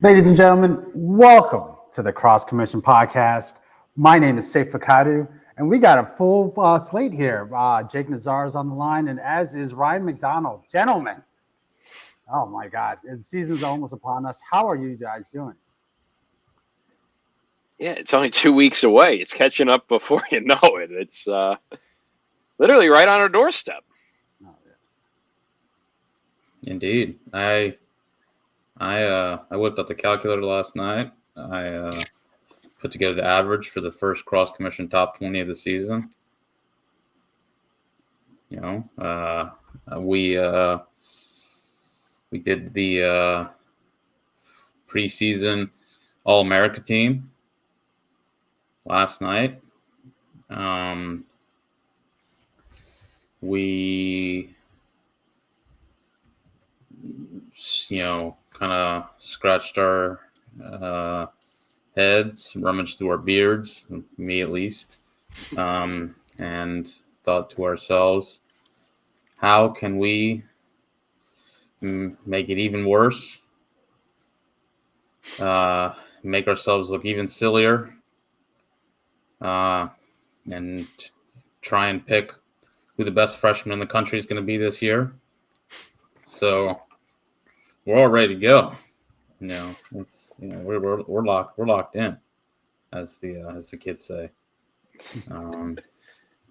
Ladies and gentlemen, welcome to the Crosse Commission podcast. My name is Saif Fakadu, and we got a full slate here. Jake Nazar is on the line, and as is Ryan McDonald. Gentlemen, oh my God, the season's almost upon us. How are you guys doing? Yeah, it's only 2 weeks away. It's catching up before you know it. It's literally right on our doorstep. Oh, yeah. Indeed. I whipped out the calculator last night. I put together the average for the first Crosse Commission top 20 of the season. You know, we did the preseason All-America team last night. We, kind of scratched our heads, rummaged through our beards, me at least, and thought to ourselves, how can we make it even worse, make ourselves look even sillier, and try and pick who the best freshman in the country is going to be this year. So we're all ready to go. We're locked in, as the kids say.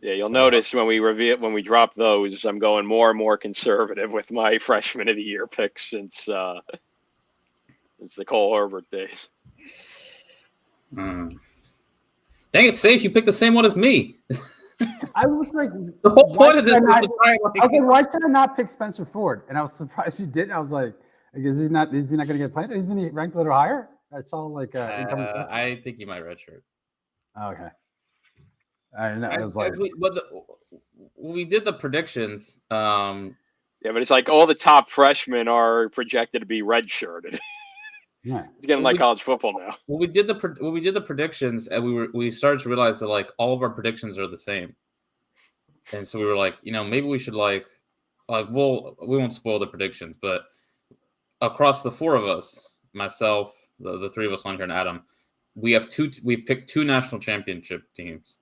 Yeah, you'll notice when we drop those, I'm going more and more conservative with my freshman of the year picks since the Cole Herbert days. Dang it, Safe! You picked the same one as me. I was like, the whole point of this was to try. I was like, why should I not pick Spencer Ford? And I was surprised he didn't. I was like, is he not going to get played? Isn't he ranked a little higher? I saw like I think he might redshirt. Okay. I was like, we did the predictions. Yeah, but it's like all the top freshmen are projected to be redshirted. Yeah, it's getting like college football now. When we did the predictions, and we started to realize that like all of our predictions are the same, and so we were like, maybe we should we won't spoil the predictions, but across the four of us, myself, the three of us on here, and Adam, we picked two national championship teams.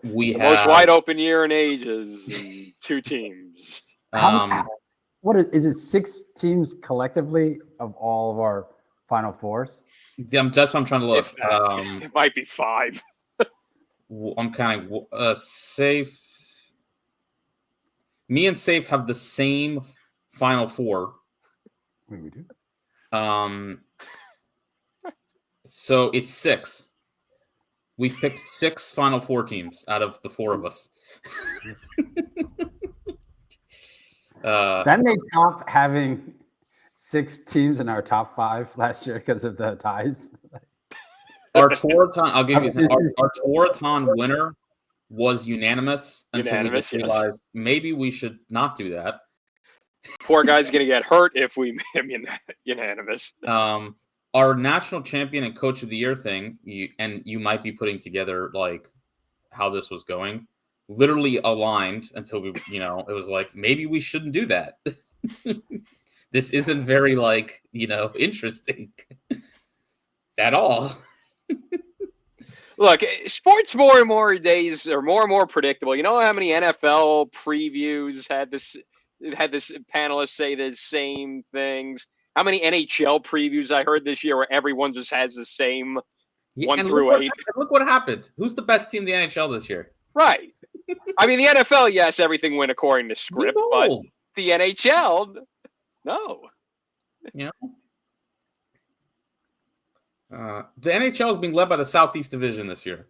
We have most wide open year in ages, and two teams. What is it? 6 teams collectively of all of our Final Fours? Yeah, that's what I'm trying to look. It might be 5. I'm kind of Safe. Me and Safe have the same Final Four. Wait, we do. So it's 6. We've picked 6 Final Four teams out of the 4 of us. That made top having 6 teams in our top 5 last year because of the ties. Our Touraton, I'll give you our Touraton winner was unanimous until we just realized maybe we should not do that. Poor guy's going to get hurt if we make him unanimous. Our national champion and coach of the year thing, you might be putting together like how this was going. Literally aligned until we, it was like, maybe we shouldn't do that. This isn't very interesting at all. Look, sports more and more days are more and more predictable. You know how many NFL previews had this panelists say the same things? How many NHL previews I heard this year where everyone just has the same 1 through 8? Look what happened. Who's the best team in the NHL this year? Right. I mean, the NFL, yes, everything went according to script, but the NHL, no. The NHL is being led by the Southeast Division this year.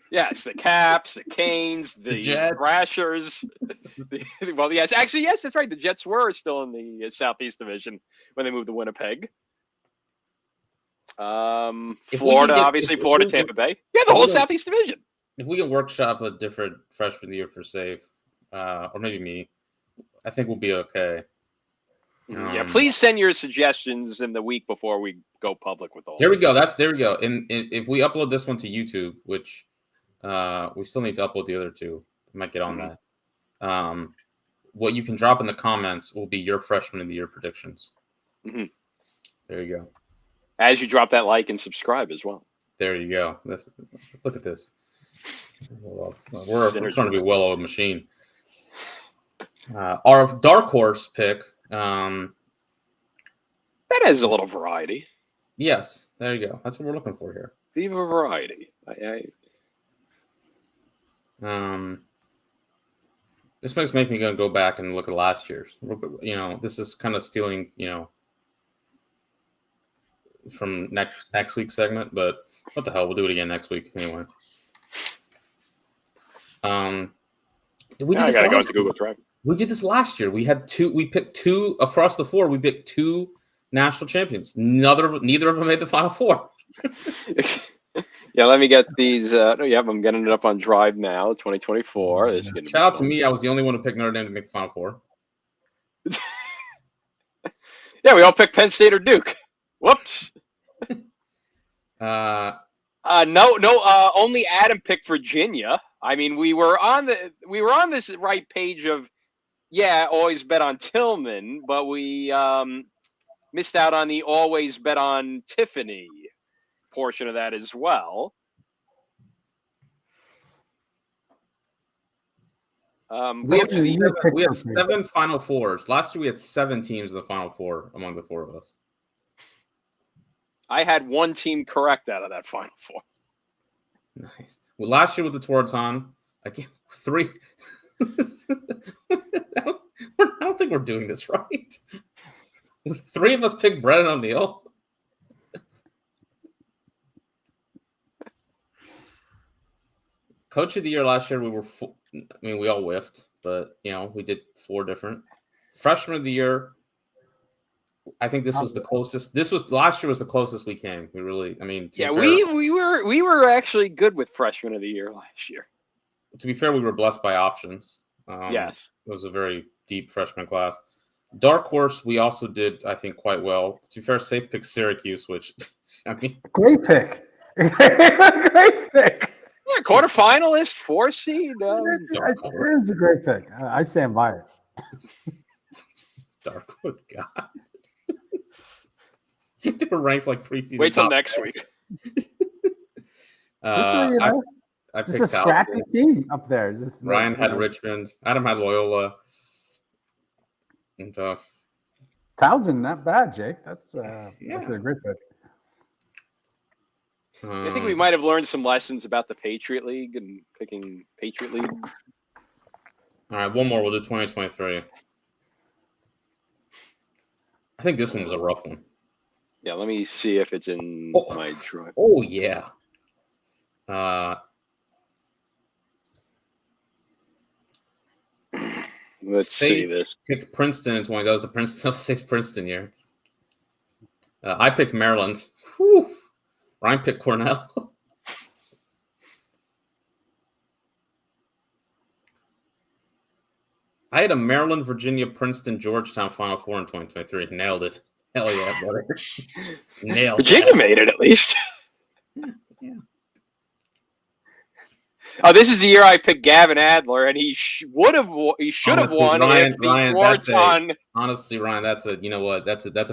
Yes, the Caps, the Canes, the Thrashers. Yes, that's right. The Jets were still in the Southeast Division when they moved to Winnipeg. Florida, Tampa Bay. Yeah, the whole Southeast Division. If we can workshop a different freshman of the year for Safe, or maybe me, I think we'll be okay. Yeah, please send your suggestions in the week before we go public with all. There we go. There we go. And if we upload this one to YouTube, which we still need to upload the other 2, we might get on that. What you can drop in the comments will be your freshman of the year predictions. Mm-hmm. There you go. As you drop that like and subscribe as well. There you go. Look at this. We're starting to be a well-oiled machine. Our dark horse pick. That has a little variety. Yes, there you go. That's what we're looking for here. Leave a variety. This makes me going to go back and look at last year's. This is kind of stealing, from next week's segment, but what the hell? We'll do it again next week anyway. I gotta go to Google Drive. We did this last year. We had two. We picked two across the four. We picked two national champions. Neither of them made the Final Four. Yeah, let me get these. I'm getting it up on Drive now. 2024. This is gonna Shout out to me. I was the only one who picked Notre Dame to make the Final Four. Yeah, we all picked Penn State or Duke. Whoops. No. Only Adam picked Virginia. I mean, we were on this right page of, always bet on Tillman, but we missed out on the always bet on Tiffany portion of that as well. We had 7 Final Fours. Last year we had 7 teams in the Final Four among the 4 of us. I had 1 team correct out of that Final Four. Nice. Well, last year with the Toraton, again, 3. I don't think we're doing this right. 3 of us picked Brennan O'Neill. Coach of the year last year, we all whiffed, but we did 4 different. Freshman of the year, I think this was the closest. Last year was the closest we came. We really, we were actually good with freshman of the year last year. To be fair, we were blessed by options. Yes, it was a very deep freshman class. Dark horse, we also did, I think, quite well. To be fair, safe pick Syracuse, which great pick, great pick. Yeah, quarterfinalist, 4 seed. It is a great pick. I stand by it. Dark horse, God. They were ranked like preseason. Wait till next week. I just a scrappy team up there. Ryan had Richmond. Adam had Loyola. And Townsend, not bad, Jake. That's a great pick. I think we might have learned some lessons about the Patriot League and picking Patriot League. All right, one more. We'll do 2023. I think this one was a rough one. Yeah, let me see if it's in my drive. Oh, yeah. Let's see this. Picked Princeton in 20. That was the Princeton year. I picked Maryland. Whew. Ryan picked Cornell. I had a Maryland, Virginia, Princeton, Georgetown Final Four in 2023. Nailed it. Hell yeah, brother. Nailed Virginia made it at least. Yeah. Oh, this is the year I picked Gavin Adler, and he should have won Ryan, if the Toraton. Honestly, Ryan, that's a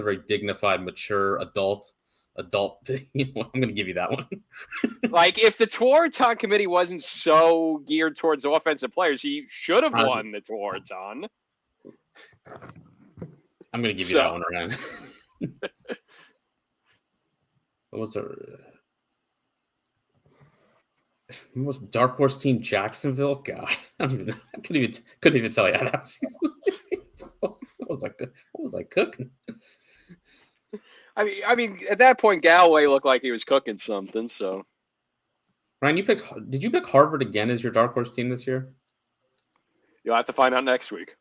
very dignified, mature adult. I'm going to give you that one. Like, if the Toraton committee wasn't so geared towards offensive players, he should have won the Toraton. I'm going to give you that one, Ryan. What was there? Most dark horse team Jacksonville. God, I couldn't even tell you that. What was I cooking? I mean, at that point, Galloway looked like he was cooking something. So, Ryan, did you pick Harvard again as your dark horse team this year? You'll have to find out next week.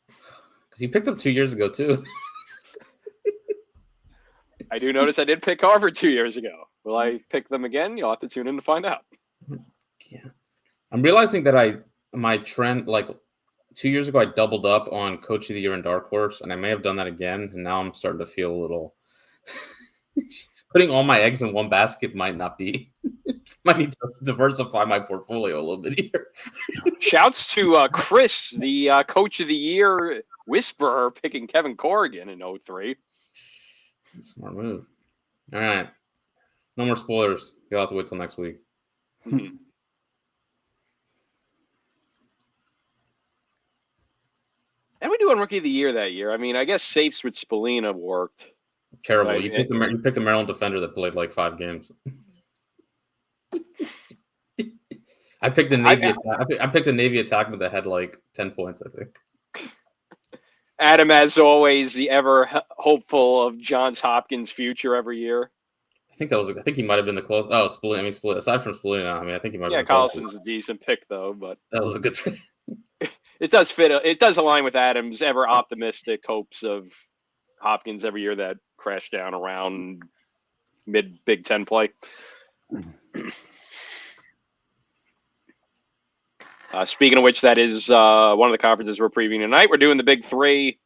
Because you picked them 2 years ago too. I do notice I did pick Harvard 2 years ago. Will I pick them again? You'll have to tune in to find out. Yeah, I'm realizing that my trend, like 2 years ago, I doubled up on Coach of the Year and Dark Horse, and I may have done that again. And now I'm starting to feel a little. Putting all my eggs in one basket might not be. Might need to diversify my portfolio a little bit here. Shouts to Chris, the Coach of the Year whisperer, picking Kevin Corrigan in 2003. Smart move. All right. No more spoilers. You'll have to wait till next week. Mhm. And we doing Rookie of the Year that year. I mean, I guess safes with Spallina worked. Terrible. Right. You picked a Maryland defender that played like 5 games. I picked a Navy. I picked a Navy attackman that had like 10 points. I think. Adam, as always, the ever hopeful of Johns Hopkins' future every year. I think he might have been the close. Oh, Spallina. I mean, Spallina. Aside from Spallina, I mean, I think he might. Yeah, have been Collison's a decent pick though, but that was a good. it does fit. It does align with Adam's ever optimistic hopes of Hopkins every year that crash down around mid Big Ten play. Speaking of which, that is one of the conferences we're previewing tonight. We're doing the Big Three.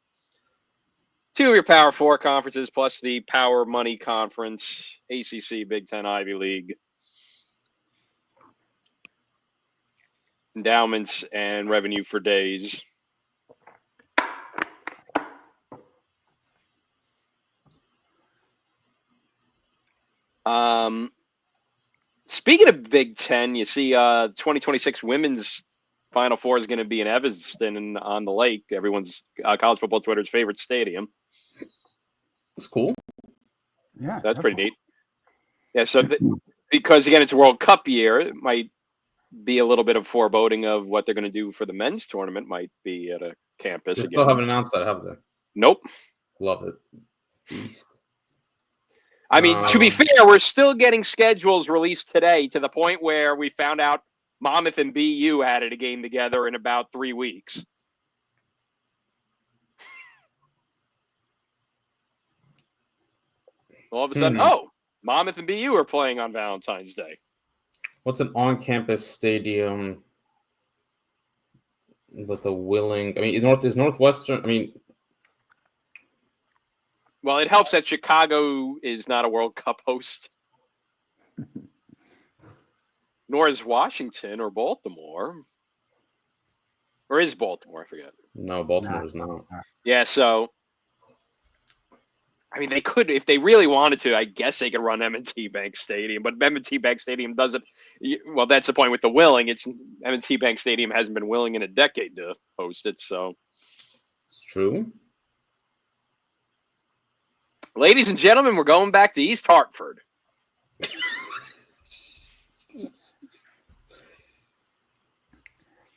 2 of your Power 4 conferences plus the Power Money Conference, ACC, Big Ten, Ivy League. Endowments and revenue for days. Speaking of Big Ten, you see 2026 women's Final Four is going to be in Evanston on the lake. Everyone's college football Twitter's favorite stadium. It's cool. Yeah, So that's pretty neat. Yeah, so because again, it's a World Cup year, it might be a little bit of foreboding of what they're going to do for the men's tournament. Might be at a campus They again. still haven't announced that, have they? Nope. Love it. Beast. I mean, to be fair, we're still getting schedules released today to the point where we found out Monmouth and BU added a game together in about 3 weeks. All of a sudden, Monmouth and BU are playing on Valentine's Day. What's an on-campus stadium with a willing? I mean, is Northwestern? I mean, well, it helps that Chicago is not a World Cup host, nor is Washington or Baltimore. Or is Baltimore? I forget. No, Baltimore is not. Yeah, so I mean, they could, if they really wanted to, I guess they could run M&T Bank Stadium, but M&T Bank Stadium doesn't, well, that's the point with the willing. It's M&T Bank Stadium hasn't been willing in a decade to host it, so. It's true. Ladies and gentlemen, we're going back to East Hartford.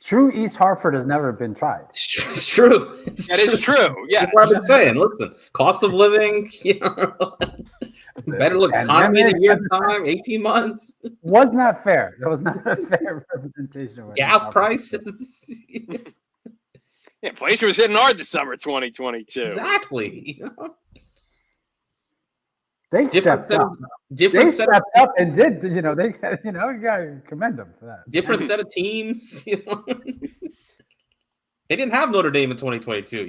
True East Hartford has never been tried. It's true. That is true. Yeah. That's what I've been saying. Listen, cost of living, better look economy in a year's time, 18 months. Was not fair. It was not a fair representation of gas prices. Yeah, inflation was hitting hard this summer, 2022. Exactly. They stepped up. They stepped up and did. You gotta commend them for that. Different set of teams. They didn't have Notre Dame in 2022.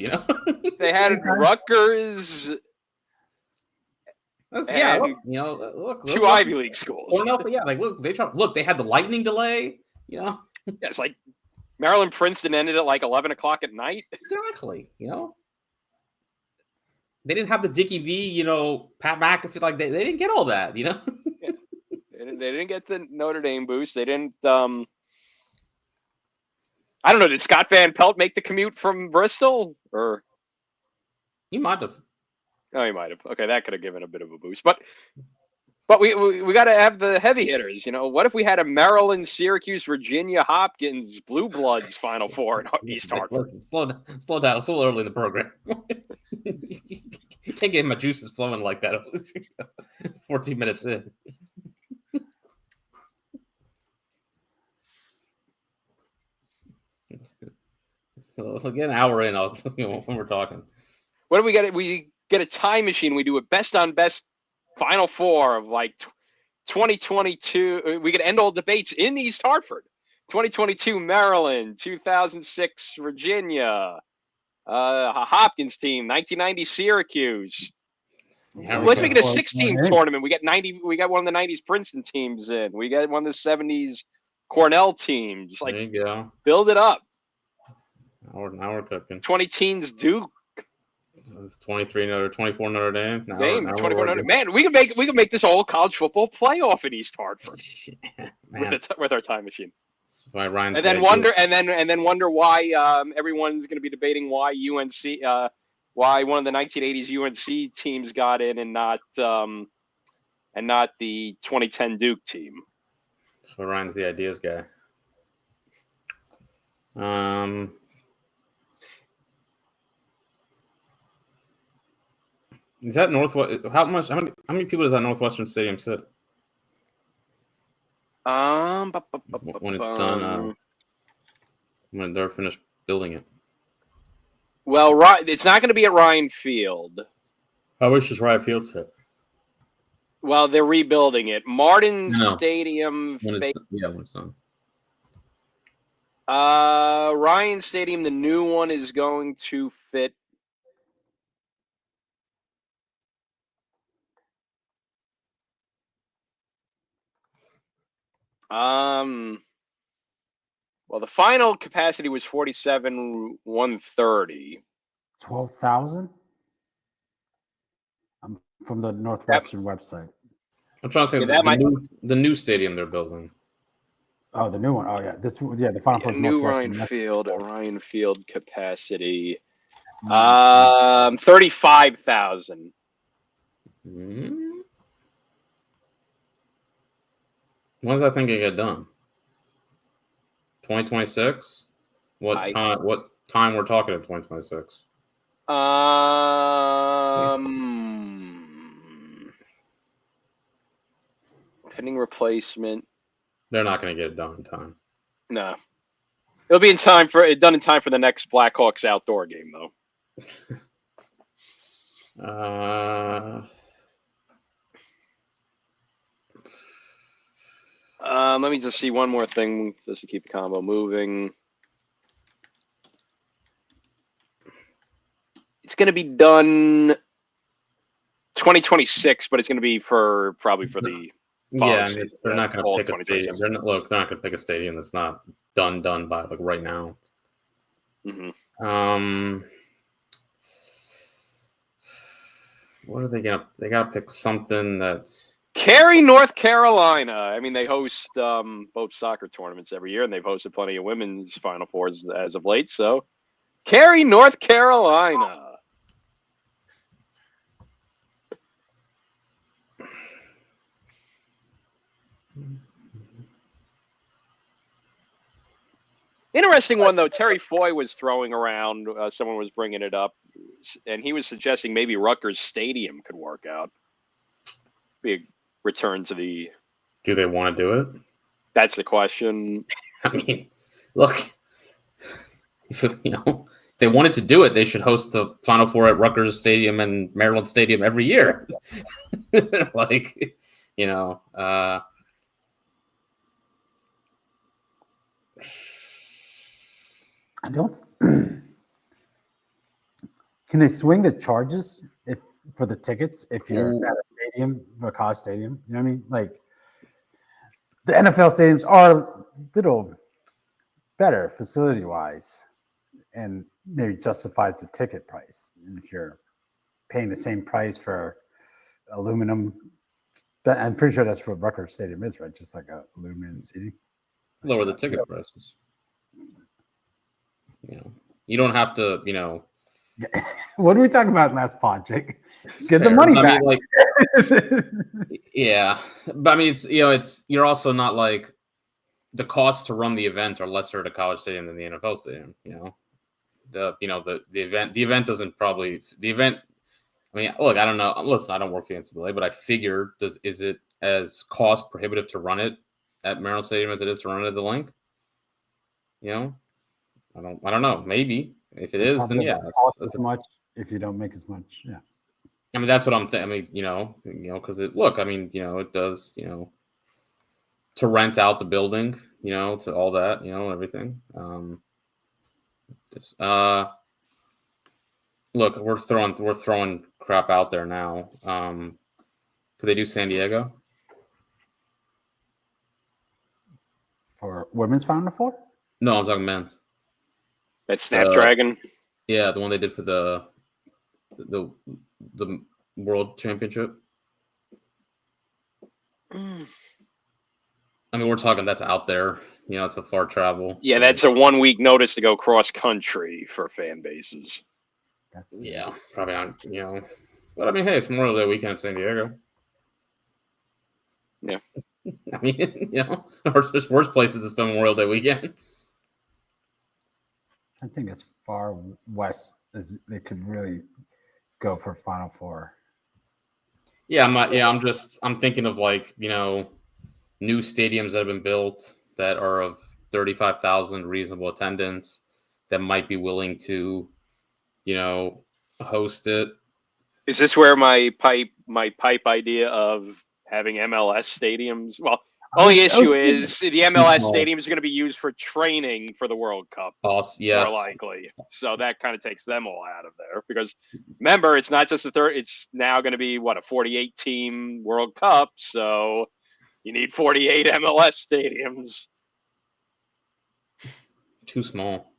They had Rutgers. Look, 2 Ivy League schools. They had the lightning delay. Yeah, it's like Maryland Princeton ended at like 11 o'clock at night. Exactly. They didn't have the Dickie V, Pat McAfee. Like they didn't get all that. They didn't get the Notre Dame boost. They didn't. I don't know. Did Scott Van Pelt make the commute from Bristol, or he might have? Oh, he might have. Okay, that could have given a bit of a boost. But we got to have the heavy hitters. What if we had a Maryland, Syracuse, Virginia, Hopkins, Blue Bloods Final Four in East Hartford? Slow down. It's a little early in the program. Can't get my juices flowing like that. 14 minutes in. Again, an hour in, when we're talking. What do we get? We get a time machine. We do a best on best Final Four of like 2022. We could end all debates in East Hartford. 2022 Maryland, 2006 Virginia, Hopkins team, 1990 Syracuse. Yeah, let's make it a 6-team tournament. We got one of the 90s Princeton teams in. We got one of the 70s Cornell teams. Like, there you go. Build it up. Now we're cooking. 20 teens Duke. It's 24 Notre Dame. Now, Game now 24 we're Man, we could make this whole college football playoff in East Hartford man. with our time machine. That's why Ryan's And the then idea. wonder why everyone's going to be debating why UNC why one of the 1980s UNC teams got in and not the 2010 Duke team. That's why Ryan's the ideas guy. Is that Northwest? How many people does that Northwestern Stadium sit? When it's done, when they're finished building it. Well, it's not going to be at Ryan Field. How much does Ryan Field sit? Well, they're rebuilding it. Martin No. Stadium. When it's done. Ryan Stadium, the new one is going to fit. Well, the final capacity was 47,130. 12,000. I'm from the Northwestern website. I'm trying to think. The new stadium they're building. Oh, the new one. Oh, yeah. The Final Four is New Northwestern. Ryan Field capacity. 35,000. When does that thing get done? 2026. What time we're talking in 2026? Pending replacement. They're not going to get it done in time. No, it'll be done in time for the next Blackhawks outdoor game, though. Let me just see one more thing just to keep the combo moving. It's going to be done 2026, but it's going to be probably for the they're not going to pick a stadium. They're not going to pick a stadium that's not done by like right now. Mm-hmm. What are they gonna? They gotta pick something that's Cary, North Carolina. I mean, they host both soccer tournaments every year, and they've hosted plenty of women's Final Fours as of late. So, Cary, North Carolina. Interesting one, though. Terry Foy was throwing around. Someone was bringing it up, and he was suggesting maybe Rutgers Stadium could work out. Be a return to the. Do they want to do it? That's the question. I mean, look, if they wanted to do it, they should host the Final Four at Rutgers Stadium and Maryland Stadium every year. I don't. Can they swing the charges for the tickets if you're at a stadium, a college stadium? You know what I mean? Like the NFL stadiums are a little better facility-wise, and maybe justifies the ticket price. And if you're paying the same price for aluminum, I'm pretty sure that's what Rutgers Stadium is, right? Just like a aluminum seating. Lower the ticket prices. You don't have to, What did we talk about last pod, Jake? Get the money back. Yeah, but I mean, it's you're also not like the costs to run the event are lesser at a college stadium than the NFL stadium. The event doesn't probably the event. I mean, look, I don't know. Listen, I don't work for the NCAA, but I figure is it as cost prohibitive to run it at Maryland Stadium as it is to run it at the Link? I don't know. Maybe if it is, then yeah. That's as much if you don't make as much. Yeah. I mean, that's what I'm thinking. I mean, because it does, to rent out the building, to all that, everything. Look, we're throwing crap out there now. Could they do San Diego for women's Final Four? No, I'm talking men's. That Snapdragon. Yeah, the one they did for the the World Championship. Mm. I mean, we're talking that's out there. It's a far travel. Yeah, that's a 1 week notice to go cross country for fan bases. Yeah, probably not. But I mean, hey, it's Memorial Day weekend in San Diego. Yeah. I mean, there's worse places to spend Memorial Day weekend. I think as far west as they could really go for Final Four. Yeah, I'm thinking of like, new stadiums that have been built that are of 35,000 reasonable attendance that might be willing to, host it. Is this where my pipe idea of having MLS stadiums? Well, only issue is the MLS stadium is going to be used for training for the World Cup, Yes. more likely. So that kind of takes them all out of there because remember, it's not just a third. It's now going to be a 48 team World Cup. So you need 48 MLS stadiums. Too small.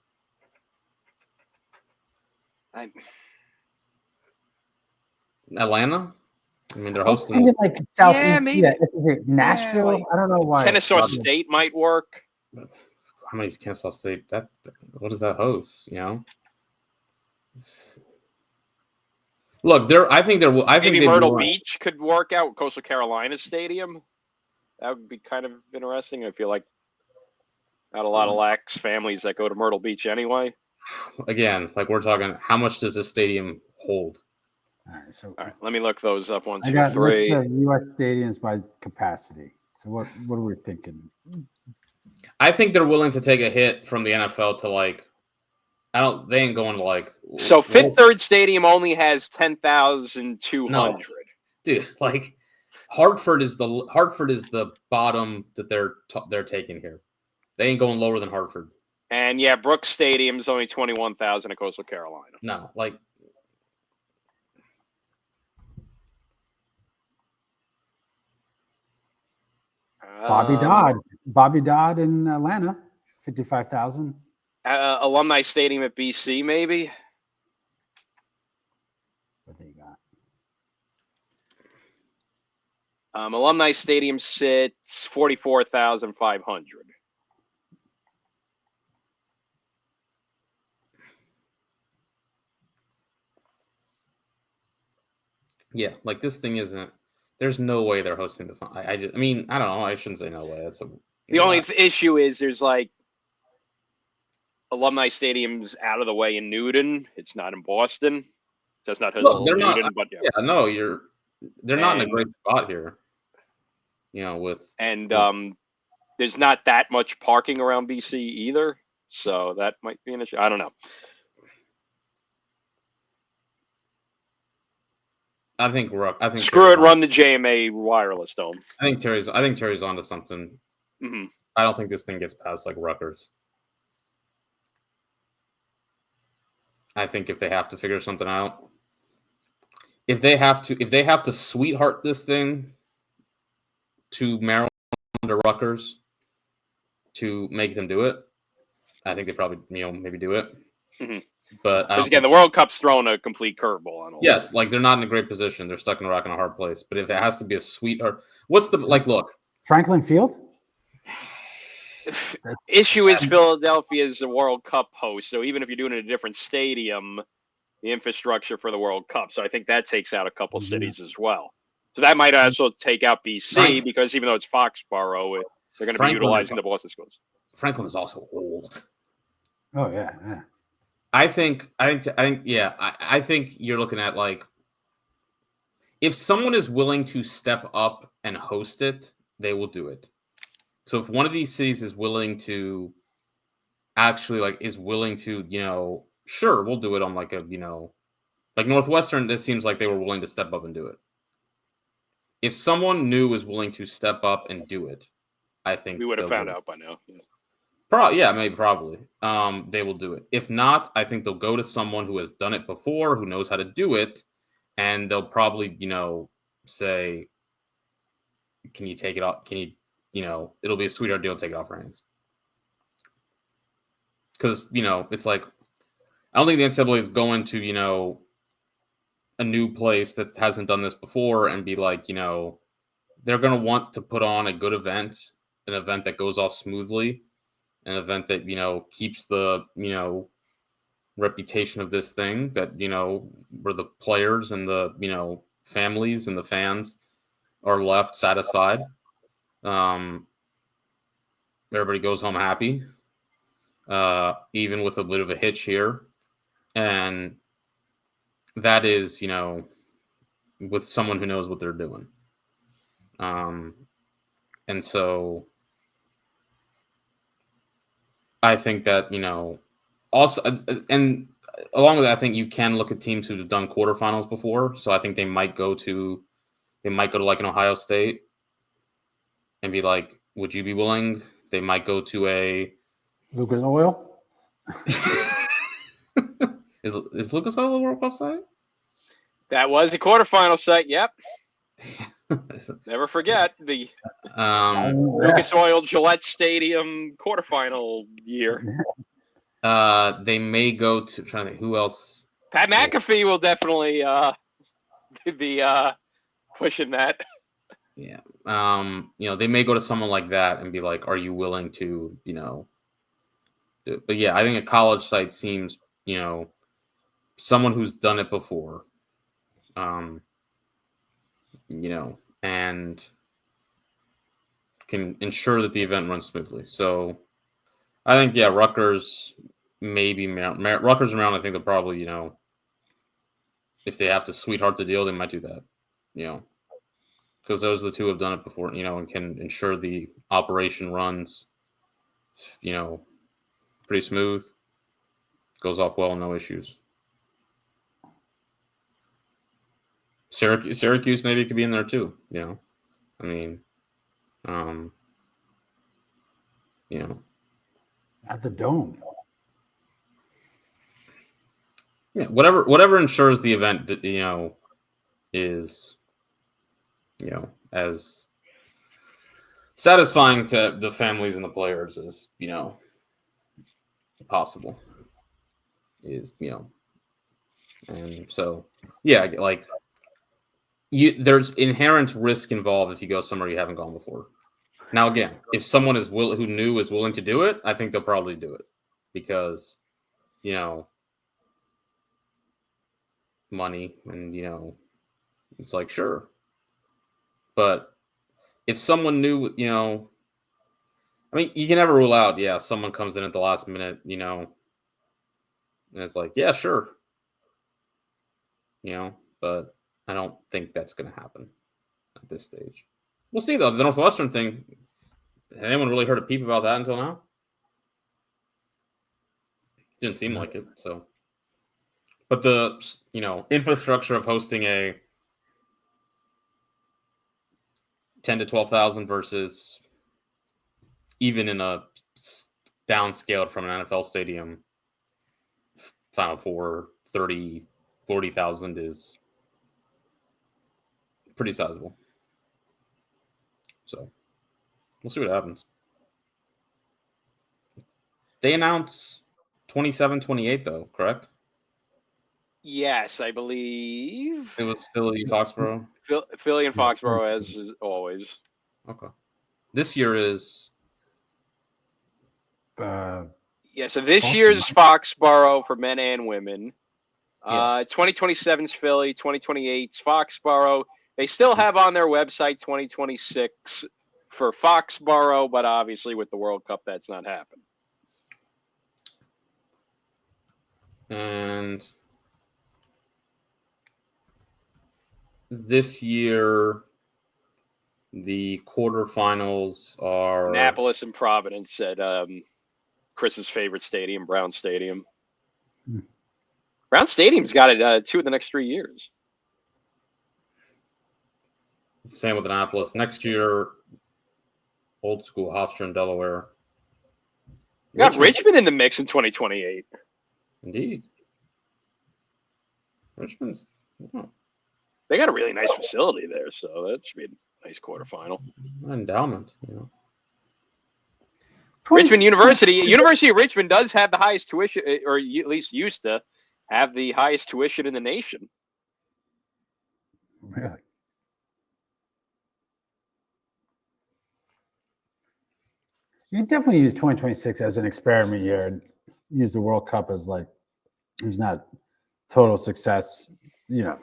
Atlanta? I mean, they're hosting. Thinking like Southeast. Yeah, maybe. Yeah, Nashville. I don't know why. Kennesaw State might work. How many is Kennesaw State? What does that host? Look, I think maybe Myrtle Beach could work out with Coastal Carolina Stadium. That would be kind of interesting. I feel like not a lot of lax families that go to Myrtle Beach anyway. Again, like we're talking, how much does this stadium hold? All right, let me look those up. 1, 2, 3. U.S. stadiums by capacity. So what are we thinking? I think they're willing to take a hit from the NFL to they ain't going to like. So Fifth Third Stadium only has 10,200. No. Dude, like Hartford is the bottom that they're taking here. They ain't going lower than Hartford. And yeah, Brooks Stadium is only 21,000 at Coastal Carolina. No, like. Bobby Dodd in Atlanta, 55,000. Alumni Stadium at BC, maybe. What do you got? Alumni Stadium sits 44,500. Yeah, like this thing isn't. There's no way they're hosting the fun. I don't know. I shouldn't say no way. That's the only issue is there's like Alumni Stadium's out of the way in Newton. It's not in Boston. That's not Newton, but yeah. Yeah, no, they're not in a great spot here. There's not that much parking around BC either, so that might be an issue. I don't know. I think screw it. Run the JMA wireless dome. I think Terry's onto something. Mm-hmm. I don't think this thing gets past like Rutgers. I think if they have to figure something out, if they have to sweetheart this thing to Maryland or Rutgers to make them do it, I think they probably maybe do it. Mm-hmm. But again, the World Cup's thrown a complete curveball on all. Yes, like they're not in a great position. They're stuck in a rock and a hard place. But if it has to be a sweetheart, what's the look? Franklin Field? Issue is Philadelphia is a World Cup host. So even if you're doing it in a different stadium, the infrastructure for the World Cup. So I think that takes out a couple cities as well. So that might also take out BC because even though it's Foxborough, they're going to be utilizing the Boston schools. Franklin is also old. Oh yeah. I think you're looking at like if someone is willing to step up and host it, they will do it. So if one of these cities is willing to actually sure, we'll do it on like a, like Northwestern, this seems like they were willing to step up and do it. If someone new is willing to step up and do it, I think we would have found out by now. Yeah. Probably. They will do it. If not, I think they'll go to someone who has done it before, who knows how to do it, and they'll probably, say, "Can you take it off? Can you, it'll be a sweetheart deal. Take it off our hands." Because it's like I don't think the NCAA is going to, a new place that hasn't done this before and be like, they're going to want to put on a good event, an event that goes off smoothly, an event that, keeps the, reputation of this thing that, where the players and the, families and the fans are left satisfied. Everybody goes home happy, even with a bit of a hitch here. And that is, with someone who knows what they're doing. And so I think that, also, and along with that, I think you can look at teams who have done quarterfinals before. So I think they might go to like an Ohio State and be like, would you be willing? They might go to a Lucas Oil. Is Lucas Oil a World Cup site? That was the quarterfinal site. Yep. Never forget the Lucas Oil Gillette Stadium quarterfinal year. They may go to, trying to think who else. Pat McAfee will definitely be pushing that. Yeah. They may go to someone like that and be like, are you willing to, do it? But yeah, I think a college site seems, someone who's done it before. And can ensure that the event runs smoothly. So I think, Rutgers, maybe Rutgers around. I think they'll probably, if they have to sweetheart the deal, they might do that, because those are the two who have done it before, and can ensure the operation runs, pretty smooth, goes off well, no issues. Syracuse maybe could be in there too, I mean, at the Dome. Yeah, whatever ensures the event, is, as satisfying to the families and the players as, possible is, and so, like, there's inherent risk involved if you go somewhere you haven't gone before. Now, again, if someone is willing to do it, I think they'll probably do it because, money and, it's like, sure. But if someone knew, I mean, you can never rule out, someone comes in at the last minute, and it's like, yeah, sure. But I don't think that's going to happen at this stage. We'll see, though. The Northwestern thing, had anyone really heard a peep about that until now? Didn't seem like it, so. But the, infrastructure of hosting a 10 to 12,000 versus even in a downscaled from an NFL stadium, Final Four, 30, 40,000 is pretty sizable. So we'll see what happens. They announce 27, 28, though, correct? Yes, I believe. It was Philly, Foxborough? Philly and Foxborough, as always. Okay. This year is... so this year's Foxborough for men and women. Yes. 2027 is Philly, 2028 is Foxborough. They still have on their website 2026 for Foxborough, but obviously with the World Cup, that's not happened. And this year, the quarterfinals are Annapolis and Providence at Chris's favorite stadium, Brown Stadium. Brown Stadium's got it 2 of the next 3 years. Same with Annapolis. Next year, old school Hofstra in Delaware. You got Richmond in the mix in 2028. Indeed. Richmond's... They got a really nice facility there, so that should be a nice quarterfinal. Endowment, Richmond University of Richmond does have the highest tuition, or at least used to have the highest tuition in the nation. Really? You can definitely use 2026 as an experiment year and use the World Cup as like, it was not total success, you know,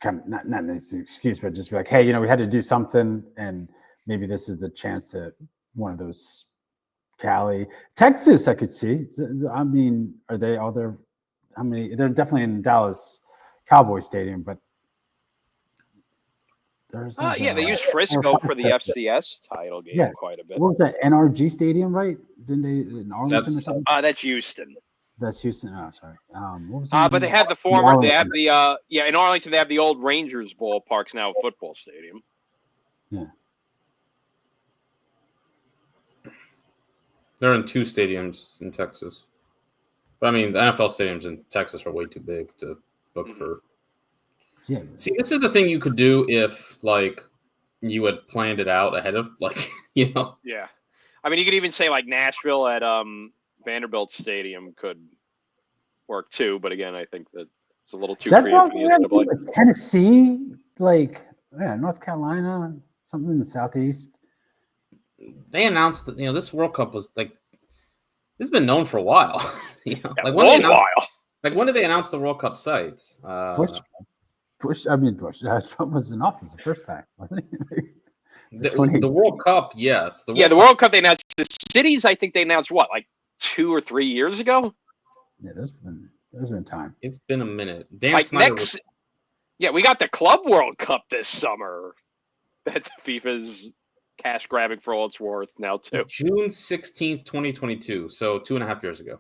kind of not an excuse, but just be like, hey, you know, we had to do something, and maybe this is the chance to one of those Cali, Texas. I could see. I mean, are they all there? How many? They're definitely in Dallas Cowboy Stadium, but there's like Yeah, they use or a Frisco couple for the Texas. FCS title game Yeah. quite a bit. What was that? NRG Stadium, right? Didn't they in Arlington or That's something? That's Houston. That's Houston. Oh, sorry. What was But they have the Arlington. in Arlington they have the old Rangers ballparks now, a football stadium. Yeah. They're in 2 stadiums in Texas. But I mean, the NFL stadiums in Texas are way too big to book for. Yeah. See, this is the thing you could do if, like, you had planned it out ahead of, like, you know. Yeah. I mean, you could even say, like, Nashville at Vanderbilt Stadium could work, too. But, again, I think that it's a little too That's creative what for we the have NCAA. like Tennessee, like North Carolina, something in the southeast. They announced that, this World Cup was, like, this has been known for a while. Yeah, like, long while. Like, when did they announce the World Cup sites? Bush. Trump was in office the first time, wasn't he? The World Cup, yes. The World Cup they announced. The cities, I think they announced what, like 2 or 3 years ago. Yeah, there's been time. It's been a minute. Dan like Snyder we got the Club World Cup this summer that FIFA's cash grabbing for all it's worth now too. June 16th, 2022. So 2.5 years ago.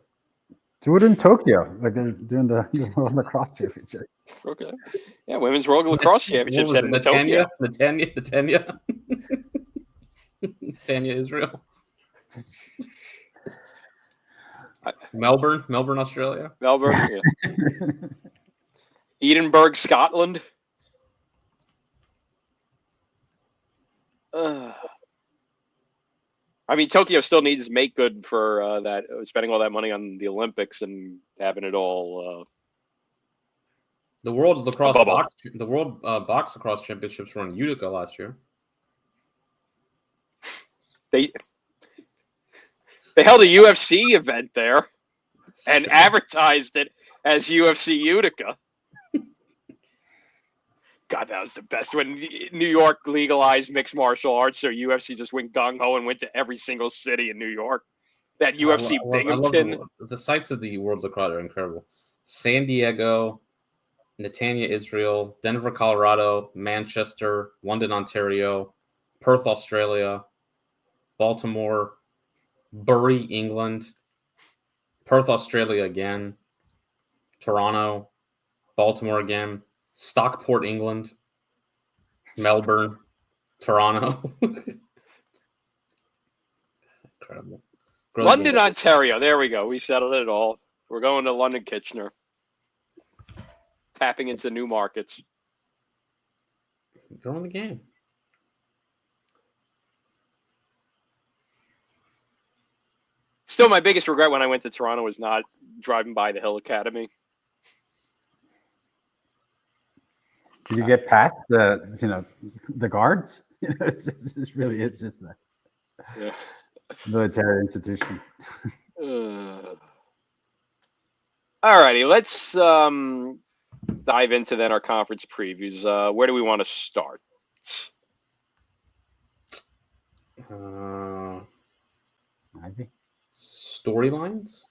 Do it in Tokyo, like they're doing the World Lacrosse Championship. Okay. Yeah, Women's World Lacrosse Championships heading to Tokyo. Natanya. Natanya, Israel. Melbourne, Australia. Melbourne, yeah. Edinburgh, Scotland. I mean, Tokyo still needs to make good for that, spending all that money on the Olympics and having it all. The World Lacrosse Box Lacrosse Championships were in Utica last year. They held a UFC event there and advertised it as UFC Utica. God, that was the best when New York legalized mixed martial arts, so UFC just went gung-ho and went to every single city in New York. That UFC Binghamton. The sites of the World Lacrosse are incredible. San Diego, Natanya, Israel, Denver, Colorado, Manchester, London, Ontario, Perth, Australia, Baltimore, Bury, England, Perth, Australia again, Toronto, Baltimore again, Stockport, England, Melbourne, Toronto. Incredible. London, Ontario. There we go. We settled it all. We're going to London, Kitchener. Tapping into new markets. Growing the game. Still, my biggest regret when I went to Toronto was not driving by the Hill Academy. Did you get past the guards? It's just a military institution. All righty, let's dive into then our conference previews. Where do we want to start? Ivy. Storylines?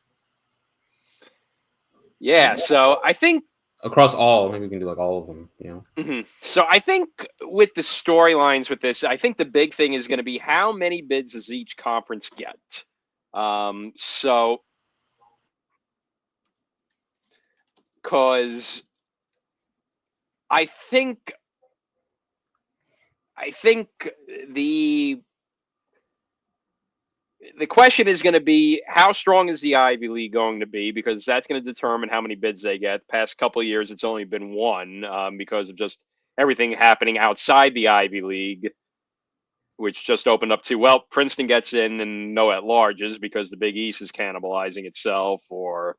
Yeah, so I think across all, maybe we can do like all of them, Mm-hmm. So I think with the storylines with this, I think the big thing is going to be how many bids does each conference get? Because I think the question is going to be how strong is the Ivy League going to be, because that's going to determine how many bids they get. Past couple of years, it's only been one because of just everything happening outside the Ivy League, which just opened up to, well, Princeton gets in and no at-larges because the Big East is cannibalizing itself, or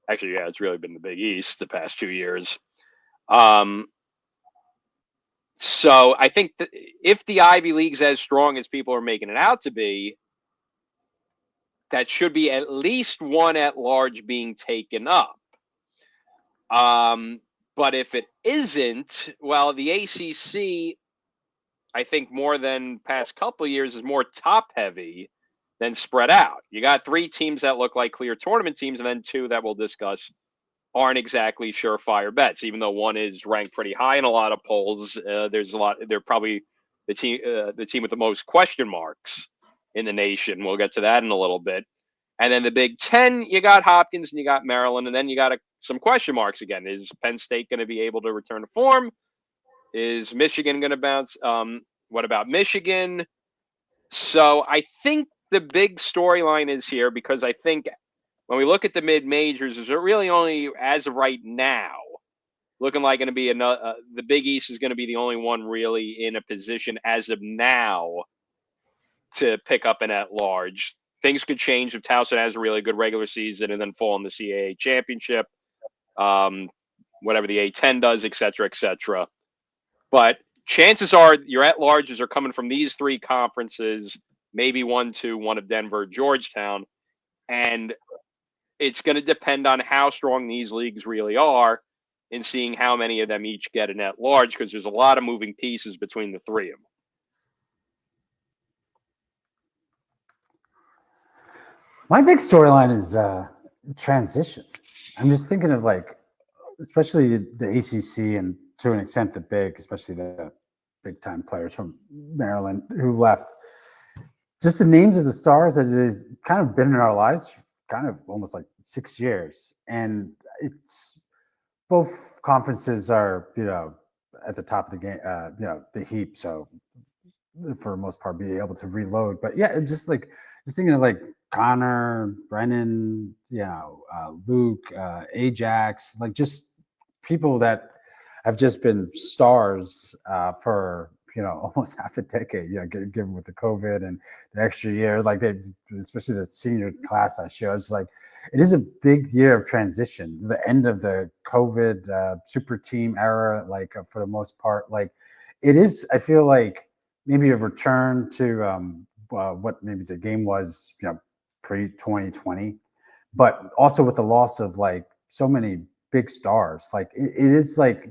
Actually, yeah, it's really been the Big East the past 2 years. So I think that if the Ivy League's as strong as people are making it out to be, that should be at least one at large being taken up. But if it isn't, well, the ACC, I think more than past couple of years, is more top heavy than spread out. You got 3 teams that look like clear tournament teams, and then 2 that we'll discuss aren't exactly surefire bets. Even though one is ranked pretty high in a lot of polls, there's a lot. They're probably the team with the most question marks in the nation. We'll get to that in a little bit. And then the Big Ten, you got Hopkins and you got Maryland, and then you got some question marks again. Is Penn State going to be able to return to form? Is Michigan going to bounce? What about Michigan? So I think the big storyline is here, because I think when we look at the mid majors, is it really only, as of right now, looking like going to be another? The Big East is going to be the only one really in a position as of now to pick up an at large. Things could change if Towson has a really good regular season and then fall in the CAA championship, whatever the A10 does, et cetera, et cetera. But chances are your at larges are coming from these 3 conferences, maybe one of Denver, Georgetown. And it's going to depend on how strong these leagues really are and seeing how many of them each get an at large, because there's a lot of moving pieces between the 3 of them. My big storyline is transition. I'm just thinking of, like, especially the ACC and to an extent the Big, especially the big time players from Maryland who left. Just the names of the stars that has kind of been in our lives, kind of almost like 6 years, and it's both conferences are at the top of the game, the heap. So for the most part, be able to reload. But yeah, just thinking of like Connor, Brennan, Luke, Ajax, like just people that have just been stars for almost half a decade. Given with the COVID and the extra year, like especially the senior class last year, it's like it is a big year of transition. The end of the COVID super team era, like for the most part, like it is. I feel like maybe a return to what maybe the game was, pre 2020, but also with the loss of like so many big stars. Like it is like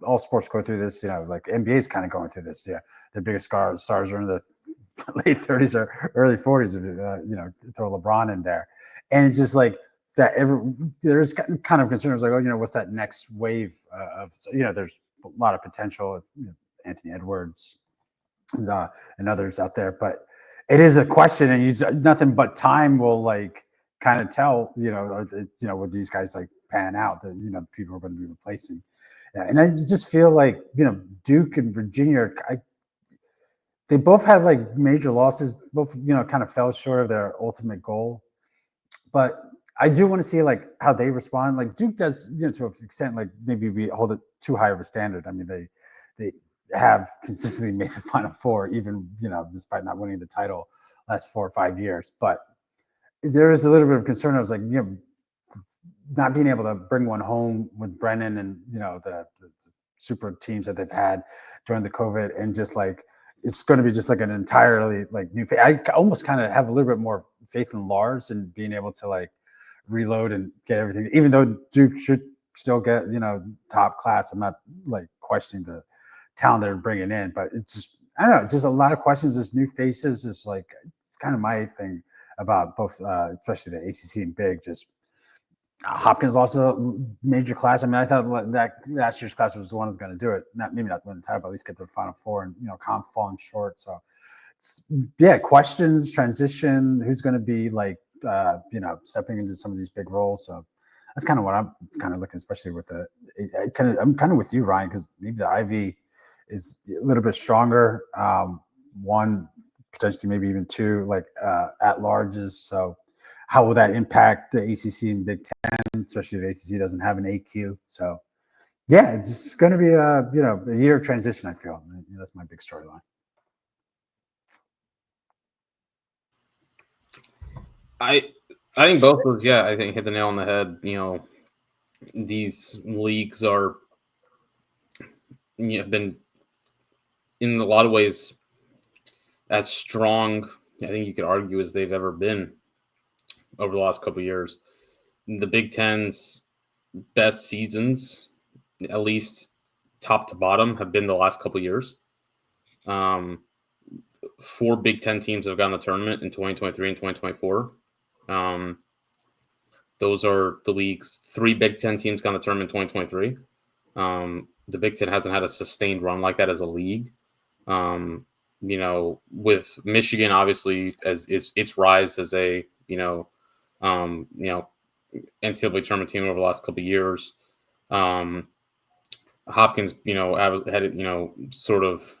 all sports go through this. Like NBA is kind of going through this. Yeah, the biggest stars are in the late 30s or early 40s. Throw LeBron in there, and it's just like that. There's kind of concerns like, what's that next wave of? There's a lot of potential. Anthony Edwards and others out there, but it is a question, and nothing but time will like kind of tell. Would these guys like pan out? That people are going to be replacing. And I just feel like Duke and Virginia, they both had like major losses. Both kind of fell short of their ultimate goal. But I do want to see like how they respond. Like Duke does, to an extent. Like maybe we hold it too high of a standard. I mean, they have consistently made the Final Four, even despite not winning the title last 4 or 5 years. But there is a little bit of concern. I was like, not being able to bring one home with Brennan and the super teams that they've had during the COVID, and just like it's going to be just like an entirely like new. I almost kind of have a little bit more faith in Lars and being able to like reload and get everything. Even though Duke should still get top class, I'm not like questioning the talent they're bringing in, but it's just I don't know, just a lot of questions. This new faces is like it's kind of my thing about both, especially the ACC and Big. Just Hopkins lost a major class. I mean, I thought that last year's class was the one who's going to do it. Maybe not win the title, but at least get to the Final Four. And Comp falling short. So, questions, transition. Who's going to be like, stepping into some of these big roles? So that's kind of what I'm kind of looking, especially with I'm kind of with you, Ryan, because maybe the Ivy is a little bit stronger. One, potentially, maybe even 2, like at larges. So. How will that impact the ACC and Big Ten, especially if the ACC doesn't have an AQ? So, yeah, it's just going to be a year of transition. I feel that's my big storyline. I think both of those, yeah, I think hit the nail on the head. You know, these leagues are have been in a lot of ways as strong, I think you could argue, as they've ever been over the last couple of years. The Big Ten's best seasons, at least top to bottom, have been the last couple of years. 4 Big Ten teams have gone to the tournament in 2023 and 2024. Those are the league's 3 Big Ten teams gone to the tournament in 2023. The Big Ten hasn't had a sustained run like that as a league. You know, with Michigan obviously as its rise as a NCAA tournament team over the last couple of years. Hopkins, had it, sort of,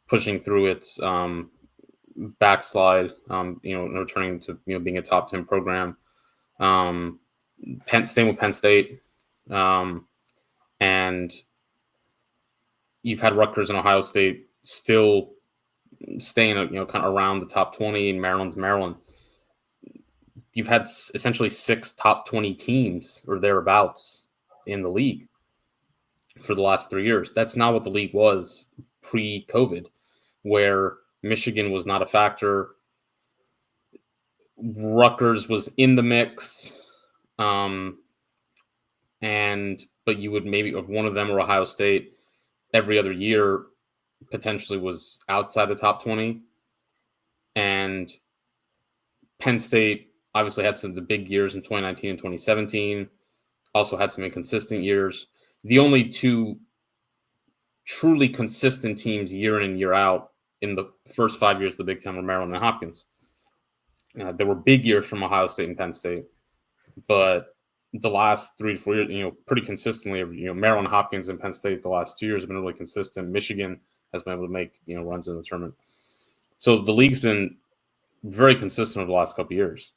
pushing through its backslide, and returning to being a top 10 program. Same with Penn State, and you've had Rutgers and Ohio State still staying, kind of around the top 20, and Maryland. You've had essentially 6 top 20 teams or thereabouts in the league for the last 3 years. That's not what the league was pre-COVID, where Michigan was not a factor. Rutgers was in the mix, but you would maybe, if one of them or Ohio State every other year potentially was outside the top 20. And Penn State obviously had some of the big years in 2019 and 2017, also had some inconsistent years. The only 2 truly consistent teams year in and year out in the first 5 years of the Big Ten were Maryland and Hopkins. There were big years from Ohio State and Penn State, but the last 3 to 4 years, pretty consistently, Maryland, Hopkins, and Penn State the last 2 years have been really consistent. Michigan has been able to make, runs in the tournament. So the league's been very consistent over the last couple of years.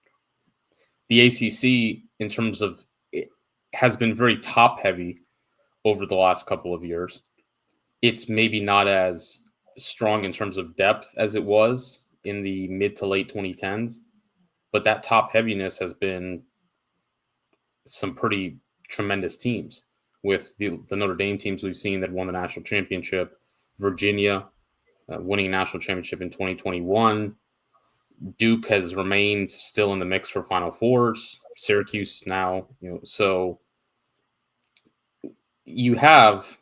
The ACC, in terms of, it has been very top heavy over the last couple of years. It's maybe not as strong in terms of depth as it was in the mid to late 2010s, but that top heaviness has been some pretty tremendous teams, with the Notre Dame teams we've seen that won the national championship, Virginia winning a national championship in 2021. Duke has remained still in the mix for Final Fours. Syracuse now, so you have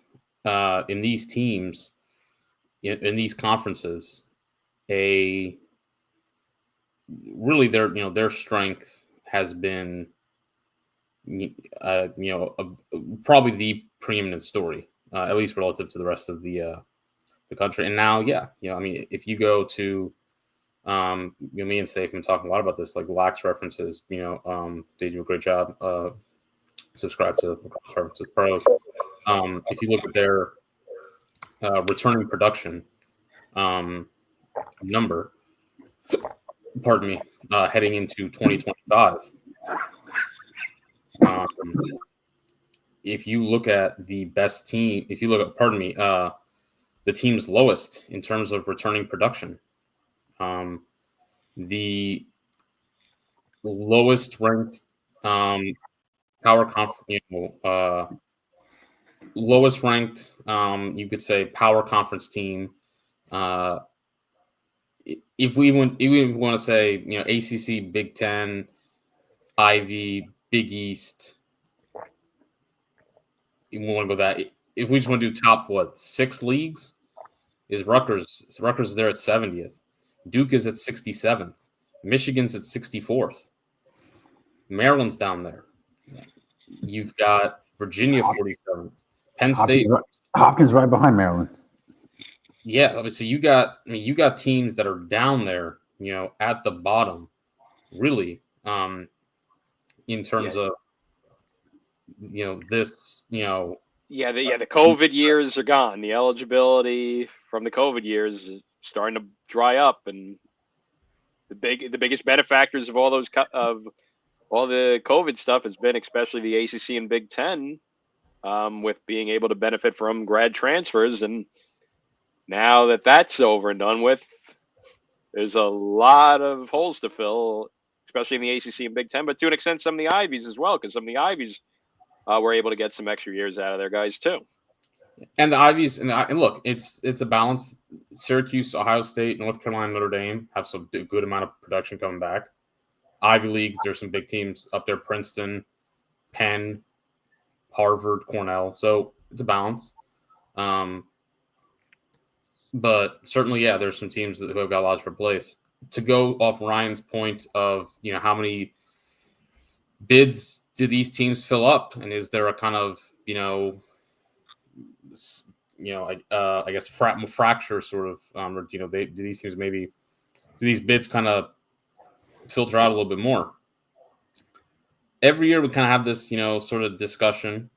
in these teams, in these conferences, really their strength has been, probably the preeminent story, at least relative to the rest of the country. And now, if you go to, me and Safe have been talking a lot about this, like lax references, they do a great job. Subscribe to Crosse References Pros. If you look at their returning production number, heading into 2025, if you look at the best team, the team's lowest in terms of returning production, the lowest ranked power conference, lowest ranked, you could say, power conference team. If we want to say, ACC, Big Ten, Ivy, Big East, we want to go that. If we just want to do top 6 leagues, is Rutgers. Rutgers is there at 70th. Duke is at 67th. Michigan's at 64th. Maryland's down there. You've got Virginia 47th. Penn State. Hopkins right behind Maryland. Yeah, obviously you got teams that are down there, at the bottom, really, in terms of, this, the COVID years are gone. The eligibility from the COVID years is starting to dry up, and the biggest benefactors of all the COVID stuff has been especially the ACC and Big Ten, with being able to benefit from grad transfers. And now that that's over and done with, there's a lot of holes to fill, especially in the ACC and Big Ten, but to an extent, some of the Ivies as well, because some of the Ivies were able to get some extra years out of their guys too. And the Ivies, and look, it's a balance. Syracuse, Ohio State, North Carolina, Notre Dame have some good amount of production coming back. Ivy League, there's some big teams up there: Princeton, Penn, Harvard, Cornell. So it's a balance. But certainly, yeah, there's some teams who have got a lot to replace. To go off Ryan's point of, how many bids do these teams fill up, and is there a kind of, I guess fracture sort of, or do these teams do these bids kind of filter out a little bit more? Every year we kind of have this, sort of discussion.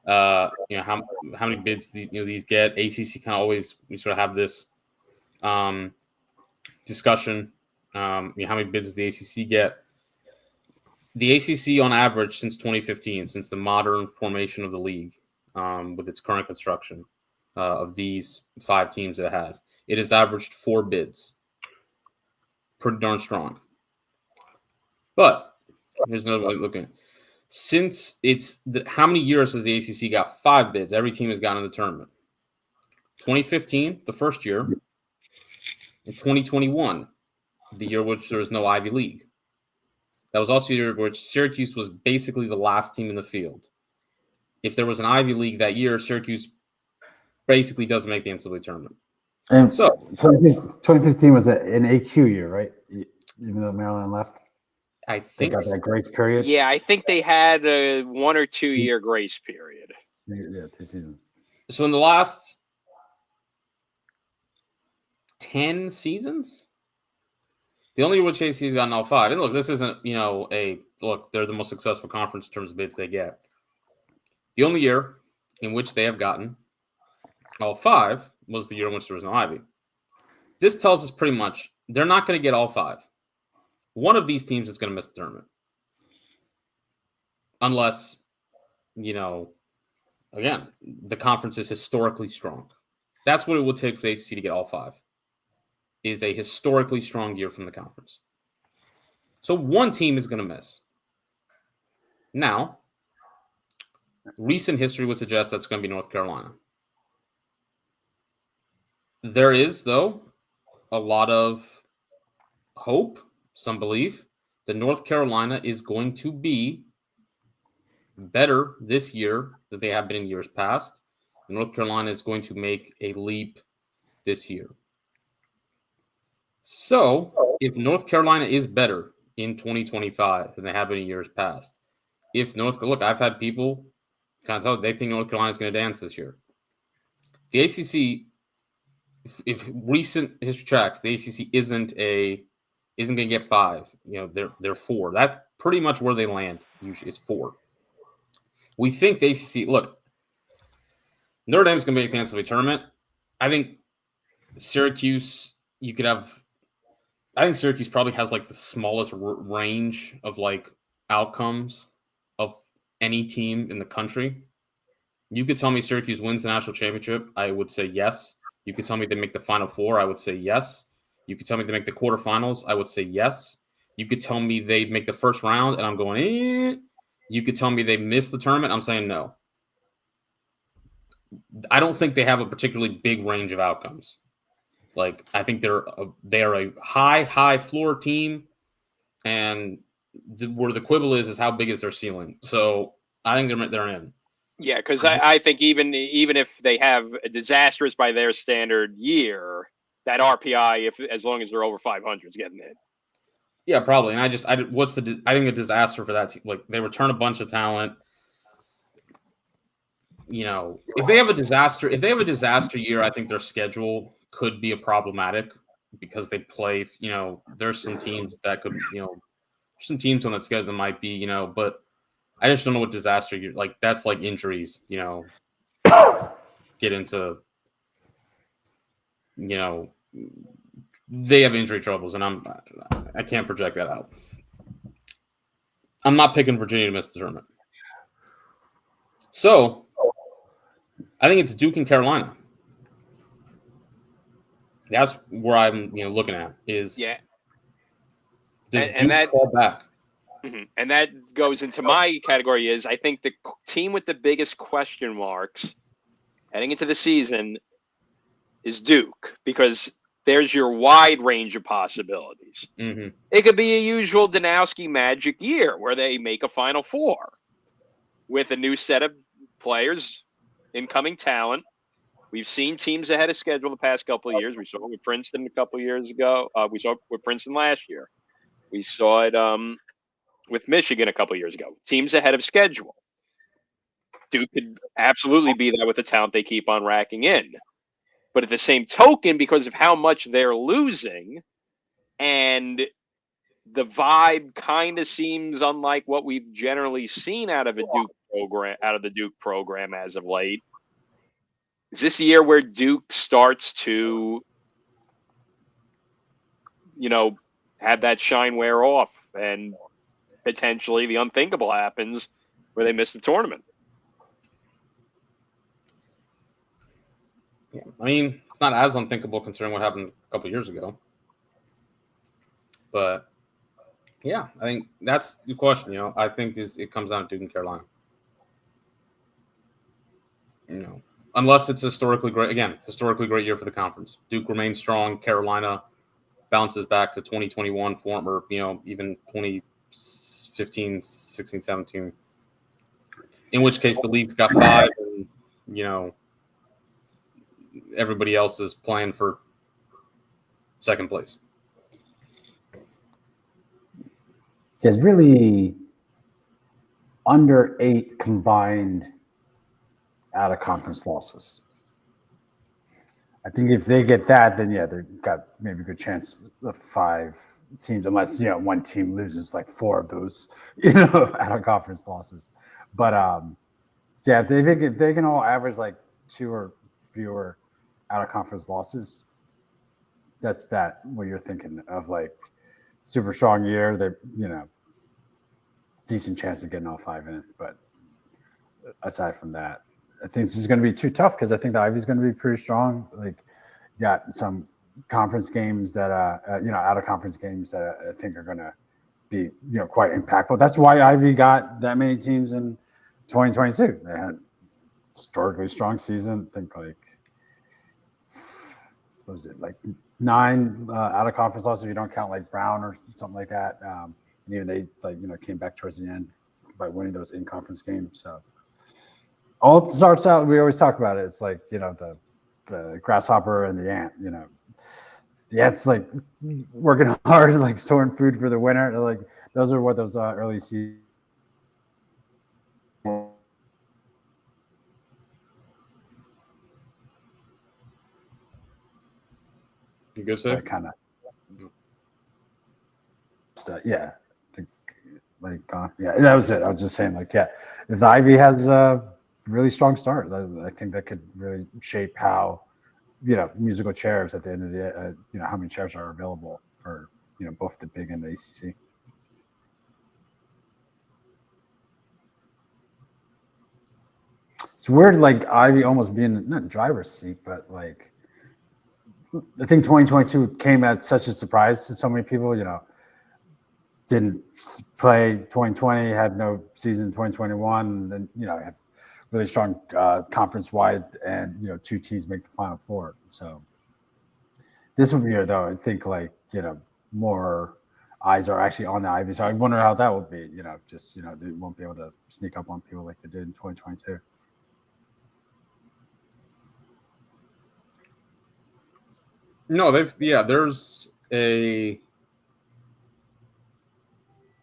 How many bids these get? ACC kind of always, we sort of have this discussion. How many bids does the ACC get? The ACC on average since 2015, since the modern formation of the league, with its current construction of these 5 teams that it has averaged 4 bids. Pretty darn strong. But here's another way of looking at it. Since how many years has the ACC got 5 bids? Every team has gotten in the tournament. 2015, the first year. In 2021, the year which there was no Ivy League. That was also the year which Syracuse was basically the last team in the field. If there was an Ivy League that year, Syracuse basically doesn't make the NCAA tournament. And so 2015 was an AQ year, right? Even though Maryland left. I think they got that grace period. Yeah, I think they had a 1 or 2 year grace period. Yeah, 2 seasons. So in the last 10 seasons, the only year which ACC has gotten all 5. And look, this isn't, they're the most successful conference in terms of bids they get. The only year in which they have gotten all 5 was the year in which there was no Ivy. This tells us pretty much they're not going to get all 5. One of these teams is going to miss the tournament. Unless, again, the conference is historically strong. That's what it would take for the ACC to get all 5. Is a historically strong year from the conference. So one team is going to miss. Now, recent history would suggest that's going to be North Carolina. There is, though, a lot of hope, some belief, that North Carolina is going to be better this year than they have been in years past. North Carolina is going to make a leap this year. So, if North Carolina is better in 2025 than they have been in years past, I've had people kind of tell they think North Carolina is going to dance this year. The ACC, if recent history tracks, the ACC isn't going to get 5. They're 4. That's pretty much where they land. Usually, is 4. We think the ACC. Look, Notre Dame is going to make the NCAA tournament. I think Syracuse. I think Syracuse probably has the smallest range of outcomes of any team in the country. You could tell me Syracuse wins the national championship. I would say yes. You could tell me they make the Final Four. I would say yes. You could tell me they make the quarterfinals. I would say yes. You could tell me they make the first round, and I'm going, eh. You could tell me they miss the tournament. I'm saying no. I don't think they have a particularly big range of outcomes. I think they are a high floor team, and where the quibble is how big is their ceiling. So I think they're in. Yeah, because I think even if they have a disastrous by their standard year, that RPI, as long as they're over 500, is getting in. Yeah, probably. And I think a disaster for that team. They return a bunch of talent. If they have a disaster year, I think their schedule could be problematic because they play. There's some teams that could. Some teams on that schedule that might be. But I just don't know what disaster year. That's injuries. Get into. They have injury troubles, and I can't project that out. I'm not picking Virginia to miss the tournament. So, I think it's Duke and Carolina. That's where I'm, looking at is. Yeah. Does and Duke fall back? And that goes into my category is I think the team with the biggest question marks heading into the season is Duke, because there's your wide range of possibilities. Mm-hmm. It could be a usual Danowski Magic year where they make a Final Four with a new set of players, incoming talent. We've seen teams ahead of schedule the past couple of years. We saw it with Princeton a couple of years ago. We saw it with Princeton last year. We saw it with Michigan a couple of years ago. Teams ahead of schedule. Duke could absolutely be that with the talent they keep on racking in. But at the same token, because of how much they're losing, and the vibe kind of seems unlike what we've generally seen out of the Duke program as of late. Is this a year where Duke starts to, have that shine wear off, and potentially the unthinkable happens where they miss the tournament? Yeah, I mean, it's not as unthinkable considering what happened a couple of years ago. But yeah, I think that's the question. I think it comes down to Duke and Carolina. Unless it's historically great year for the conference. Duke remains strong. Carolina bounces back to 2021 form, or even 2015, 16, 17. In which case the league's got 5, and everybody else is playing for second place. There's really under 8 combined out of conference losses. I think if they get that, then they've got maybe a good chance of 5 teams, unless one team loses like 4 of those out of conference losses. But if they can all average like 2 or fewer out of conference losses, that's what you're thinking of, like super strong year. They're decent chance of getting all 5 in. But aside from that, I think this is going to be too tough, because I think the Ivy's going to be pretty strong. Like, you got some conference games that out of conference games that I think are going to be quite impactful. That's why Ivy got that many teams in 2022. They had historically strong season. I think what was it, like 9 out of conference losses if you don't count like Brown or something like that. And even they came back towards the end by winning those in conference games. So all it starts out, we always talk about it. It's like the grasshopper and the ant. The ant's like working hard, like storing food for the winter. They're like, those are what those early seasons. You good, sir? Kind of. That was it. I was just saying, if the Ivy has a really strong start, I think that could really shape how, musical chairs at the end of the, how many chairs are available for, both the Big and the ACC. It's weird, like Ivy almost being not driver's seat, but like, I think 2022 came at such a surprise to so many people. Didn't play 2020, had no season 2021, and then have really strong conference wide, and 2 teams make the Final Four. So this one year, though, I think more eyes are actually on the Ivy. So I wonder how that will be. They won't be able to sneak up on people like they did in 2022. No, there's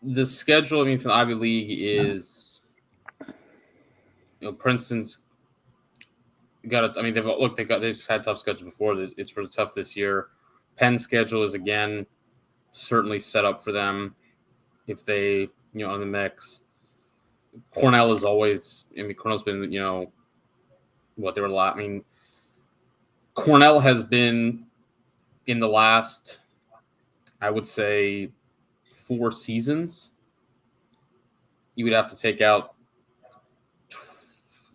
the schedule. I mean, for the Ivy League is, Princeton's got it. I mean, they've had tough schedule before. It's really tough this year. Penn's schedule is again certainly set up for them if they on the mix. Cornell is always. I mean, Cornell's been what they were a lot. I mean, Cornell has been in the last, I would say, 4 seasons. You would have to take out,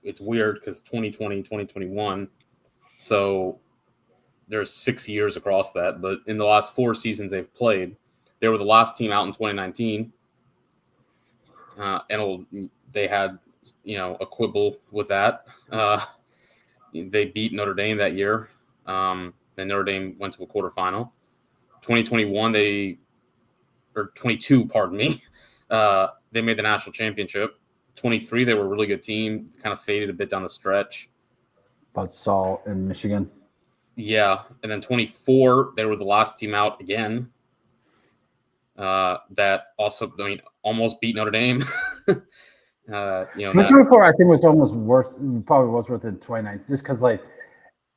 it's weird because 2020, 2021. So there's 6 years across that. But in the last 4 seasons they've played, They were the last team out in 2019. And they had, a quibble with that. They beat Notre Dame that year. And Notre Dame went to a quarterfinal. 2021, 22, pardon me. They made the national championship. 23, they were a really good team. Kind of faded a bit down the stretch. But Saul in Michigan. Yeah, and then 24, they were the last team out again. That also, almost beat Notre Dame. 24, I think was almost worse. Probably was worse than 2019, just because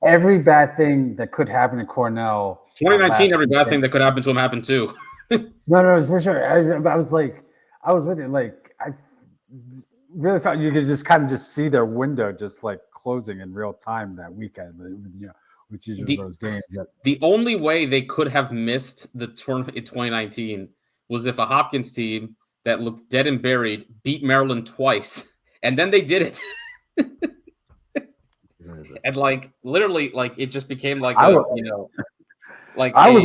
every bad thing that could happen to Cornell. 2019, every bad thing that could happen to him happened too. No, for sure. I was with it. I really felt you could just kind of just see their window just closing in real time that weekend. Which is those games. The only way they could have missed the tournament in 2019 was if a Hopkins team that looked dead and buried beat Maryland twice, and then they did it. And literally, it just became I was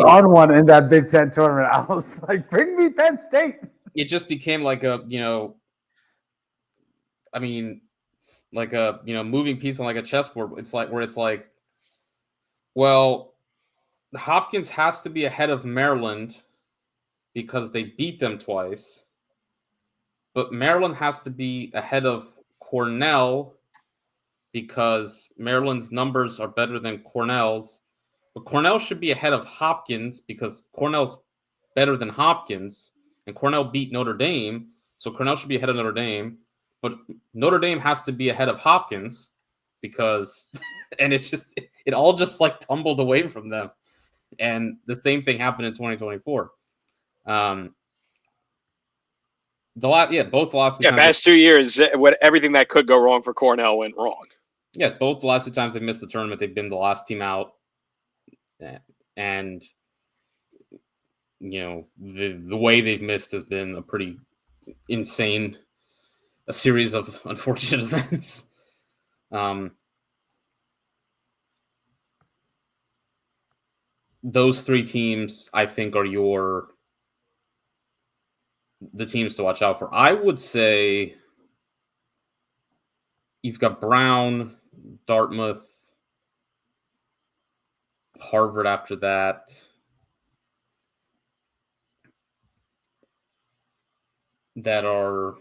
on one in that Big Ten tournament. I was like, bring me Penn State. It just became moving piece on a chessboard. It's well, Hopkins has to be ahead of Maryland because they beat them twice. But Maryland has to be ahead of Cornell because Maryland's numbers are better than Cornell's. But Cornell should be ahead of Hopkins because Cornell's better than Hopkins. And Cornell beat Notre Dame. So Cornell should be ahead of Notre Dame. But Notre Dame has to be ahead of Hopkins because... and it all just tumbled away from them. And the same thing happened in 2024. Both the last two times. Past 2 years, everything that could go wrong for Cornell went wrong. Yes, both the last two times they missed the tournament, they've been the last team out. And the way they've missed has been a pretty insane, a series of unfortunate events. Those three teams, I think, are the teams to watch out for. I would say you've got Brown, Dartmouth, Harvard after that. That are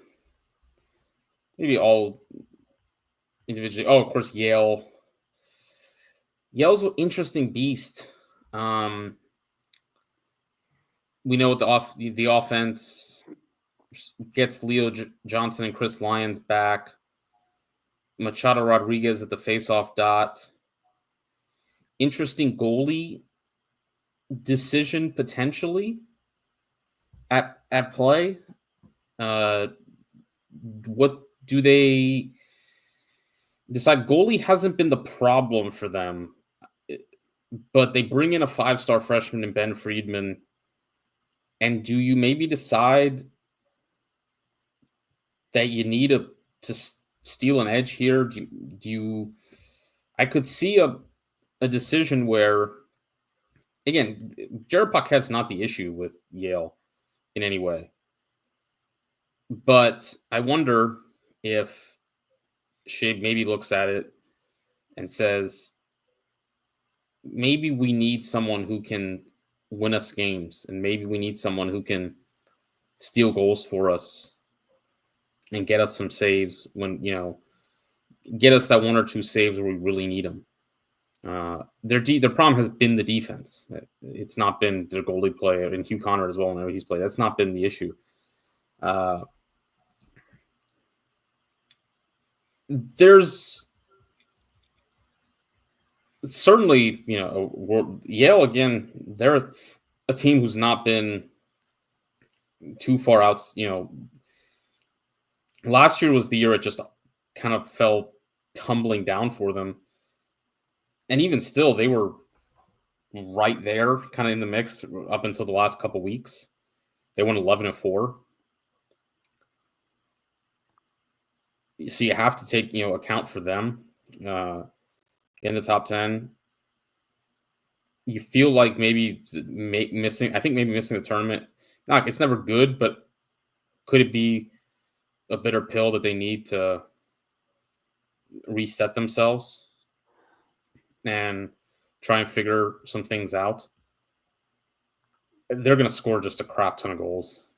maybe all individually. Oh, of course, Yale. Yale's an interesting beast. We know what the offense gets Leo Johnson and Chris Lyons back. Machado Rodriguez at the faceoff dot. Interesting goalie decision potentially at play. What do they decide? Goalie hasn't been the problem for them, but they bring in a 5-star freshman in Ben Friedman. And do you maybe decide that you need to steal an edge here? Do you? I could see a decision where, again, Jared Paquette's not the issue with Yale in any way. But I wonder if Shabe maybe looks at it and says, maybe we need someone who can win us games, and maybe we need someone who can steal goals for us and get us some saves when, get us that one or two saves where we really need them. Their problem has been the defense. It's not been their goalie play, and Hugh Connor as well whenever he's played. That's not been the issue. There's certainly, Yale, again, they're a team who's not been too far out. Last year was the year it just kind of fell tumbling down for them. And even still, they were right there, kind of in the mix up until the last couple weeks. They went 11-4. So you have to take, account for them in the top 10. You feel like maybe missing the tournament It's never good, but could it be a bitter pill that they need to reset themselves and try and figure some things out? They're going to score just a crap ton of goals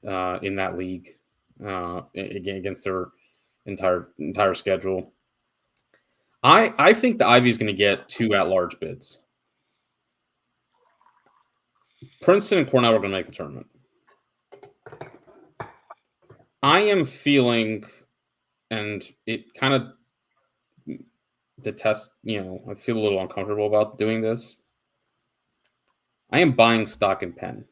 in that league against their entire schedule. I think the Ivy is going to get 2 at-large bids. Princeton and Cornell are going to make the tournament. I am feeling, and it kind of the test, I feel a little uncomfortable about doing this. I am buying stock in Penn.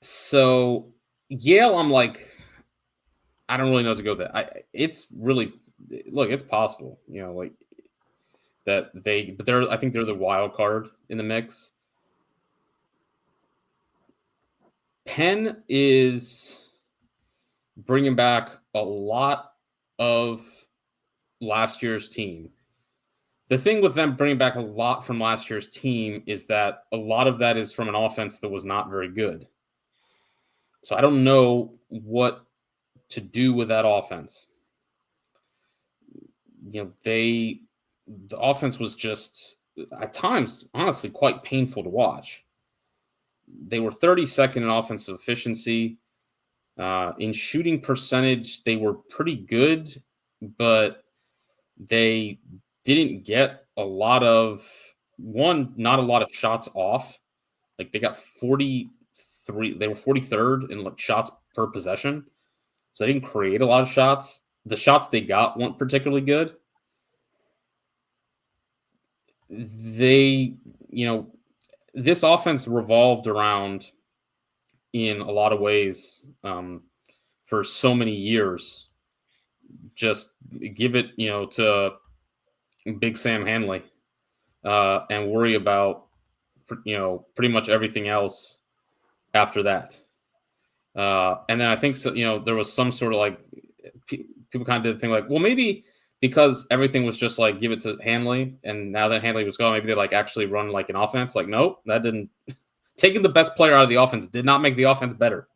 So Yale, I'm like, I don't really know what to go with that. It's really, look, it's possible, like that I think they're the wild card in the mix. Penn is bringing back a lot of last year's team. The thing with them bringing back a lot from last year's team is that a lot of that is from an offense that was not very good. So I don't know what to do with that offense. The offense was just at times, honestly, quite painful to watch. They were 32nd in offensive efficiency. In shooting percentage, they were pretty good, but they didn't get a lot of not a lot of shots off. Like they got 43, they were 43rd in shots per possession. So they didn't create a lot of shots. The shots they got weren't particularly good. They, this offense revolved around in a lot of ways for so many years. Just give it, to Big Sam Hanley and worry about, pretty much everything else after that. And then I think, so, there was some sort of like, people kind of did the thing like, well, maybe because everything was just like, give it to Hanley. And now that Hanley was gone, maybe they like actually run like an offense. Like, nope, that didn't. Taking the best player out of the offense did not make the offense better.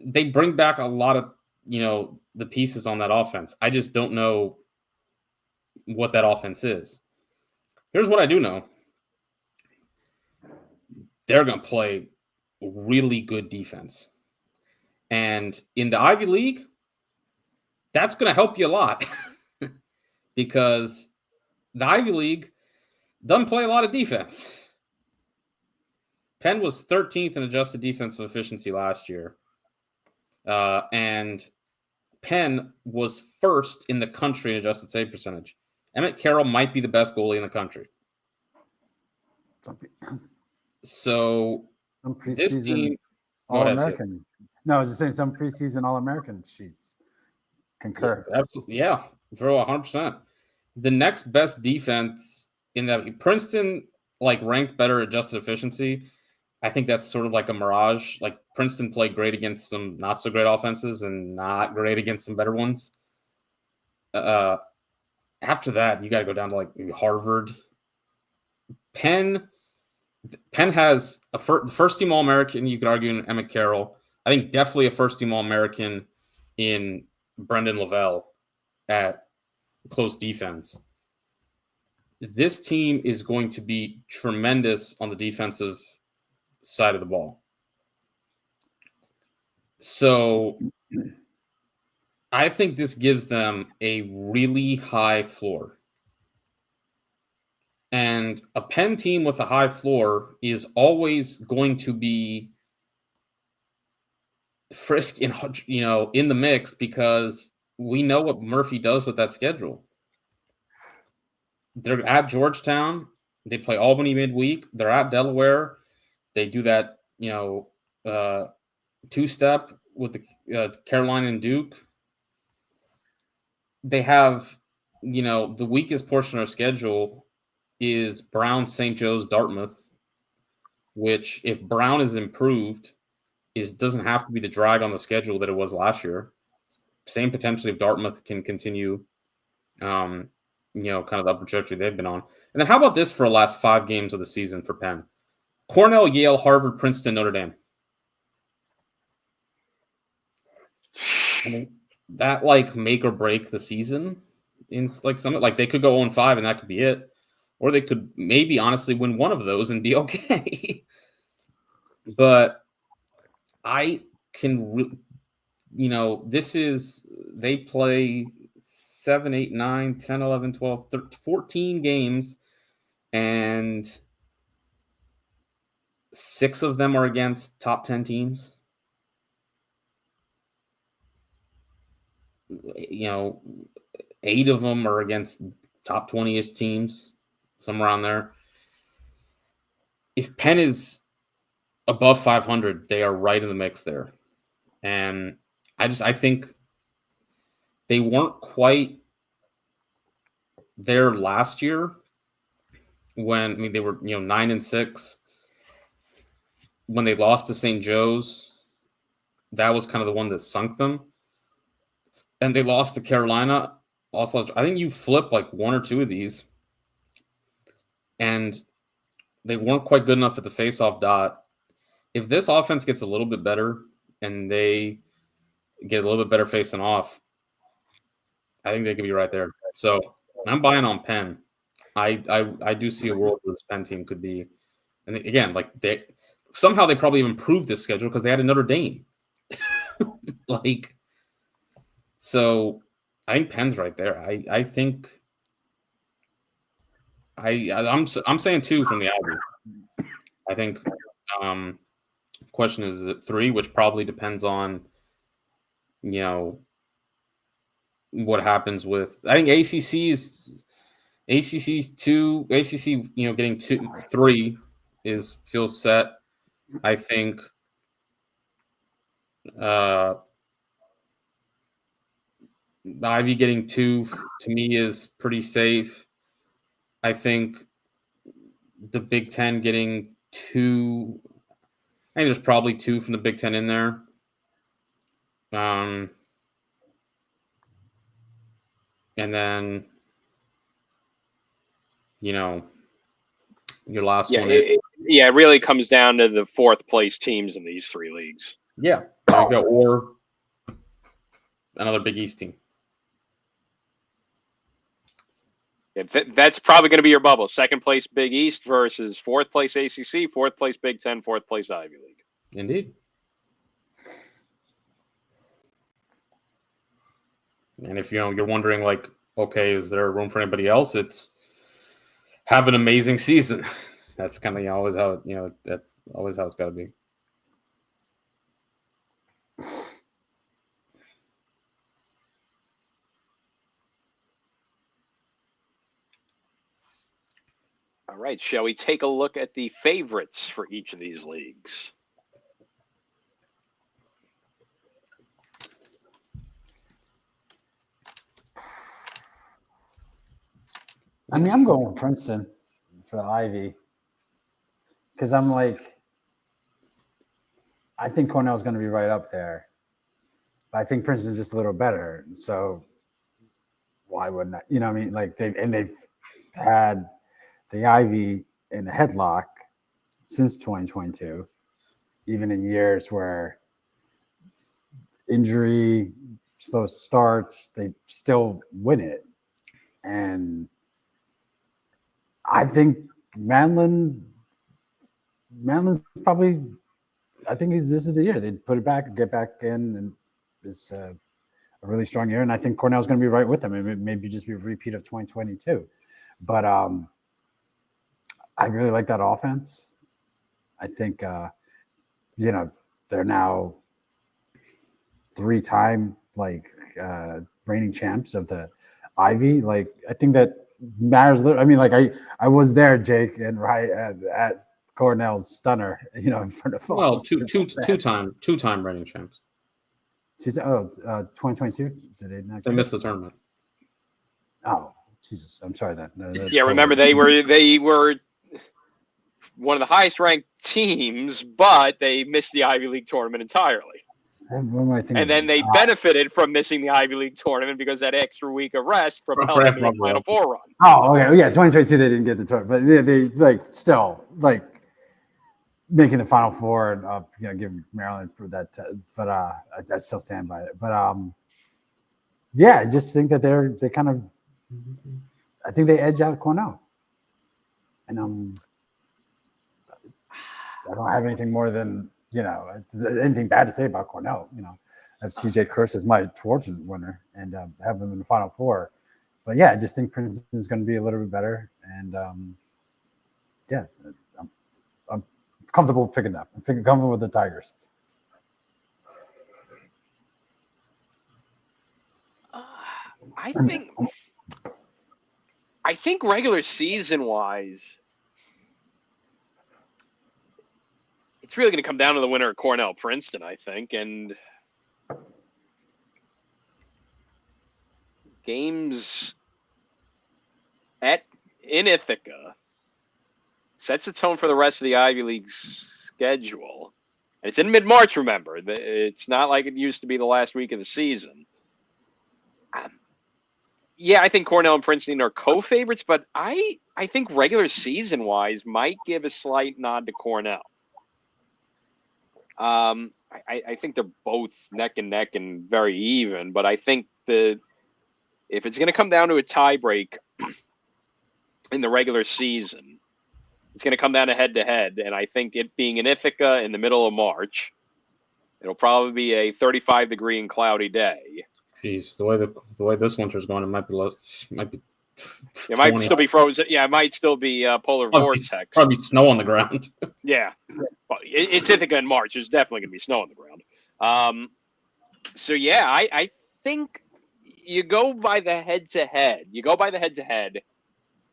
They bring back a lot of, the pieces on that offense. I just don't know what that offense is. Here's what I do know. They're going to play really good defense. And in the Ivy League, that's going to help you a lot because the Ivy League doesn't play a lot of defense. Penn was 13th in adjusted defensive efficiency last year. And Penn was first in the country in adjusted save percentage. Emmett Carroll might be the best goalie in the country. So some preseason this team, All-American. No, I was just saying some preseason All-American sheets. Concur. Yeah, absolutely. Yeah, for 100%. The next best defense in that Princeton ranked better adjusted efficiency. I think that's sort of like a mirage. Like Princeton played great against some not so great offenses and not great against some better ones. After that, you got to go down to maybe Harvard. Penn has the first team All-American, you could argue, in Emmett Carroll. I think definitely a first team All-American in Brendan Lavelle at close defense. This team is going to be tremendous on the defensive side of the ball. So I think this gives them a really high floor. And a Penn team with a high floor is always going to be frisk in the mix because we know what Murphy does with that schedule. They're at Georgetown. They play Albany midweek. They're at Delaware. They do that, two-step with the Carolina and Duke. They have, the weakest portion of their schedule is Brown, St. Joe's, Dartmouth, which if Brown is improved, doesn't have to be the drag on the schedule that it was last year. Same potentially if Dartmouth can continue Kind of the upper trajectory they've been on. And then how about this for the last 5 games of the season for Penn? Cornell, Yale, Harvard, Princeton, Notre Dame. I mean, that make or break the season in some they could go 0-5 and that could be it, or they could maybe honestly win one of those and be okay. But I can, this is they play 7, 8, 9, 10, 11, 12, 13, 14 games, and 6 of them are against top 10 teams. 8 of them are against top 20-ish teams, somewhere around there. If Penn is above 500, they are right in the mix there. And I think they weren't quite there last year when, they were, 9-6. When they lost to St. Joe's, that was kind of the one that sunk them. And they lost to Carolina. Also, I think you flip 1 or 2 of these. And they weren't quite good enough at the face-off dot. If this offense gets a little bit better and they get a little bit better facing off, I think they could be right there. So I'm buying on Penn. I do see a world where this Penn team could be. And again, they probably even improved this schedule because they had Notre Dame. So I think Penn's right there. I think I'm saying 2 from the Ivy. I think question is it 3, which probably depends on what happens with. I think ACC's 2. ACC getting 2, 3 feels set. I think Ivy getting 2 to me is pretty safe. I think the Big Ten getting 2. I think there's probably 2 from the Big Ten in there. And then, your last one. It really comes down to the 4th place teams in these 3 leagues. Yeah, there you go. Or another Big East team. That's probably going to be your bubble. 2nd place Big East versus 4th place ACC, 4th place Big Ten, 4th place Ivy League. Indeed. And if you're wondering, okay, is there room for anybody else? It's have an amazing season. That's kind of always how that's always how it's got to be. All right, shall we take a look at the favorites for each of these leagues? I'm going with Princeton for the Ivy because I think Cornell's going to be right up there. But I think Princeton's just a little better. So why wouldn't I? They've had the Ivy in a headlock since 2022, even in years where injury, slow starts, they still win it. And I think Manlin's probably, this is the year they'd put it back and get back in, and it's a really strong year. And I think Cornell's going to be right with them. It may just be a repeat of 2022. But I really like that offense. I think, they're now 3-time reigning champs of the Ivy. I think that matters. I was there, Jake, and right at Cornell's stunner, in front of all. Well, two-time reigning champs. 2022. Did they not? They missed the tournament. Oh, Jesus! I'm sorry that. Remember they were one of the highest ranked teams, but they missed the Ivy League tournament entirely. What am I thinking? And then they benefited from missing the Ivy League tournament because that extra week of rest propelled them to a Final Four run. Oh, okay. Yeah, 2022 they didn't get the tournament, but they like still like making the Final Four and give Maryland for that. But I still stand by it. But yeah, I just think that they kind of, I think they edge out Cornell, and I don't have anything more than anything bad to say about Cornell. I have CJ Crosse as my Torch winner and have them in the Final Four. But yeah, I just think Princeton is going to be a little bit better, and yeah, I'm comfortable picking them. I'm comfortable with the Tigers. I think regular season wise, it's really going to come down to the winner of Cornell Princeton, I think, and games in Ithaca sets the tone for the rest of the Ivy League schedule. And it's in mid-March, remember. It's not like it used to be the last week of the season. Yeah, I think Cornell and Princeton are co-favorites, but I think regular season-wise might give a slight nod to Cornell. I think they're both neck and neck and very even, but I think if it's going to come down to a tiebreak in the regular season, it's going to come down to head-to-head, and I think it being in Ithaca in the middle of March, it'll probably be a 35-degree and cloudy day. Jeez, the way this winter's going, it might be less. It might still be frozen. Yeah, it might still be polar vortex. Probably snow on the ground. Yeah, well, it's Ithaca in March. There's definitely going to be snow on the ground. So yeah, I think you go by the head-to-head.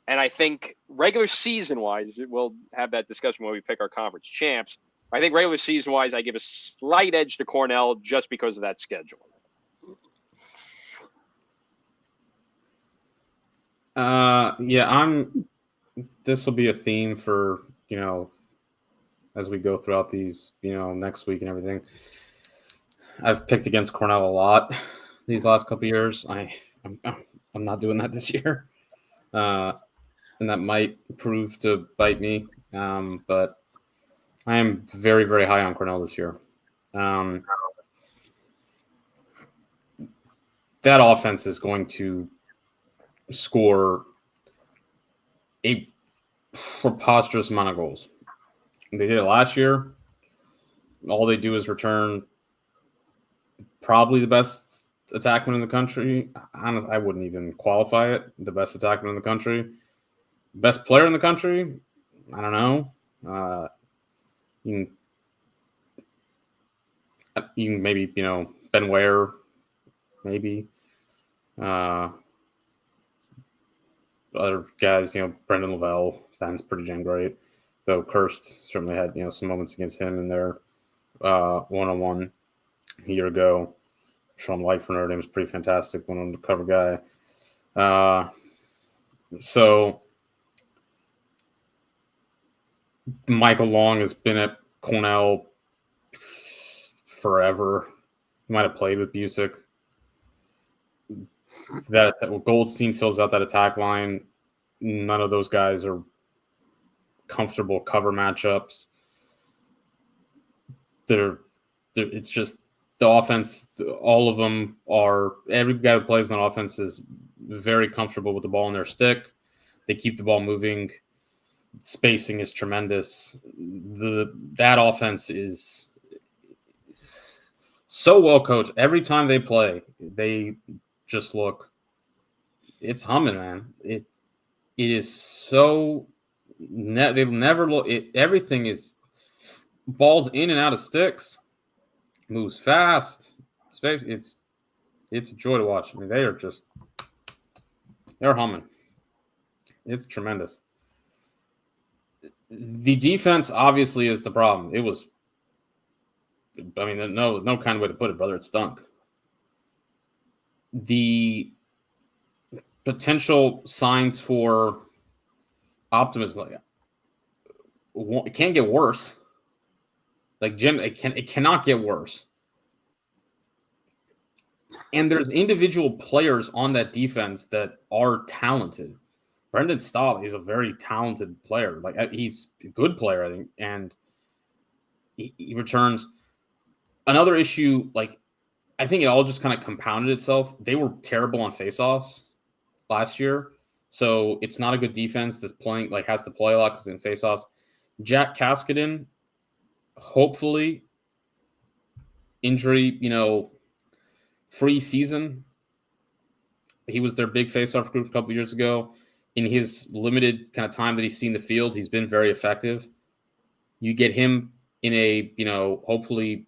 And I think regular season-wise, we'll have that discussion when we pick our conference champs. I think regular season-wise, I give a slight edge to Cornell just because of that schedule. Yeah, this will be a theme for, as we go throughout these, next week and everything. I've picked against Cornell a lot these last couple of years. I'm not doing that this year. And that might prove to bite me. But I am very, very high on Cornell this year. That offense is going to score a preposterous amount of goals. They did it last year. All they do is return probably the best attackman in the country. I wouldn't even qualify it. The best attackman in the country. Best player in the country? I don't know. You can maybe, Ben Ware, maybe. Other guys, Brendan Lavelle, Ben's pretty damn great. Though Kirst certainly had, some moments against him in their one-on-one a year ago. Sean White for Notre Dame was pretty fantastic, one undercover guy. So Michael Long has been at Cornell forever. He might have played with Busick. Goldstein fills out that attack line. None of those guys are comfortable cover matchups. It's just the offense. All of them are. Every guy who plays on offense is very comfortable with the ball in their stick. They keep the ball moving. Spacing is tremendous. That offense is so well coached. Every time they play, they just look. It's humming, man. It is so. They've never look. Everything is balls in and out of sticks. Moves fast. Space. It's a joy to watch. I mean, they're humming. It's tremendous. The defense obviously is the problem. It was. I mean, no kind of way to put it, brother. It stunk. The potential signs for optimism, it can't get worse. Like Jim, it cannot get worse. And there's individual players on that defense that are talented. Brendan Staub is a very talented player. Like, he's a good player, I think, and he returns. Another issue, like, I think it all just kind of compounded itself. They were terrible on faceoffs last year, so it's not a good defense that's playing, like, has to play a lot because in faceoffs. Jack Caskadin, hopefully, injury, free season. He was their big faceoff group a couple years ago. In his limited kind of time that he's seen the field, he's been very effective. You get him in a, hopefully,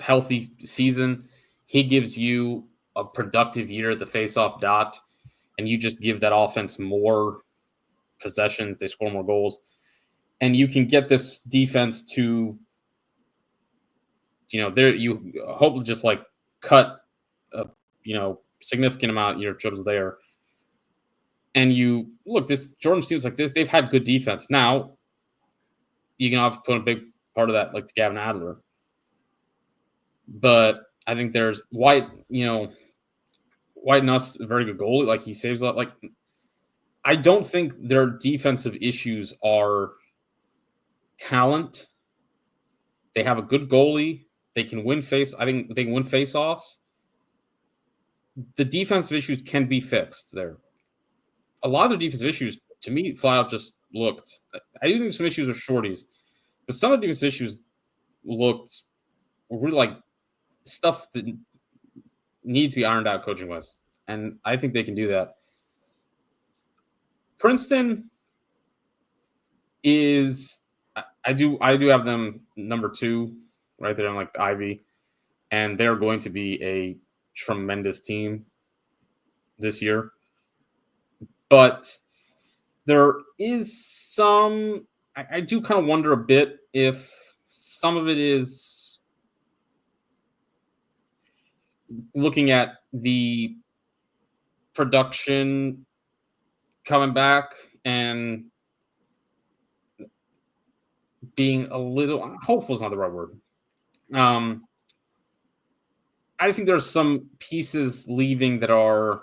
healthy season. He gives you a productive year at the faceoff dot, and you just give that offense more possessions. They score more goals, and you can get this defense to, you hope just like cut a, significant amount of your trips there. And you look, this Jordan teams like this, they've had good defense. Now, you can have to put a big part of that, like, to Gavin Adler. But I think there's White Nuss, a very good goalie. Like, he saves a lot. Like, I don't think their defensive issues are talent. They have a good goalie. They can win I think they can win face-offs. The defensive issues can be fixed there. A lot of the defensive issues, to me, flat out just looked. I do think some issues are shorties, but some of the defensive issues looked really like stuff that needs to be ironed out coaching-wise, and I think they can do that. Princeton is, I do have them number 2 right there on, like, the Ivy, and they're going to be a tremendous team this year. But there is some, I do kind of wonder a bit if some of it is looking at the production coming back and being a little, hopeful is not the right word. I just think there's some pieces leaving that are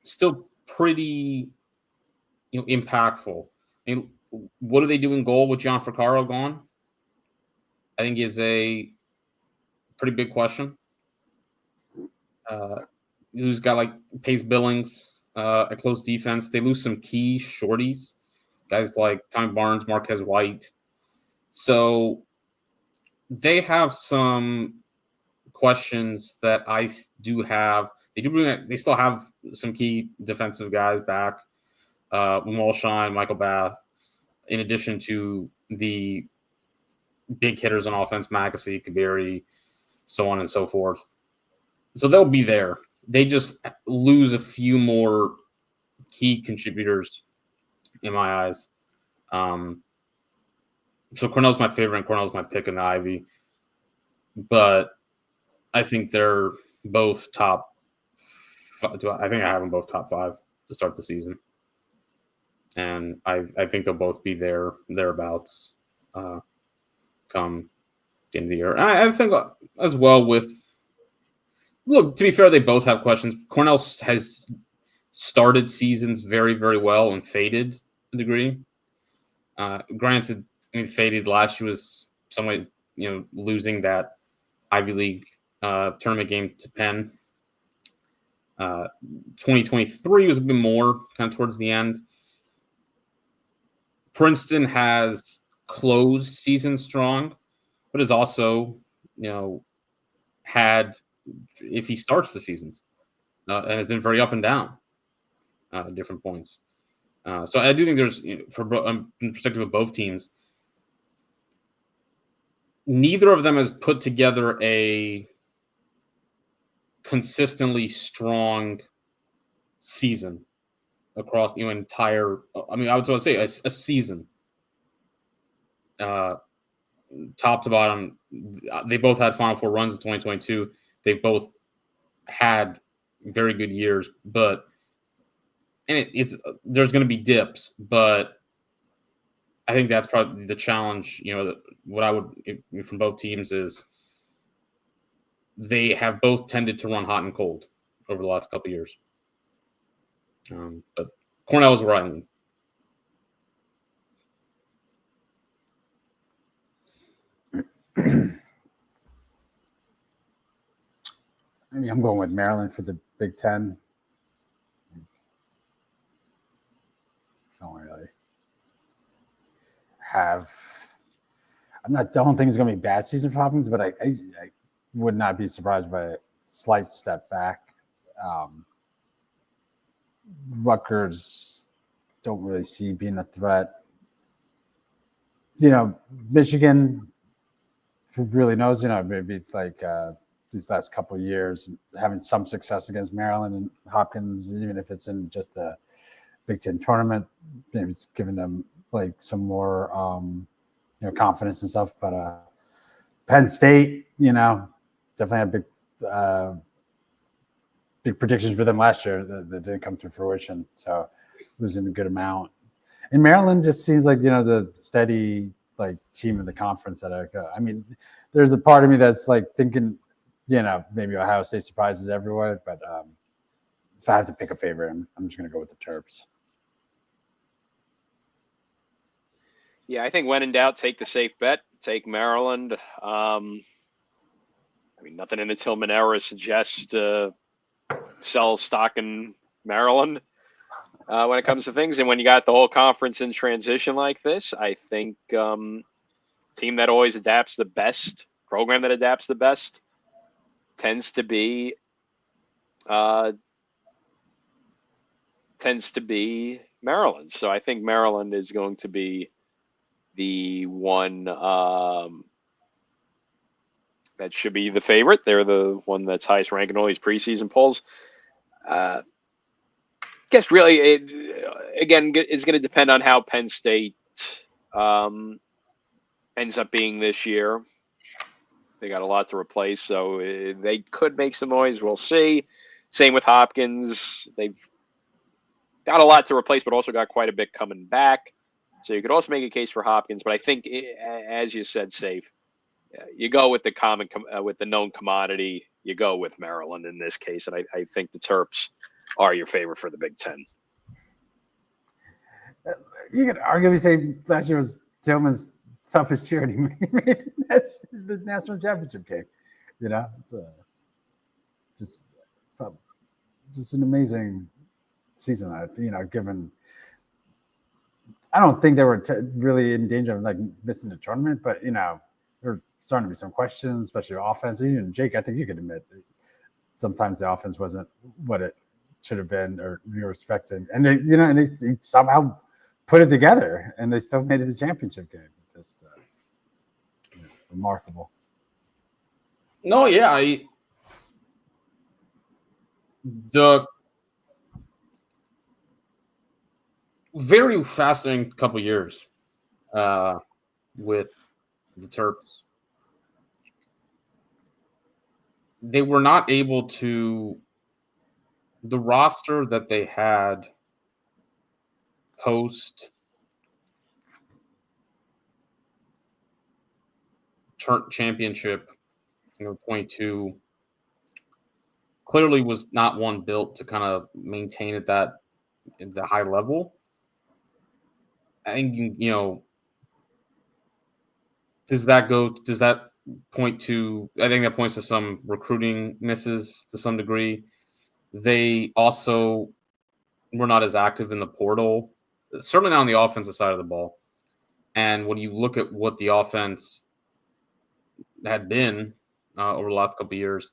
still pretty, impactful. I mean, what do they do in goal with John Fricaro gone? I think is a pretty big question. Lose guy like Pace Billings, a close defense. They lose some key shorties, guys like Tommy Barnes, Marquez White. So they have some questions that I do have. They still have some key defensive guys back. Walshine, Michael Bath, in addition to the big hitters on offense, Magassi, Kabiri, so on and so forth. So they'll be there. They just lose a few more key contributors in my eyes. So Cornell's my favorite, and Cornell's my pick in the Ivy. But I think they're both top. I think I have them both top 5 to start the season, and I think they'll both be thereabouts come the end of the year. And I think as well with. Look, to be fair, they both have questions. Cornell has started seasons very, very well and faded to a degree. Granted, faded last year was some ways, losing that Ivy League tournament game to Penn. 2023 was a bit more kind of towards the end. Princeton has closed season strong, but has also, had, if he starts the seasons, and has been very up and down at different points. So I do think there's, from the perspective of both teams, neither of them has put together a consistently strong season across entire. I would sort of say a season, top to bottom. They both had Final Four runs in 2022. They've both had very good years, but it's there's going to be dips. But I think that's probably the challenge. What I would from both teams is they have both tended to run hot and cold over the last couple of years. But Cornell is where I lean. I'm going with Maryland for the Big Ten. Don't really have. Don't think it's going to be a bad season for Hopkins, but I would not be surprised by a slight step back. Rutgers don't really see being a threat. Michigan, who really knows, maybe like these last couple of years, having some success against Maryland and Hopkins, even if it's in just the Big Ten tournament, maybe it's giving them like some more, confidence and stuff. But Penn State, definitely had big predictions for them last year that didn't come to fruition. So losing a good amount. And Maryland just seems like, the steady like team in the conference there's a part of me that's like thinking, maybe Ohio State surprises everywhere. But if I have to pick a favorite, I'm just going to go with the Terps. Yeah, I think when in doubt, take the safe bet. Take Maryland. Nothing in the Tillman era suggests sell stock in Maryland when it comes to things. And when you got the whole conference in transition like this, I think team that always adapts the best, program that adapts the best, tends to be Maryland. So I think Maryland is going to be the one that should be the favorite. They're the one that's highest ranked in all these preseason polls. Guess really, it's going to depend on how Penn State ends up being this year. They got a lot to replace, so they could make some noise. We'll see. Same with Hopkins. They've got a lot to replace, but also got quite a bit coming back. So you could also make a case for Hopkins, but I think, as you said, safe. You go with the known commodity. You go with Maryland in this case, and I think the Terps are your favorite for the Big Ten. You could arguably say last year was Tillman's toughest year, and he made the national championship game. It's just an amazing season. Given. I don't think they were really in danger of like missing the tournament, but there were starting to be some questions, especially offense. Even Jake, I think you could admit sometimes the offense wasn't what it should have been, or you were expecting. And they somehow put it together, and they still made it the championship game. Just remarkable. No, yeah, the very fascinating couple years with the Terps. They were not able to – the roster that they had post championship, 22, clearly was not one built to kind of maintain at the high level. I think, does that point to, I think that points to some recruiting misses to some degree. They also were not as active in the portal, certainly not on the offensive side of the ball. And when you look at what the offense had been over the last couple of years,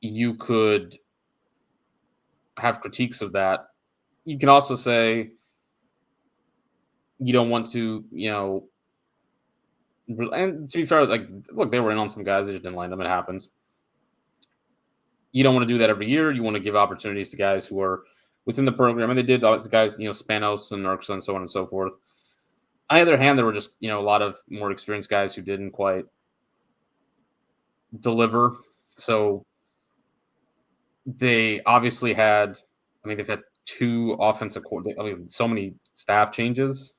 you could have critiques of that. You can also say you don't want to, and to be fair, like, look, they were in on some guys, they just didn't land them. It happens. You don't want to do that every year. You want to give opportunities to guys who are within the program, and they did. Guys, Spanos and Nurks and so on and so forth. On the other hand, there were just, a lot of more experienced guys who didn't quite deliver. So they obviously had, they've had two offensive coordinators. So many staff changes.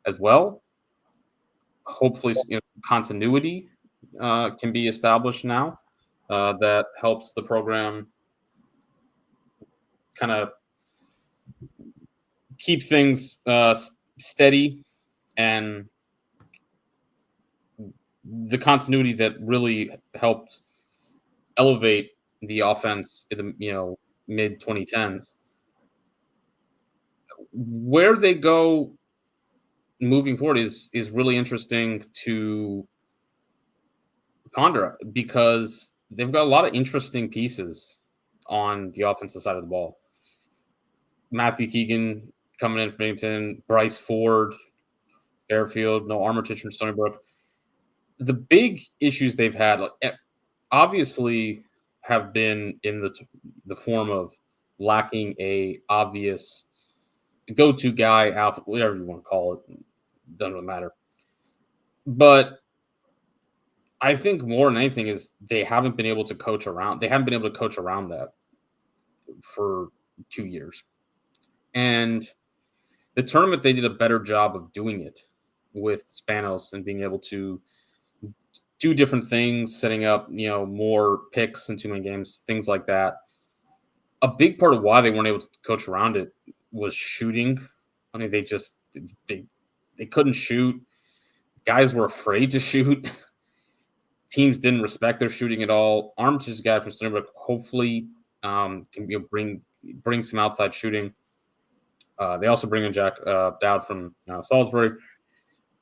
as well. Hopefully, continuity can be established now that helps the program kind of keep things steady, and the continuity that really helped elevate the offense in the mid 2010s. Where they go moving forward is really interesting to ponder, because they've got a lot of interesting pieces on the offensive side of the ball. Matthew Keegan coming in from Bennington, Bryce Ford, Fairfield, no Armitage from Stony Brook. The big issues they've had, obviously, have been in the form of lacking a obvious go-to guy, alpha, whatever you want to call it. Doesn't really matter. But I think more than anything is they haven't been able to coach around. They haven't been able to coach around that for 2 years. And the tournament, they did a better job of doing it with Spanos and being able to do different things, setting up, more picks in 2-man games, things like that. A big part of why they weren't able to coach around it was shooting. I mean, they couldn't shoot. Guys were afraid to shoot. Teams didn't respect their shooting at all. Armitage's guy from Stony Brook hopefully can bring some outside shooting. They also bring in Jack Dowd from Salisbury.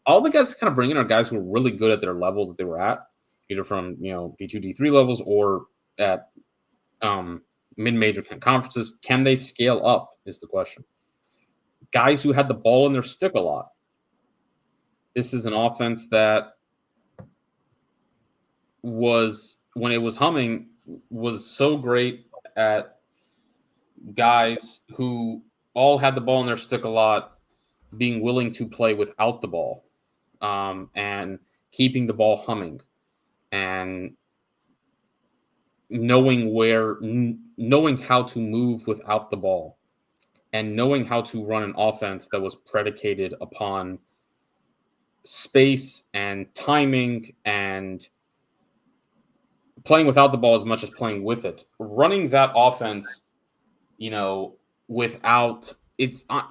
All the guys kind of bring in are guys who are really good at their level that they were at, either from D2, D3 levels or at mid-major conferences. Can they scale up is the question. Guys who had the ball in their stick a lot. This is an offense that was, when it was humming, was so great at guys who all had the ball in their stick a lot, being willing to play without the ball, and keeping the ball humming, and knowing how to move without the ball, and knowing how to run an offense that was predicated upon space and timing and playing without the ball as much as playing with it. Running that offense, without it's. I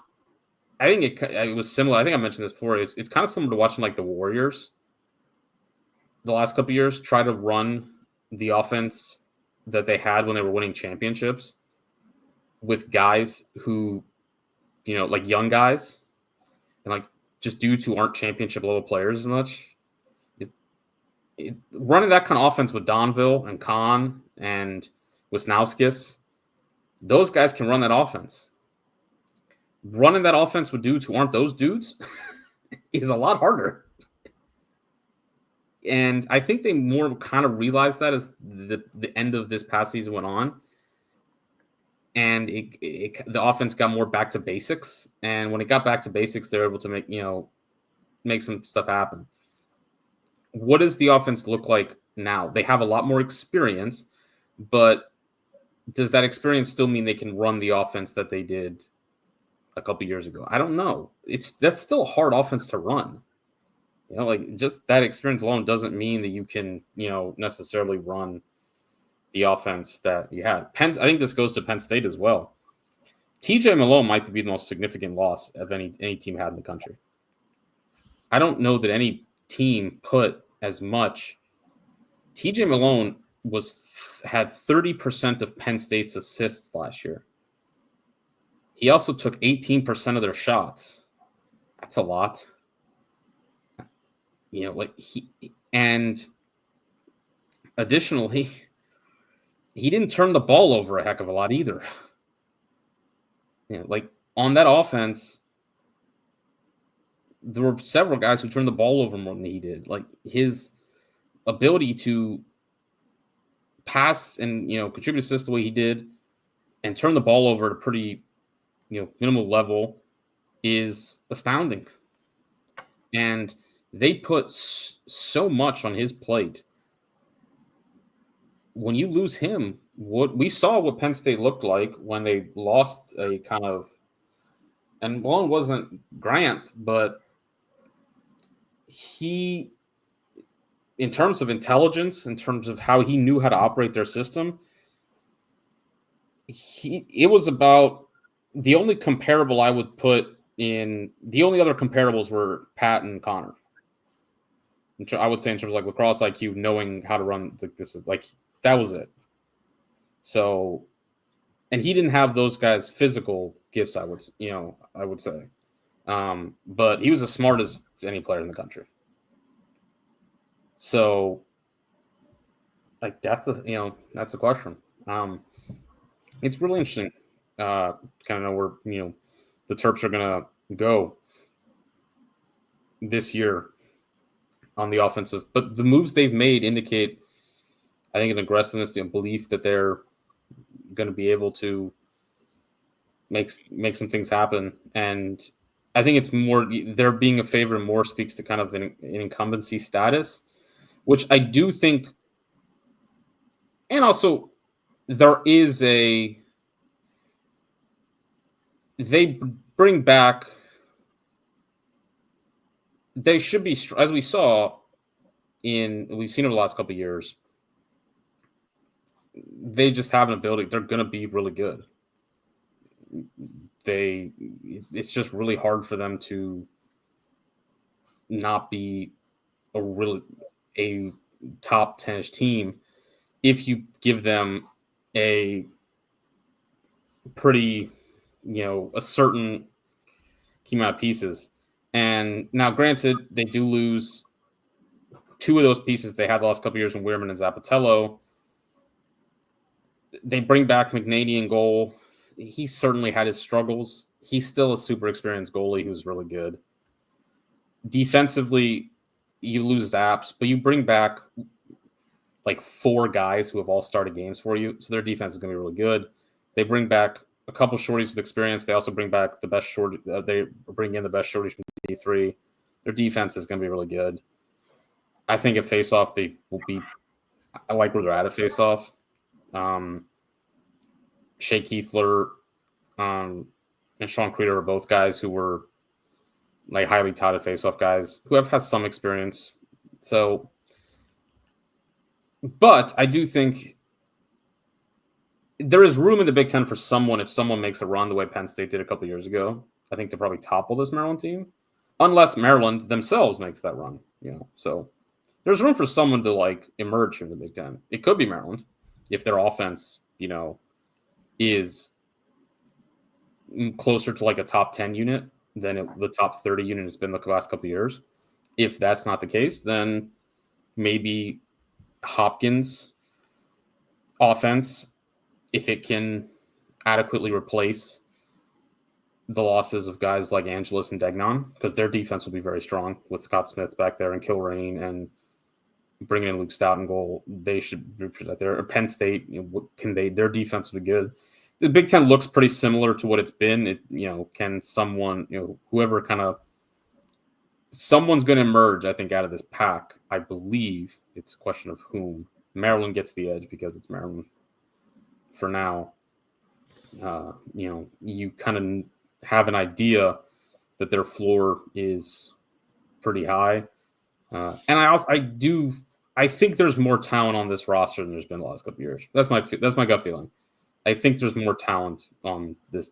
think it was similar. I think I mentioned this before. It's kind of similar to watching like the Warriors the last couple of years try to run the offense that they had when they were winning championships with guys who, like young guys and like just dudes who aren't championship level players as much. Running that kind of offense with Donville and Kahn and Wisnowskis, those guys can run that offense. Running that offense with dudes who aren't those dudes is a lot harder. And I think they more kind of realized that as the end of this past season went on. And the offense got more back to basics. And when it got back to basics, they were able to make some stuff happen. What does the offense look like now? They have a lot more experience, but does that experience still mean they can run the offense that they did a couple years ago? I don't know. That's still a hard offense to run. Like just that experience alone doesn't mean that you can, necessarily run the offense that you had. I think this goes to Penn State as well. TJ Malone might be the most significant loss of any team had in the country. I don't know that any team put as much. TJ Malone had 30% of Penn State's assists last year. He also took 18% of their shots. That's a lot. And additionally, he didn't turn the ball over a heck of a lot either. Like on that offense, there were several guys who turned the ball over more than he did. Like his ability to pass and, contribute assists the way he did and turn the ball over at a pretty, minimal level is astounding. And they put so much on his plate. When you lose him, we saw what Penn State looked like when they lost a kind of, and Malone wasn't Grant, but he, in terms of intelligence, in terms of how he knew how to operate their system, it was about the only comparable I would put in. The only other comparables were Pat and Connor. I would say in terms of like lacrosse IQ, knowing how to run this is like that was it. So, and he didn't have those guys' physical gifts. I would say, but he was as smart as any player in the country. So, like that's a question. It's really interesting. Kind of know where the Terps are gonna go this year on the offensive, but the moves they've made indicate, I think, an aggressiveness and belief that they're going to be able to make some things happen. And I think it's more they're being a favorite more speaks to kind of an incumbency status, which I do think. And also there is they bring back, they should be, as we saw we've seen over the last couple of years, they just have an ability. They're going to be really good. It's just really hard for them to not be a top 10-ish team if you give them a pretty, a certain key amount of pieces. And now, granted, they do lose two of those pieces they had the last couple of years in Weirman and Zappatello. They bring back McNady in goal. He certainly had his struggles. He's still a super experienced goalie who's really good. Defensively, you lose Zapps, but you bring back like 4 guys who have all started games for you, so their defense is going to be really good. They bring back a couple shorties with experience. They also bring back the best short. They bring in the best shorties from D3. Their defense is going to be really good. I think at faceoff they will be. I like where they're at faceoff. Shea Kiefler and Sean Creeder are both guys who were like highly touted faceoff guys who have had some experience. So, but I do think there is room in the Big Ten for someone, if someone makes a run the way Penn State did a couple years ago, I think to probably topple this Maryland team, unless Maryland themselves makes that run. So there's room for someone to like emerge from the Big Ten. It could be Maryland if their offense, is closer to like a top 10 unit than the top 30 unit has been the last couple of years. If that's not the case, then maybe Hopkins offense, if it can adequately replace the losses of guys like Angelis and Degnan, because their defense will be very strong with Scott Smith back there and Kilrain and bringing in Luke Stout in goal. They should be there. Or Penn State, their defense will be good. The Big Ten looks pretty similar to what it's been. Can someone, whoever kind of, someone's going to emerge, I think, out of this pack. I believe it's a question of whom. Maryland gets the edge because it's Maryland for now. You kind of have an idea that their floor is pretty high. And I think there's more talent on this roster than there's been the last couple of years. That's my gut feeling. I think there's more talent on this.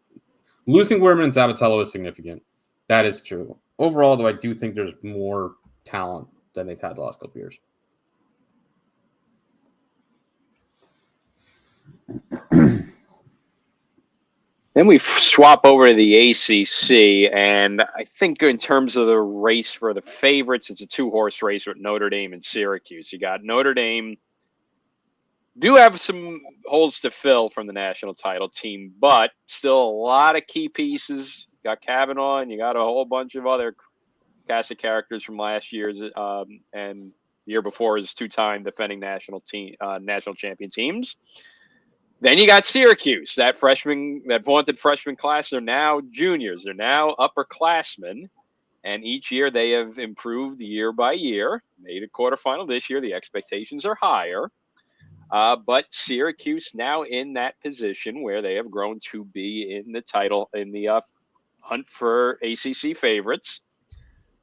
Losing Weirman and Zappatello is significant. That is true. Overall, though, I do think there's more talent than they've had the last couple of years. Then we swap over to the ACC, and I think in terms of the race for the favorites, it's a 2-horse race with Notre Dame and Syracuse. You got Notre Dame do have some holes to fill from the national title team, but still a lot of key pieces. You got Kavanaugh, and you got a whole bunch of other cast of characters from last year's and the year before his 2-time defending national champion teams. Then you got Syracuse, that vaunted freshman class. They're now juniors. They're now upperclassmen. And each year they have improved year by year. Made a quarterfinal this year. The expectations are higher. But Syracuse now in that position where they have grown to be in the title, in the hunt for ACC favorites.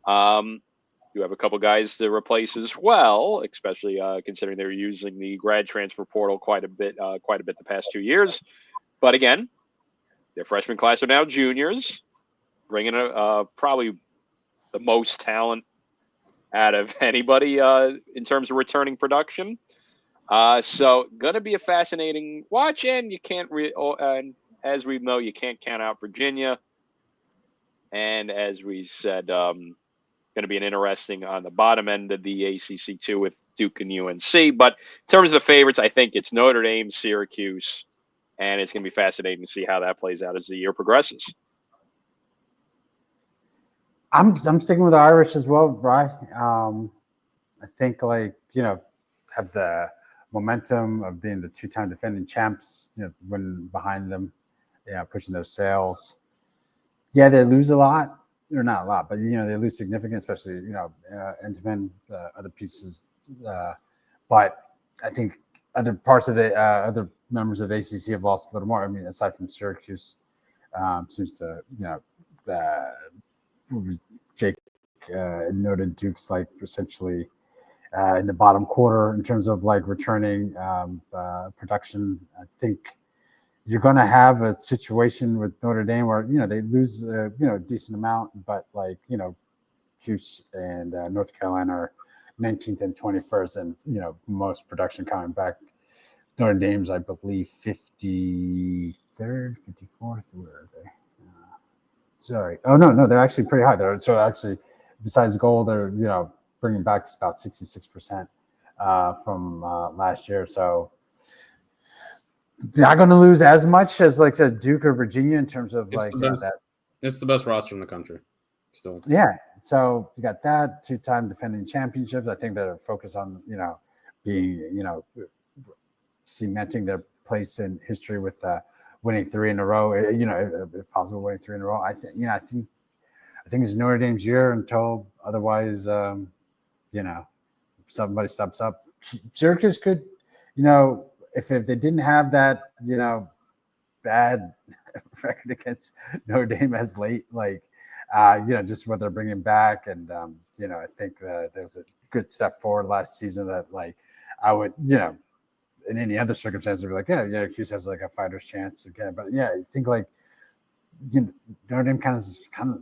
You do have a couple guys to replace as well, especially considering they're using the grad transfer portal quite a bit the past 2 years. But again, their freshman class are now juniors, bringing probably the most talent out of anybody in terms of returning production. So going to be a fascinating watch, and you can't and as we know, you can't count out Virginia. And as we said, going to be an interesting on the bottom end of the ACC too with Duke and UNC. But in terms of the favorites, I think it's Notre Dame, Syracuse, and it's going to be fascinating to see how that plays out as the year progresses. I'm sticking with the Irish as well, Bri. I think have the momentum of being the two-time defending champs, when behind them, pushing those sales. Yeah, they lose a lot, or not a lot, but they lose significant, especially Entman, other pieces. But I think other parts of the other members of ACC have lost a little more. I mean, aside from Syracuse, seems to Jake noted Duke's essentially in the bottom quarter in terms of returning production. I think you're going to have a situation with Notre Dame where they lose a decent amount, but Cuse and North Carolina are 19th and 21st, and most production coming back. Notre Dame's, I believe, 53rd, 54th. Where are they? Sorry. Oh no, they're actually pretty high. So actually, besides gold, they're bringing back about 66% from last year. So not going to lose as much as Duke or Virginia in terms of that. It's the best roster in the country, still. Yeah. So you got that two-time defending championships. I think they're focused on being cementing their place in history with winning 3 in a row. If possible, winning 3 in a row. I think it's Notre Dame's year until otherwise, somebody steps up. Syracuse could, if they didn't have that, bad record against Notre Dame as late, just what they're bringing back. And, I think there's a good step forward last season that, I would, in any other circumstances, be Syracuse has a fighter's chance again. But yeah, I think Notre Dame kind of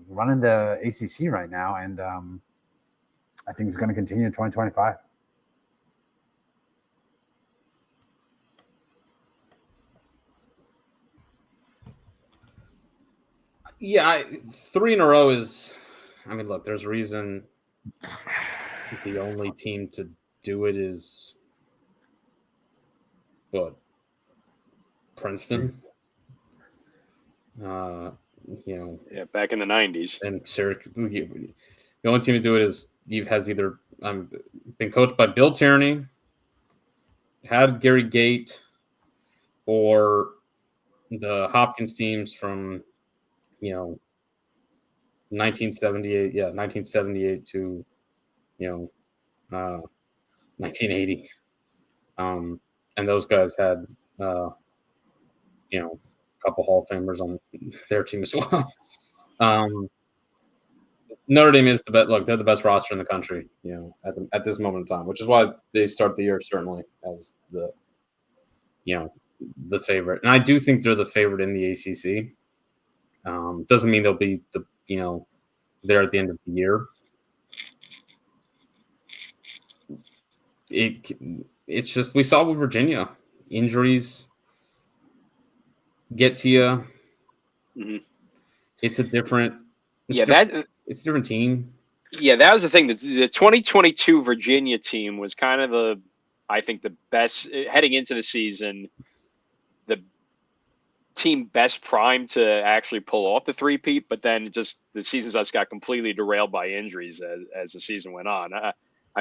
running the ACC right now, and I think it's going to continue in 2025. Yeah, 3 in a row is. I mean, look, there's a reason. The only team to do it is, Princeton. Yeah, back in the 90s. And Syracuse. The only team to do it has either been coached by Bill Tierney, had Gary Gate, or the Hopkins teams from 1978. Yeah, 1978 to 1980. And those guys had a couple Hall of Famers on their team as well. Notre Dame is the best. Look, they're the best roster in the country, at this moment in time, which is why they start the year certainly as the favorite. And I do think they're the favorite in the ACC. Doesn't mean they'll be there at the end of the year. It's just we saw with Virginia, injuries get to you. Mm-hmm. It's a different. It's a different team. Yeah, that was the thing. The 2022 Virginia team was kind of I think the best heading into the season. The team best primed to actually pull off the three-peat, but then just the season just got completely derailed by injuries as the season went on. I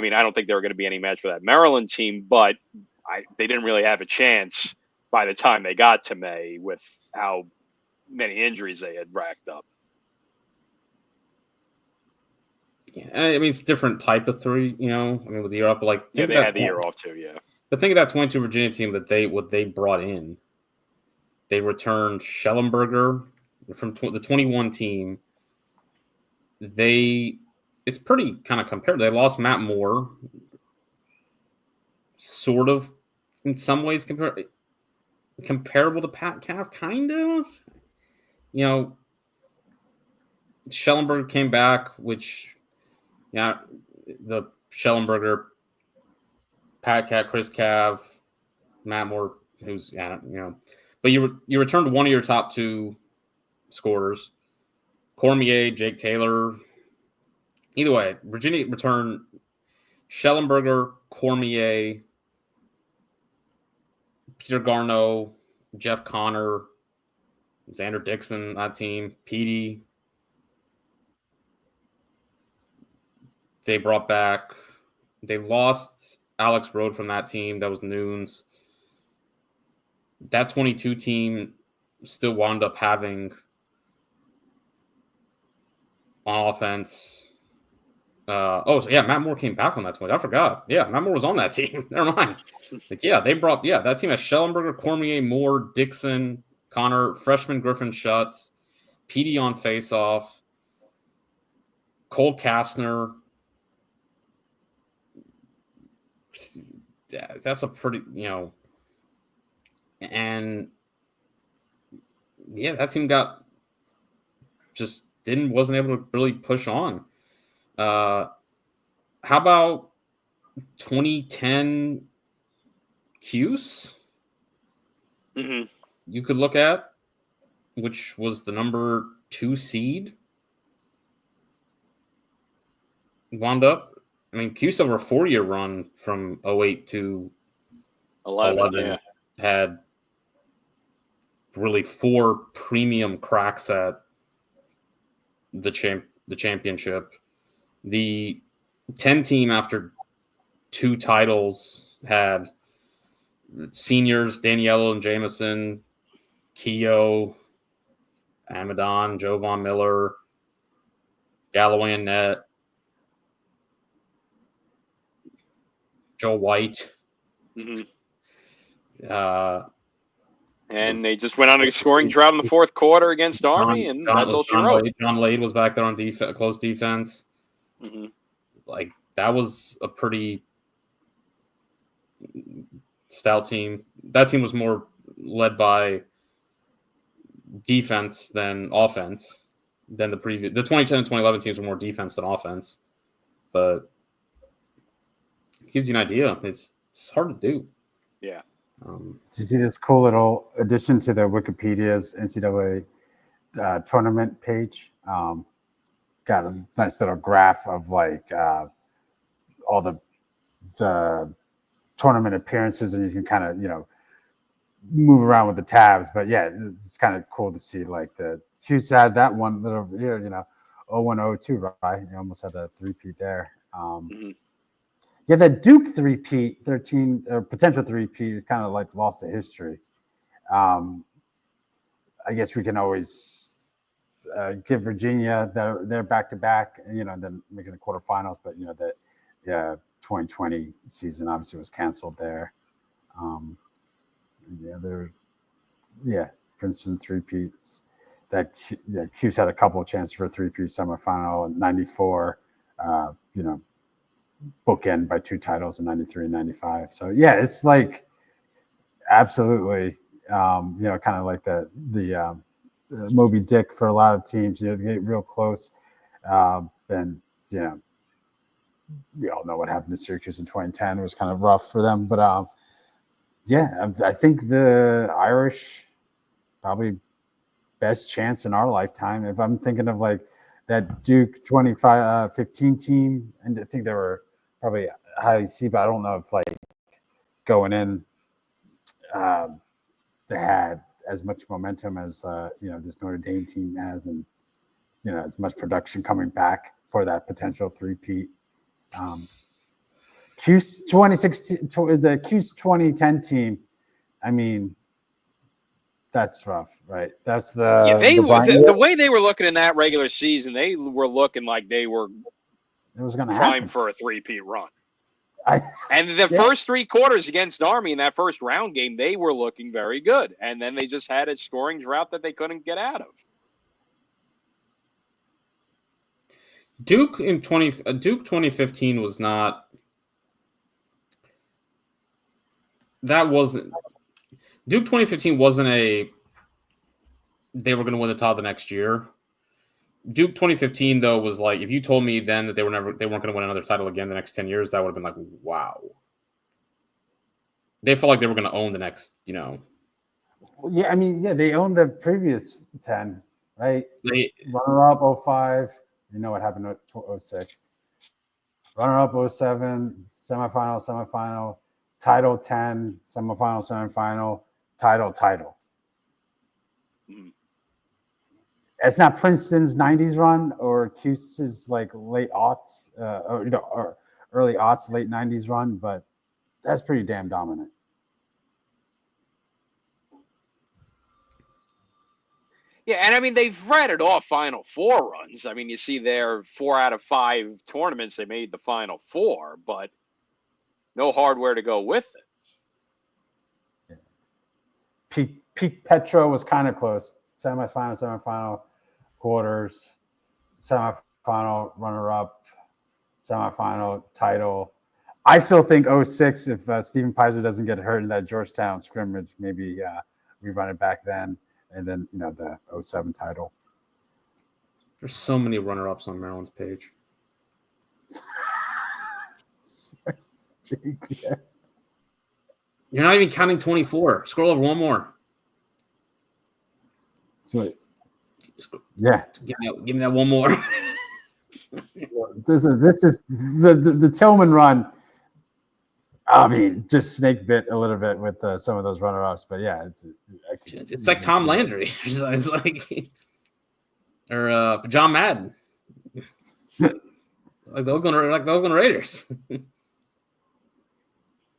don't think there were going to be any match for that Maryland team, but they didn't really have a chance by the time they got to May with how many injuries they had racked up. Yeah, I mean, it's a different type of three, with the year up, they had the year off too, yeah. But think of that 22 Virginia team what they brought in. They returned Schellenberger from the 21 team. They it's pretty kind of compared. They lost Matt Moore, sort of in some ways comparable to Pat Calf, kind of. You know, Schellenberger came back, which, yeah, the Schellenberger, Pat Calf, Chris Cav, Matt Moore, who's, yeah, you know, but you returned one of your top two scorers, Cormier, Jake Taylor. Either way, Virginia returned Schellenberger, Cormier, Peter Garneau, Jeff Connor, Xander Dixon, that team, Petey. They brought back, they lost Alex Rode from that team. That was Noons. That 22 team still wound up having on offense. So yeah, Matt Moore came back on that 20. I forgot. Yeah, Matt Moore was on that team. Never mind. Like, yeah, that team has Schellenberger, Cormier, Moore, Dixon, Connor, freshman Griffin Schutz, Petey on faceoff, Cole Kastner. That's a pretty, you know, and yeah, that team wasn't able to really push on. How about 2010 Cuse? Mm-hmm. You could look at, which was the number 2 seed. Wound up, I mean, Cuse over a 4-year run from 08 to 11 had really 4 premium cracks at the championship. The 10 team, after 2 titles, had seniors Daniello and Jameson, Keogh, Amadon, Jovan Miller, Galloway and Net, Joe White. Mm-hmm. And they just went on a scoring drought in the fourth quarter against Army, and that's all she wrote. John Lade was back there on close defense. Mm-hmm. Like, that was a pretty stout team. That team was more led by defense than offense than the 2010 and 2011 teams were more defense than offense. But it gives you an idea. It's hard to do. Yeah. Did you see this cool little addition to the Wikipedia's NCAA tournament page? Got a nice little graph of like all the tournament appearances, and you can kind of, you know, move around with the tabs. But yeah, it's kind of cool to see like the Cuse had that one little here, you know, 0102, right? You almost had a three-peat there. Mm-hmm. Yeah, that Duke three-peat, 13 or potential three-peat is kind of like lost to history. I guess we can always give Virginia their back-to-back, you know, then making the quarterfinals. But, you know, that 2020 season obviously was canceled there. Princeton three-peats. Cuse had a couple of chances for a three-peat semifinal in 94, you know, bookend by 2 titles in 93 and 95. So yeah, it's like absolutely, you know, kind of like the Moby Dick for a lot of teams. You know, get real close, and you know, we all know what happened to Syracuse in 2010. It was kind of rough for them, but yeah, I think the Irish probably best chance in our lifetime. If I'm thinking of like that Duke 15 team, and I think they were probably highly seeded, but I don't know if like going in, they had as much momentum as you know, this Notre Dame team has, and you know, as much production coming back for that potential three-peat. Cuse 2016, the Cuse 2010 team. I mean, that's rough, right? That's the way they were looking in that regular season. They were looking like they were trying for a three-peat run. And the first 3 quarters against Army in that first round game, they were looking very good. And then they just had a scoring drought that they couldn't get out of. Duke 2015 was not. That wasn't Duke 2015 wasn't a. They were going to win the title the next year. Duke 2015 though was like, if you told me then that they weren't going to win another title again the next 10 years, that would have been like, wow. They felt like they were going to own the next, Yeah, I mean, yeah, they owned the previous 10, right? They Runner-up 05. You know what happened at 06. Runner-up 07, semifinal, title 10, semifinal, title. Mm. It's not Princeton's 90s run or Cuse's like late aughts, or early aughts, late 90s run, but that's pretty damn dominant. Yeah, and I mean they've ratted off Final Four runs. I mean, you see their 4 out of 5 tournaments they made the Final Four, but no hardware to go with it. Pete Petro was kind of close. Semifinal, quarters, semifinal, runner-up, semifinal, title. I still think 06, if Stephen Peiser doesn't get hurt in that Georgetown scrimmage, maybe we run it back then. And then, the 07 title. There's so many runner-ups on Maryland's page. You're not even counting 24. Scroll over one more. Sweet. Yeah. Give me that one more. This is the Tillman run. I mean, just snake bit a little bit with some of those runner-ups, but yeah, it's like Tom Landry. It's like, or John Madden, like the Oakland Raiders.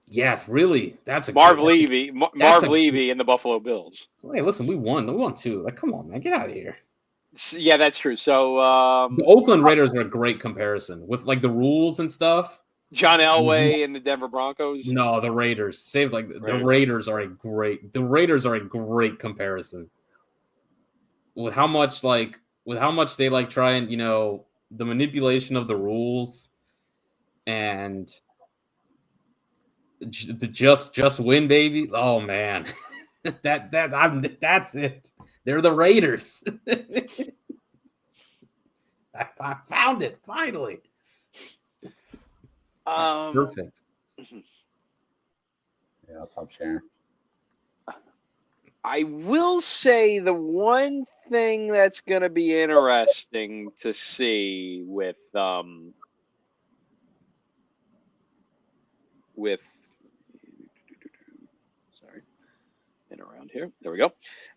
Yes, really. That's a Marv Levy and the Buffalo Bills. Hey, listen, we won too. Like, come on, man, get out of here. Yeah, that's true. So the Oakland Raiders are a great comparison with like the rules and stuff. John Elway and the Denver Broncos. No, the Raiders. The Raiders are a great comparison. With how much they like try and the manipulation of the rules and the just win, baby. Oh man. That's it. They're the Raiders. I found it finally. Perfect. Yeah, I'll stop sharing. I will say the one thing that's going to be interesting to see with sorry, in around here. There we go.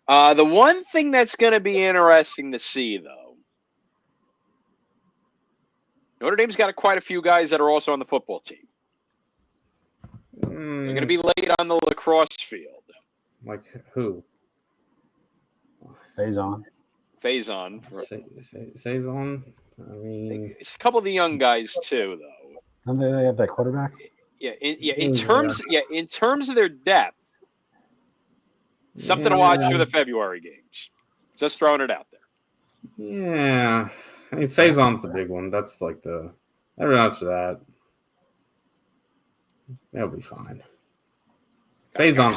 The one thing that's going to be interesting to see, though, Notre Dame's got quite a few guys that are also on the football team. They're going to be late on the lacrosse field. Like who? Faison. Faison. I mean, it's a couple of the young guys too, though. Don't they have that quarterback? Yeah, in terms of their depth, something to watch for the February games. Just throwing it out there. Yeah. I mean, Faison's the big one. That's like everyone after that. That'll be fine. Faison.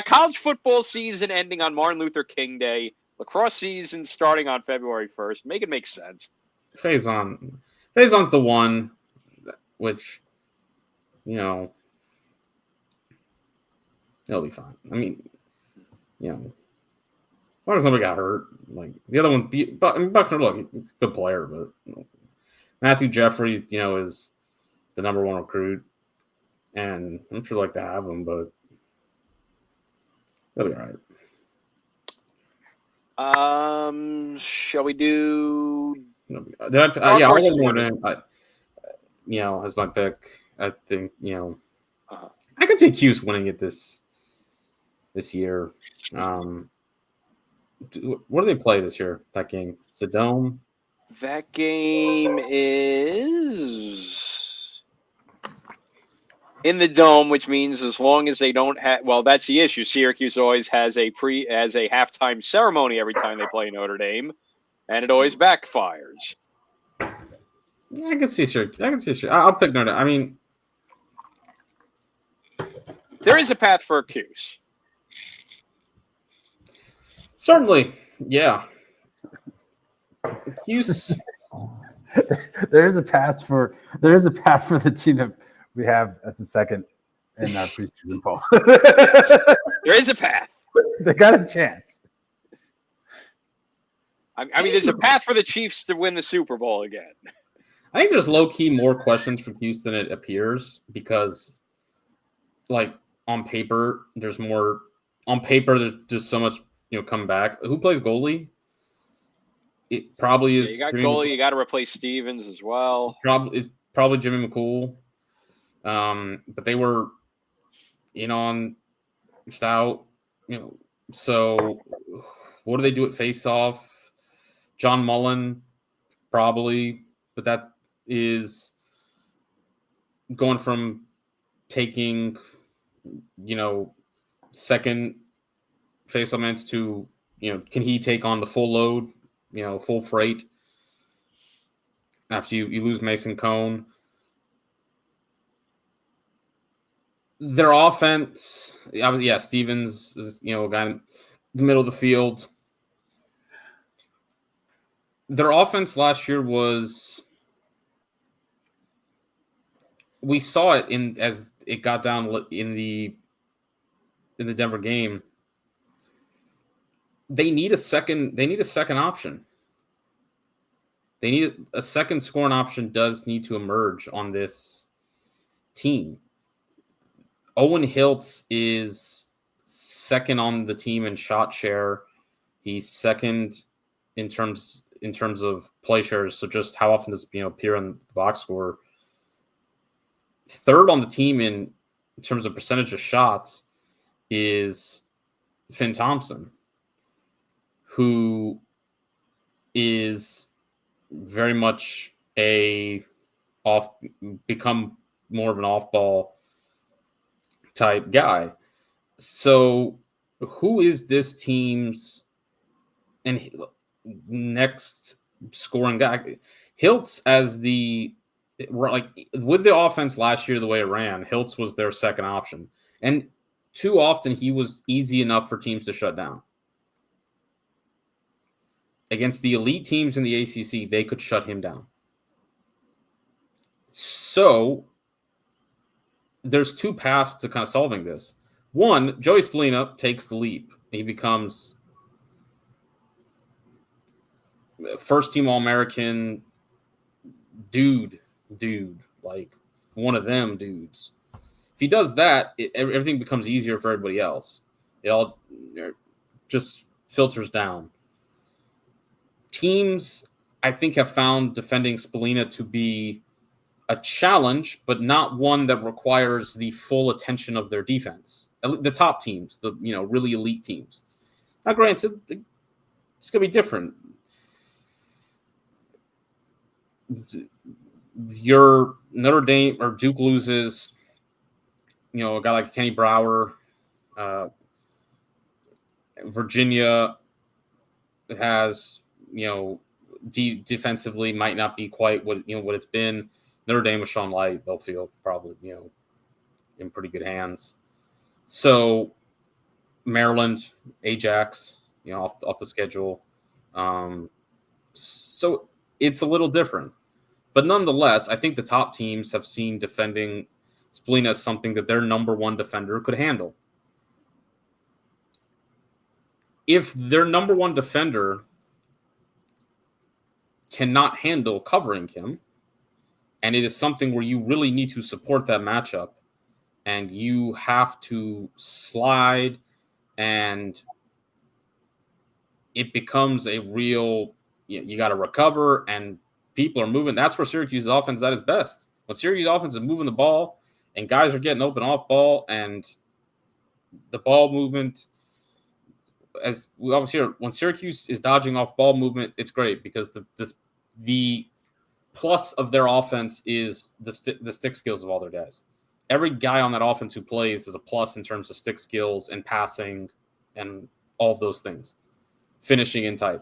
College football season ending on Martin Luther King Day. Lacrosse season starting on February 1st. Make it make sense. Faison's the one, which, it'll be fine. I mean, as long as nobody got hurt, like the other one, Buckner, look, he's a good player, but Matthew Jeffries, is the number one recruit, and I'm sure like to have him, but they'll be all right. Shall we do? I'll go more than as my pick. I think I could see Cuse winning it this year. What do they play this year? That game? It's a dome? That game is in the dome, which means as long as they don't have, well, that's the issue. Syracuse always has a halftime ceremony every time they play Notre Dame, and it always backfires. I can see Syracuse. I'll pick Notre Dame. I mean, there is a path for Cuse. Certainly, yeah. Cuse. There is a path for the team that we have as the second in our preseason poll. There is a path. They got a chance. I mean, there's a path for the Chiefs to win the Super Bowl again. I think there's low-key more questions for Cuse than it appears because, like, on paper, there's more. On paper, there's just so much, coming back. Who plays goalie? It probably is. You got goalie. You got to replace Stevens as well. It's probably Jimmy McCool. But they were on Stout. So what do they do at face-off? John Mullen, probably, but that is going from taking, second face-off minutes to, can he take on the full load, full freight after you lose Mason Cone? Their offense, Stevens is, a guy in the middle of the field. Their offense last year was, we saw it as it got down in the Denver game. They need a second option. They need a second scoring option. Does need to emerge on this team. Owen Hiltz is second on the team in shot share. He's second in terms of play shares. So just how often does appear in the box score? Third on the team in terms of percentage of shots is Finn Thompson, who is very much become more of an off-ball type guy. So who is this team's next scoring guy? Hiltz as with the offense last year, the way it ran, Hiltz was their second option. And too often he was easy enough for teams to shut down. Against the elite teams in the ACC, they could shut him down. So there's two paths to kind of solving this. One, Joey Spallina takes the leap. He becomes first-team All-American dude, like one of them dudes. If he does that, everything becomes easier for everybody else. It all just filters down. Teams, I think, have found defending Spallina to be a challenge, but not one that requires the full attention of their defense. The top teams, the really elite teams. Now, granted, it's going to be different. Your Notre Dame or Duke loses, a guy like Kenny Brower. Virginia has, defensively might not be quite what it's been. Notre Dame with Sean Light, they'll feel probably, in pretty good hands. So Maryland, Ajax, off the schedule. So it's a little different. But nonetheless, I think the top teams have seen defending Spallina as something that their number one defender could handle. If their number one defender cannot handle covering him, and it is something where you really need to support that matchup, and you have to slide, and it becomes a real, you got to recover, and people are moving. That's where Syracuse's offense is at its best. When Syracuse's offense is moving the ball, and guys are getting open off ball, and the ball movement, as we always hear, when Syracuse is dodging off ball movement, it's great because the plus of their offense is the stick skills of all their guys. Every guy on that offense who plays is a plus in terms of stick skills and passing and all of those things, finishing in tight.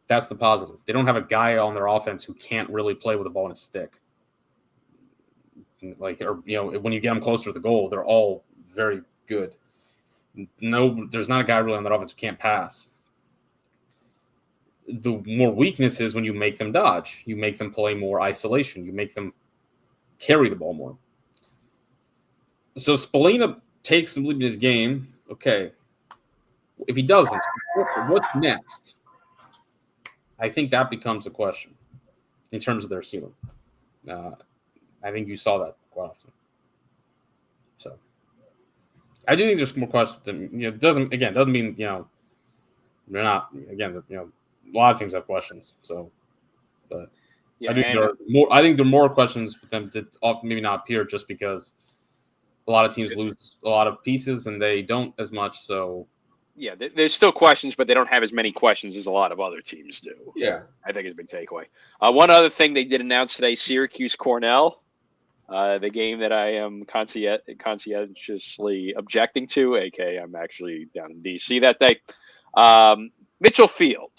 That's the positive. They don't have a guy on their offense who can't really play with a ball and a stick. Like, or when you get them closer to the goal, they're all very good. No, there's not a guy really on that offense who can't pass. The more weakness is when you make them dodge. You make them play more isolation. You make them carry the ball more. So Spallina takes some lead in his game. Okay. If he doesn't, what's next? I think that becomes a question in terms of their ceiling. I think you saw that quite often. So I do think there's more questions than it doesn't mean they're not a lot of teams have questions. So, but Yeah, I think there are more. I think there are more questions with them that maybe not appear just because a lot of teams lose a lot of pieces and they don't as much. So. Yeah, there's still questions, but they don't have as many questions as a lot of other teams do. Yeah. I think is a big takeaway. One other thing they did announce today, Syracuse-Cornell, the game that I am conscientiously objecting to, a.k.a. I'm actually down in D.C. that day. Mitchell Field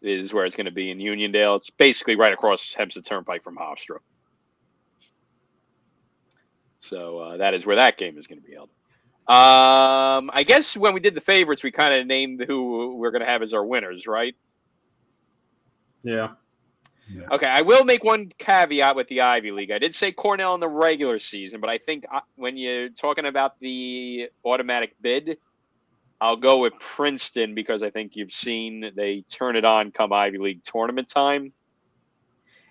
is where it's going to be in Uniondale. It's basically right across Hempstead Turnpike from Hofstra. So that is where that game is going to be held. I guess when we did the favorites, we kind of named who we're going to have as our winners, right? Yeah. Okay, I will make one caveat with the Ivy League. I did say Cornell in the regular season, but I think when you're talking about the automatic bid, I'll go with Princeton because I think you've seen they turn it on come Ivy League tournament time.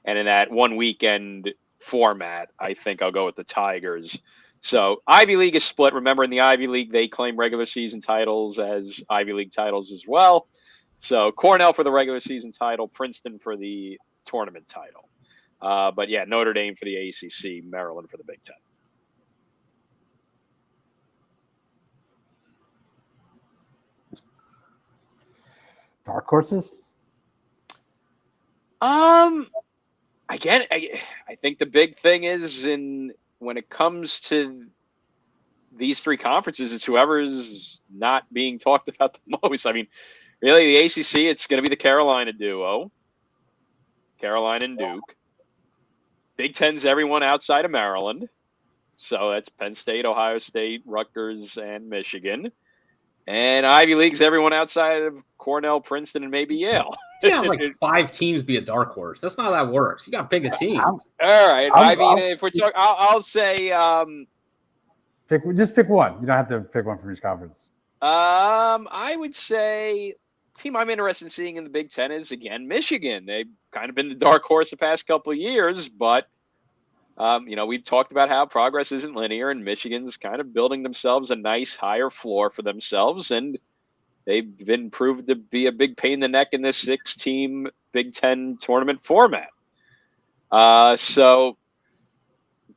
And in that one weekend format, I think I'll go with the Tigers. So Ivy League is split. Remember, in the Ivy League, they claim regular season titles as Ivy League titles as well. So Cornell for the regular season title, Princeton for the tournament title. But yeah, Notre Dame for the ACC, Maryland for the Big Ten. Dark horses? Again, I think the big thing is when it comes to these three conferences, it's whoever's not being talked about the most. I mean, really, the ACC, it's going to be the Carolina duo, Carolina and Duke. Big Ten's everyone outside of Maryland. So that's Penn State, Ohio State, Rutgers, and Michigan. And Ivy League's everyone outside of Cornell, Princeton, and maybe Yale. You can't have like 5 teams be a dark horse. That's not how that works. You got to pick a team. All right. If we're talking, I'll say. Just pick one. You don't have to pick one from each conference. I would say team I'm interested in seeing in the Big Ten is again Michigan. They've kind of been the dark horse the past couple of years, but we've talked about how progress isn't linear, and Michigan's kind of building themselves a nice higher floor for themselves, and they've been proved to be a big pain in the neck in this 6-team Big Ten tournament format. So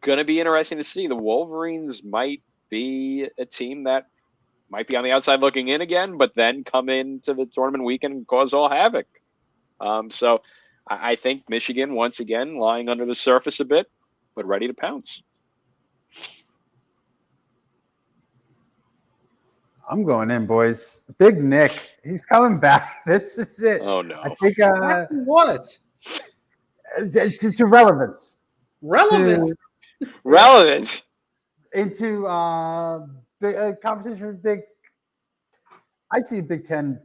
going to be interesting to see. The Wolverines might be a team that might be on the outside looking in again, but then come into the tournament weekend and cause all havoc. So I think Michigan, once again, lying under the surface a bit, but ready to pounce. I'm going in, boys. Big Nick, he's coming back. This is it. Oh, no. I think What? it's irrelevance. Relevant. Relevant. Into competition for big. I see a Big Ten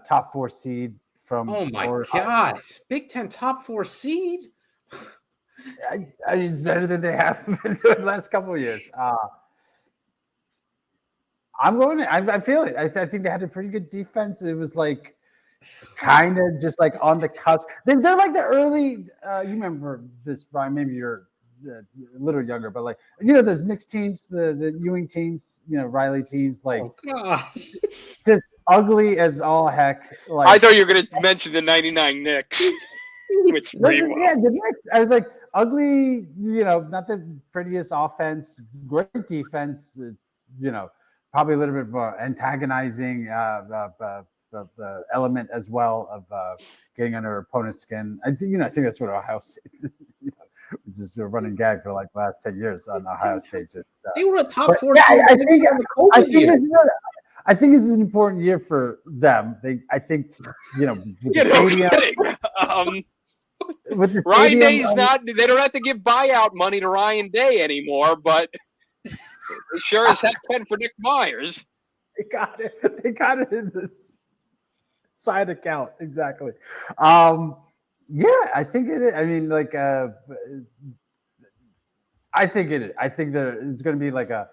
top 4 seed from. Oh my God! Big Ten top 4 seed. I mean, better than they have been doing the last couple of years. I'm going. I feel it. I think they had a pretty good defense. It was like kind of just like on the cusp. They're like the early. You remember this, Brian? Maybe you're a little younger, but like those Knicks teams, the Ewing teams, Riley teams, like just ugly as all heck. Like I thought you were going to mention the '99 Knicks. Which yeah, the Knicks. I was like ugly. Not the prettiest offense, great defense. Probably a little bit more antagonizing the element as well of getting under opponent's skin. I think that's what Ohio State. It's just a running gag for like the last 10 years on Ohio State. They were a top 4 yeah, team. I think this is an important year for them. I think, with the No stadium, kidding. with the Ryan stadium, Day's not. They don't have to give buyout money to Ryan Day anymore, but they sure as heck can for Nick Myers. They got it. They got it in this side account exactly. Yeah, I think it is. I mean, like, I think it is. I think that it's going to be like a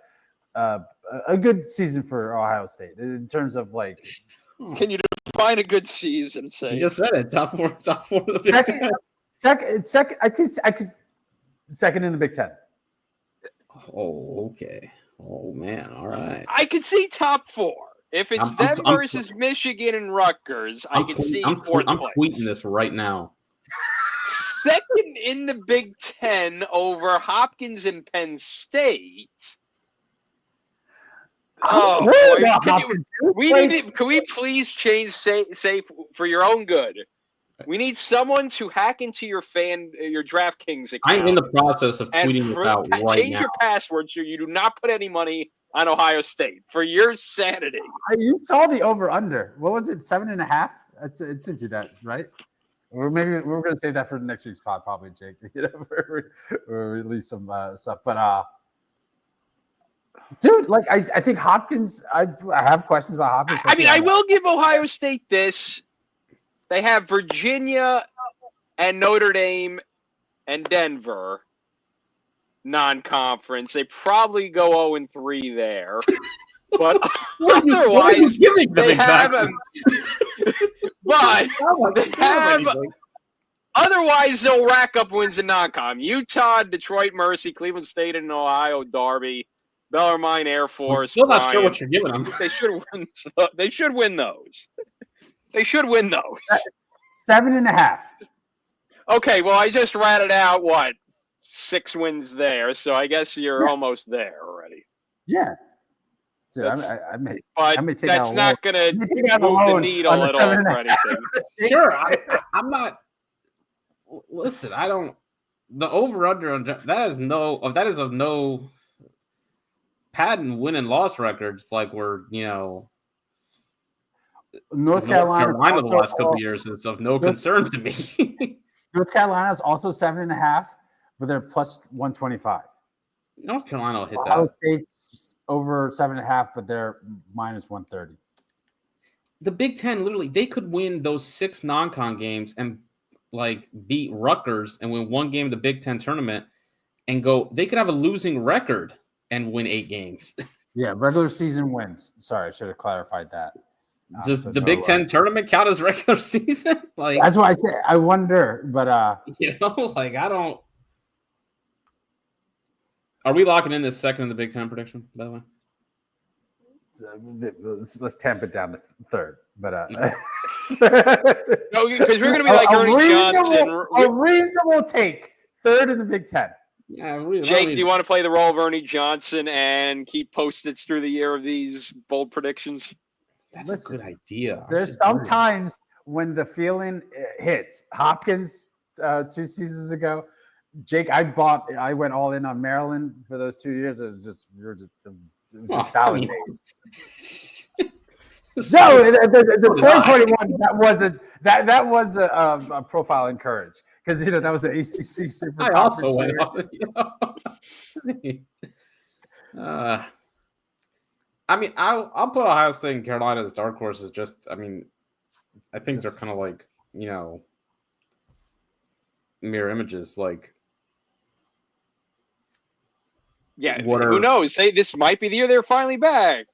good season for Ohio State in terms of like. Can you define a good season? Say You just said it. Top four of the Big Ten. Second. I could second in the Big Ten. Oh, okay. Oh man, all right. I could see top 4. If it's them versus Michigan and Rutgers, I could see fourth I'm place. tweeting this right now. Second in the Big Ten over Hopkins and Penn State. Oh, boy. Can we please change say for your own good? We need someone to hack into your DraftKings account. I'm in the process of tweeting this out right now. Change your password so you do not put any money on Ohio State for your sanity. You saw the over/under. What was it? 7.5. It sent you that, right? Or maybe we're going to save that for next week's pod, probably, Jake. Or release some stuff. But dude, like I think Hopkins. I have questions about Hopkins. I mean, I will give Ohio State this. They have Virginia and Notre Dame and Denver non-conference. They probably go 0-3 there. But otherwise, they have otherwise they'll rack up wins in non-con. Utah, Detroit, Mercy, Cleveland State, and Ohio Derby, Bellarmine, Air Force. I'm still not sure what you're giving them. They should win. They should win those. They should win those. 7.5. Okay, well, I just ratted out 6 wins there, so I guess you're almost there already. Yeah. Dude, I may take that's not going to move the needle at all for anything. Sure, I'm not. Listen, I don't. The over/under on that is of no patent win and loss records like we're North Carolina the last couple of years is of no concern to me. North Carolina is also 7.5, but they're plus 125. North Carolina will hit that. Ohio State's over 7.5, but they're minus 130. The Big Ten, literally, they could win those 6 non-con games and beat Rutgers and win 1 game of the Big Ten tournament and go. They could have a losing record and win 8 games. Yeah, regular season wins. Sorry, I should have clarified that. Does the Big Ten tournament count as regular season? That's why I say I wonder, but I don't. Are we locking in this second in the Big Ten prediction? By the way, let's tamp it down to third. But no, because we're going to be like Ernie Johnson. A reasonable take. Third in the Big Ten. Yeah, Jake, do you want to play the role of Ernie Johnson and keep Post-its through the year of these bold predictions? That's a good idea. There's sometimes when the feeling hits. Hopkins 2 seasons ago. Jake, I went all in on Maryland for those 2 years. It was just solid days. No, the 2021 that was a profile in courage because that was the ACC Super. I also went on. I mean, I'll put Ohio State and Carolina as dark horses. I think they're kind of mirror images. Who knows? This might be the year they're finally back,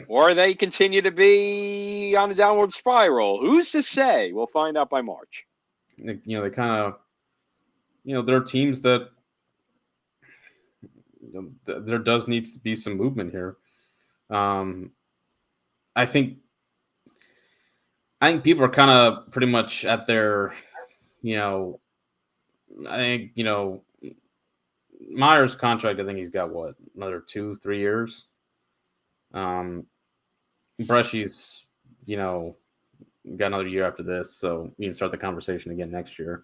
or they continue to be on a downward spiral. Who's to say? We'll find out by March. They kind of, there are teams that there does needs to be some movement here. I think people are kind of pretty much at their, Myers' contract, I think he's got another 2-3 years. Bresci's, got another year after this, so we can start the conversation again next year,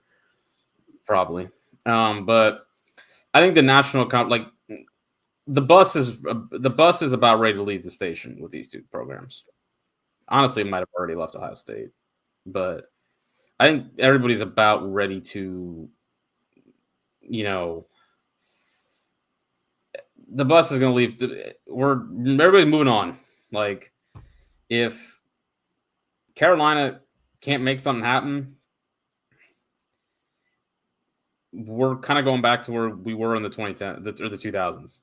probably. But I think the national the bus is about ready to leave the station with these two programs. Honestly, it might have already left Ohio State, but I think everybody's about ready to, the bus is going to leave. Everybody's moving on. Like, if Carolina can't make something happen, we're kind of going back to where we were in the 2010 or the 2000s.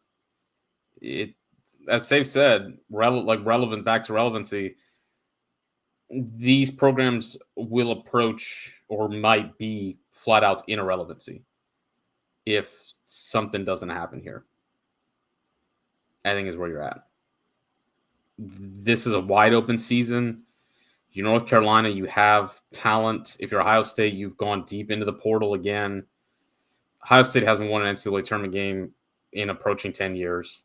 It, as Safe said, relevant back to relevancy. These programs will approach or might be flat out irrelevancy if something doesn't happen here. I think is where you're at. This is a wide open season. You're North Carolina, you have talent. If you're Ohio State, you've gone deep into the portal again. Ohio State hasn't won an NCAA tournament game in approaching 10 years.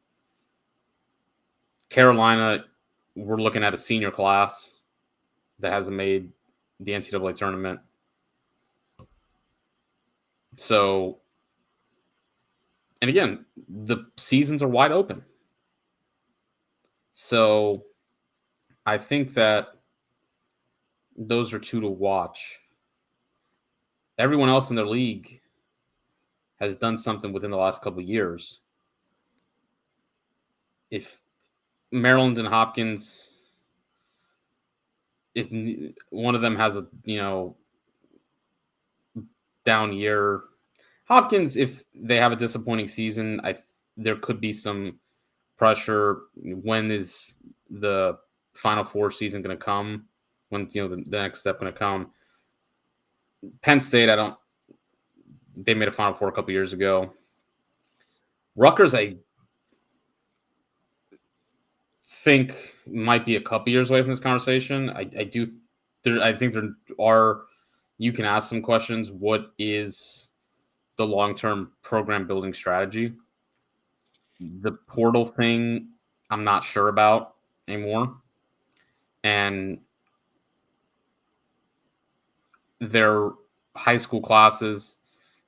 Carolina, we're looking at a senior class that hasn't made the NCAA tournament. So, and again, the seasons are wide open. So, I think that those are two to watch. Everyone else in their league has done something within the last couple of years. If Maryland and Hopkins, if one of them has a down year, Hopkins, if they have a disappointing season, there could be some pressure. When is the Final Four season going to come? When's the next step going to come? Penn State, they made a Final Four a couple years ago. Rutgers, I think might be a couple years away from this conversation. I think there are. You can ask some questions. What is the long-term program building strategy? The portal thing, I'm not sure about anymore. And their high school classes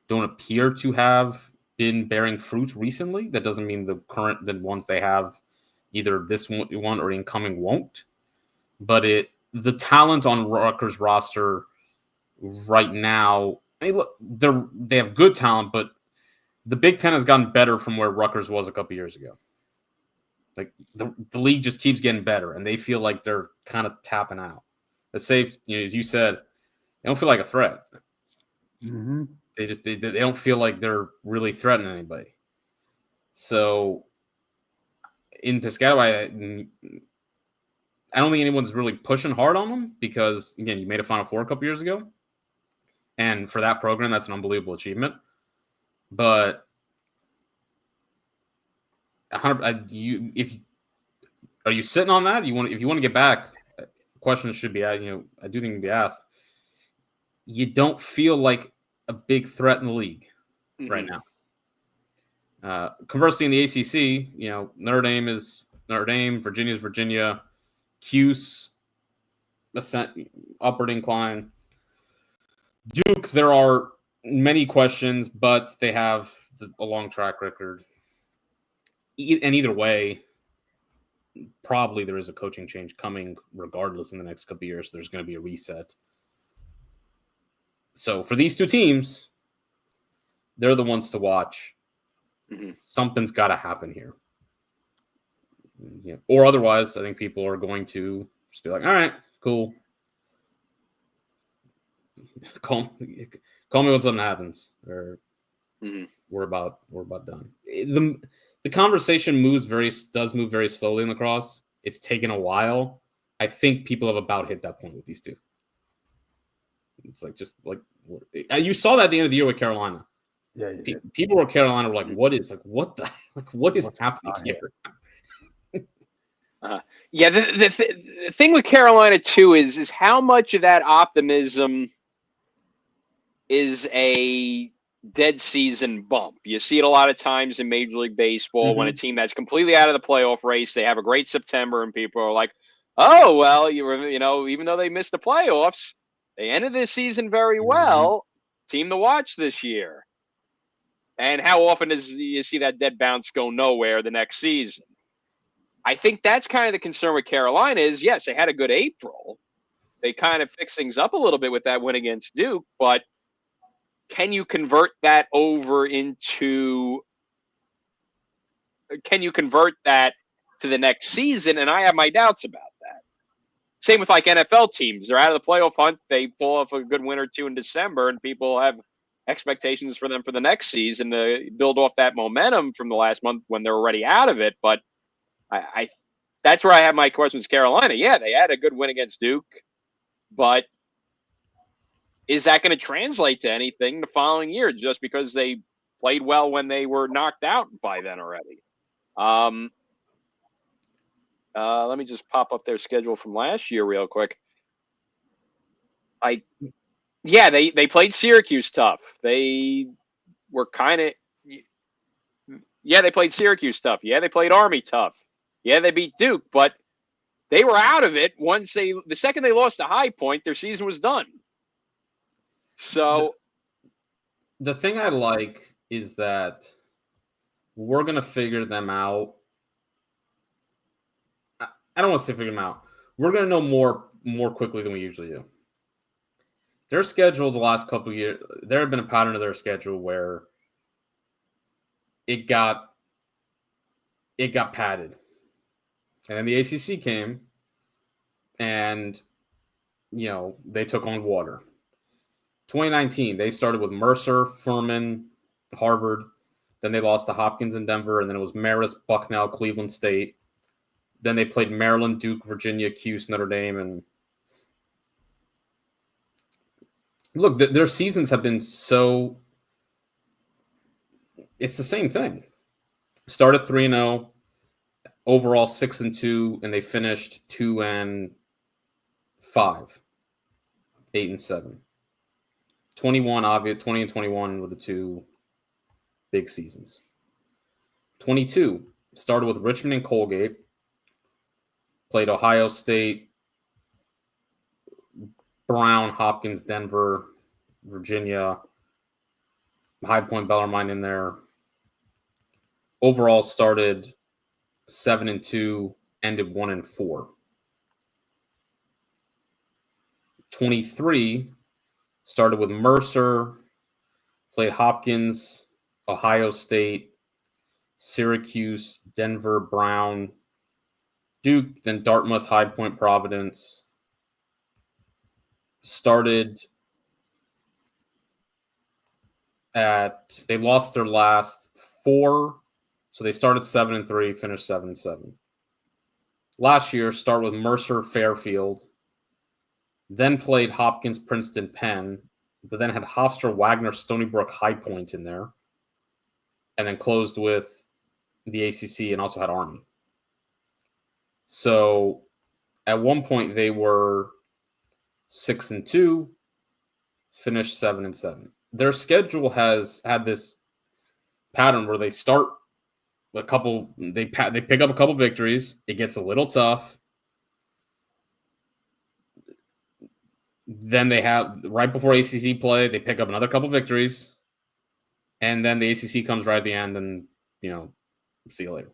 don't appear to have been bearing fruit recently. That doesn't mean the ones they have, either this one or incoming, won't. But the talent on Rutgers roster right now, look, they have good talent, but the Big Ten has gotten better from where Rutgers was a couple years ago. Like the league just keeps getting better, and they feel like they're kind of tapping out. As Safe, as you said, they don't feel like a threat. Mm-hmm. They don't feel like they're really threatening anybody. So in Piscataway, I don't think anyone's really pushing hard on them because, again, you made a Final Four a couple years ago. And for that program, that's an unbelievable achievement. But are you sitting on that? If you want to get back, questions should be, I do think can be asked. You don't feel like a big threat in the league right now. Conversely, in the ACC, Notre Dame is Notre Dame, Virginia is Virginia, Cuse, upward incline. Duke, there are many questions, but they have a long track record. And either way, probably there is a coaching change coming regardless in the next couple of years. There's going to be a reset. So for these two teams, they're the ones to watch. Mm-hmm. Something's got to happen here. Or otherwise, I think people are going to just be like, all right, cool. Call me when something happens, or we're about done. The conversation does move very slowly in lacrosse. It's taken a while. I think people have about hit that point with these two. It's you saw that at the end of the year with Carolina. Yeah, people with Carolina were like, "What is happening here?" Yeah, the thing with Carolina too is how much of that optimism is a dead season bump. You see it a lot of times in Major League Baseball when a team that's completely out of the playoff race, they have a great September, and people are like, "Oh well, even though they missed the playoffs, they ended this season very well. Team to watch this year." And how often does you see that dead bounce go nowhere the next season? I think that's kind of the concern with Carolina is, yes, they had a good April. They kind of fixed things up a little bit with that win against Duke, but can you convert that to the next season? And I have my doubts about that. Same with like NFL teams. They're out of the playoff hunt. They pull off a good win or two in December, and people have expectations for them for the next season to build off that momentum from the last month when they're already out of it. But I that's where I have my questions. Carolina, yeah, they had a good win against Duke, but is that going to translate to anything the following year just because they played well when they were knocked out by then already? Let me just pop up their schedule from last year real quick. They played Syracuse tough. They were they played Syracuse tough. Yeah, they played Army tough. Yeah, they beat Duke, but they were out of it the second they lost to High Point, their season was done. So the thing I like is that we're going to figure them out. I don't want to say figure them out. We're going to know more quickly than we usually do. Their schedule the last couple of years, there had been a pattern of their schedule where it got padded. And then the ACC came and, they took on water. 2019, they started with Mercer, Furman, Harvard. Then they lost to Hopkins and Denver. And then it was Marist, Bucknell, Cleveland State. Then they played Maryland, Duke, Virginia, Cuse, Notre Dame. And look, their seasons have been it's the same thing. Started 3-0, overall 6-2, and they finished 2-5, 8-7. 21, obvious, 20 and 21 were the two big seasons. 22 started with Richmond and Colgate, played Ohio State, Brown, Hopkins, Denver, Virginia, High Point, Bellarmine in there. Overall started 7-2, ended 1-4. 23 started with Mercer, played Hopkins, Ohio State, Syracuse, Denver, Brown, Duke, then Dartmouth, High Point, Providence. They lost their last 4, so they started 7-3, finished 7-7. Last year, start with Mercer, Fairfield, then played Hopkins, Princeton, Penn, but then had Hofstra, Wagner, Stony Brook, High Point in there, and then closed with the ACC and also had Army. So at one point they were 6-2, finished 7-7. Their schedule has had this pattern where they start they pick up a couple victories. It gets a little tough. Then they have, right before ACC play, they pick up another couple victories. And then the ACC comes right at the end and, see you later.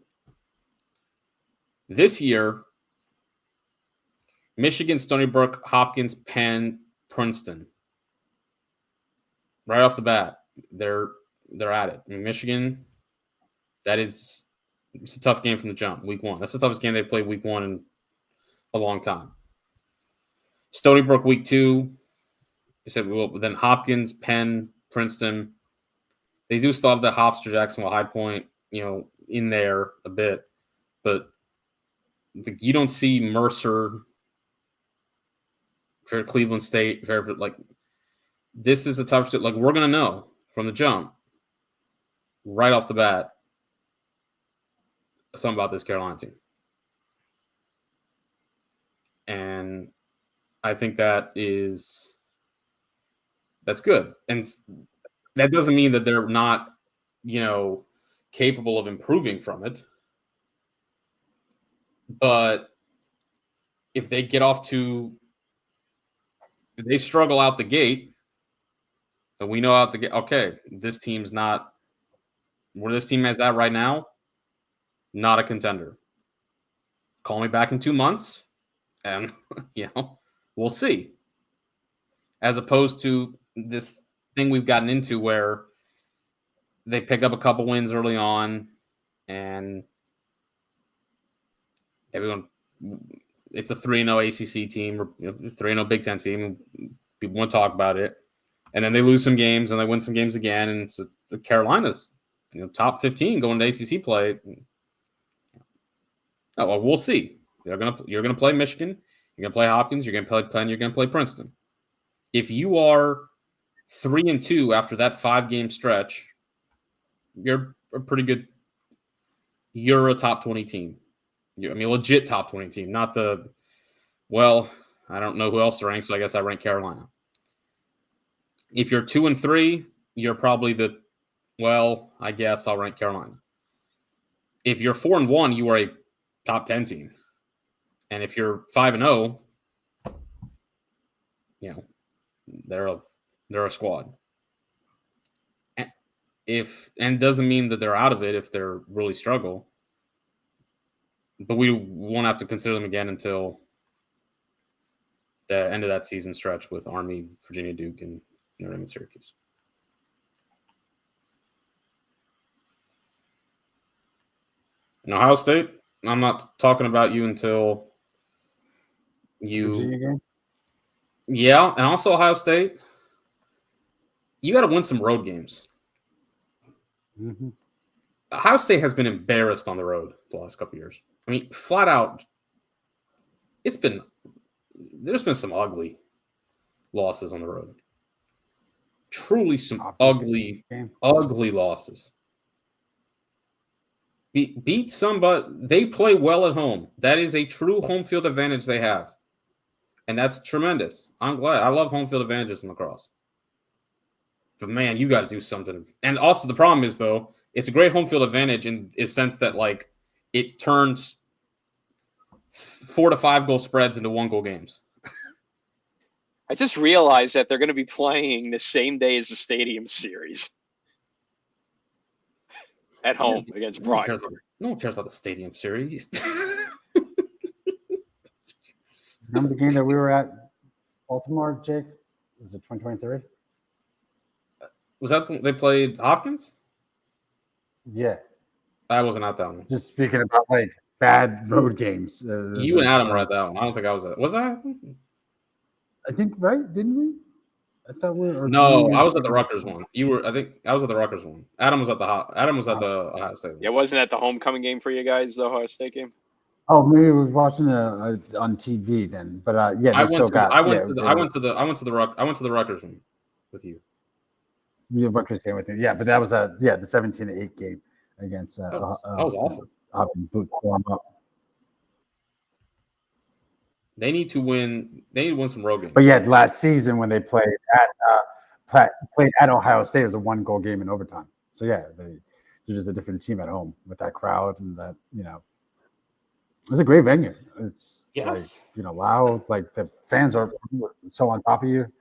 This year, Michigan, Stony Brook, Hopkins, Penn, Princeton. Right off the bat, they're at it. Michigan, it's a tough game from the jump, week 1. That's the toughest game they've played week 1 in a long time. Stony Brook, week 2. You said, then Hopkins, Penn, Princeton. They do still have the Hofstra, Jacksonville, High Point, in there a bit. But you don't see Mercer, Cleveland State, this is a tough shit. We're going to know from the jump, right off the bat, something about this Carolina team. And I think that's good. And that doesn't mean that they're not, capable of improving from it. But if they they struggle out the gate, and we know out the gate, okay, this team's not where this team is at right now, not a contender. Call me back in 2 months, and we'll see. As opposed to this thing we've gotten into where they pick up a couple wins early on, and everyone, it's a 3-0 ACC team or 3-0 Big Ten team. People want to talk about it, and then they lose some games and they win some games again. And so Carolina's top 15 going to ACC play. Oh, well, we'll see. You're gonna play Michigan. You're gonna play Hopkins. You're gonna play Penn. You're gonna play Princeton. If you are 3-2 after that 5-game stretch, you're a pretty good. You're a top 20 team. Legit top 20 team, not the. Well, I don't know who else to rank, so I guess I rank Carolina. If you're 2-3, you're probably the. Well, I guess I'll rank Carolina. If you're 4-1, you are a top 10 team, and if you're 5-0, they're a squad. And doesn't mean that they're out of it if they're really struggle. But we won't have to consider them again until the end of that season stretch with Army, Virginia, Duke, and Notre Dame and Syracuse. And Ohio State, I'm not talking about you until you. Virginia game? Yeah, and also Ohio State, you got to win some road games. Mm-hmm. Ohio State has been embarrassed on the road the last couple of years. I mean, flat out, there's been some ugly losses on the road. Truly some ugly losses. Beat somebody. They play well at home. That is a true home field advantage they have. And that's tremendous. I'm glad. I love home field advantages in lacrosse. But, man, you got to do something. And also the problem is, though, it's a great home field advantage in the sense that, it turns 4 to 5 goal spreads into 1 goal games. I just realized that they're going to be playing the same day as the Stadium Series at home against Brian. No one cares about the Stadium Series. Remember the game that we were at Baltimore, Jake? Was it 2023? Was that they played Hopkins? Yeah. I wasn't at that one. Just speaking about bad road games. You and Adam were at that one. I don't think I was at. Was I? I think right, didn't we? I thought we were. No, I was at the Rutgers one. You were. I think I was at the Rutgers one. Adam was at the Ohio State one. Yeah, wasn't that the homecoming game for you guys, the Ohio State game? Oh, maybe we were watching it on TV then. But I went to the Rutgers one with you. Yeah, Rutgers game with you. Yeah, but that was the 17-8 game against. That was awful. Blew them up. They need to win. They need to win some road games. But yeah, last season when they played at Ohio State, it was a 1-goal game in overtime. So yeah, they're just a different team at home with that crowd and that it was a great venue. It's loud. The fans are so on top of you.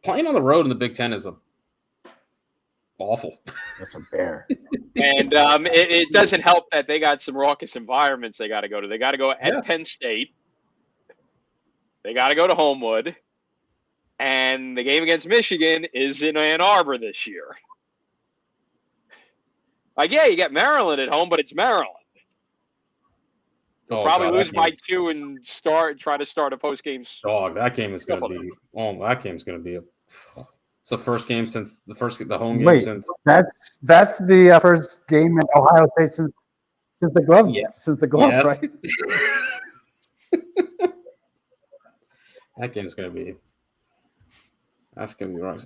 Playing on the road in the Big Ten is awful. That's a bear. And it doesn't help that they got some raucous environments they got to go to. They got to go at Penn State. They got to go to Homewood. And the game against Michigan is in Ann Arbor this year. You get Maryland at home, but it's Maryland. They'll probably lose by 2 and try to start a post-game. Dog, that game is going to be. Oh, that game's going to be It's the first game since the home game since. That's the first game in Ohio State since the glove. Yeah. Since the glove, yes. Right? That game's going to be. That's going to be wrong.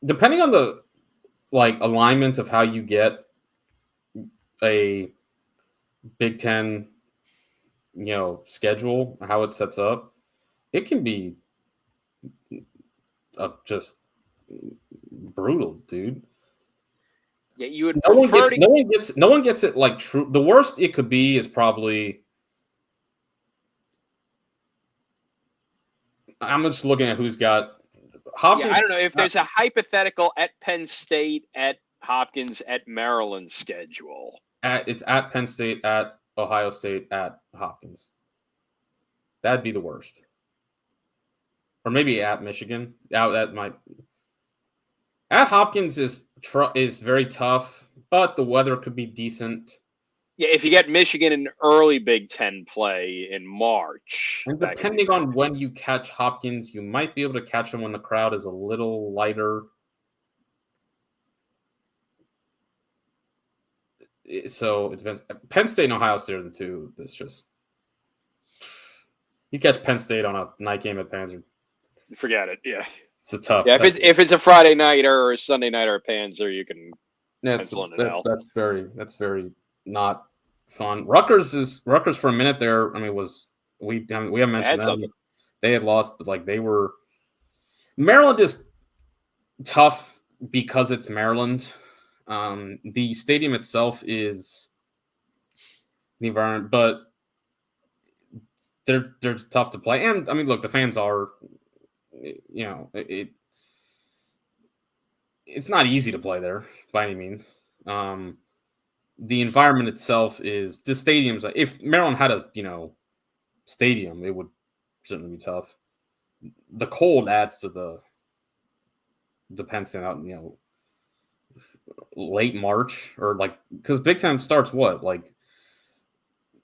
Depending on the alignment of how you get a Big Ten, schedule, how it sets up, it can be just brutal, dude. Yeah, you would. No one gets it true. The worst it could be is probably. I'm just looking at who's got Hopkins. I don't know if there's a hypothetical at Penn State, at Hopkins, at Maryland schedule. It's at Penn State, at Ohio State, at Hopkins. That'd be the worst. Or maybe at Michigan. That might. At Hopkins is very tough, but the weather could be decent. Yeah, if you get Michigan in early Big Ten play in March. And depending on when you catch Hopkins, you might be able to catch them when the crowd is a little lighter. So it depends. Penn State and Ohio State are the two. That's just you catch Penn State on a night game at Panzer. Forget it. Yeah, it's a tough. Yeah, if it's a Friday nighter or a Sunday nighter at Panzer, you can pencil in out. That's very not fun. Rutgers for a minute there. I mean, we haven't mentioned them. Something. They had lost, but like they were. Maryland is tough because it's Maryland. The stadium itself is the environment, but they're tough to play. And I mean, look, the fans are, it's not easy to play there by any means. The environment itself is the stadiums. If Maryland had a stadium, it would certainly be tough. The cold adds to the Penn State out, late March or because Big Ten starts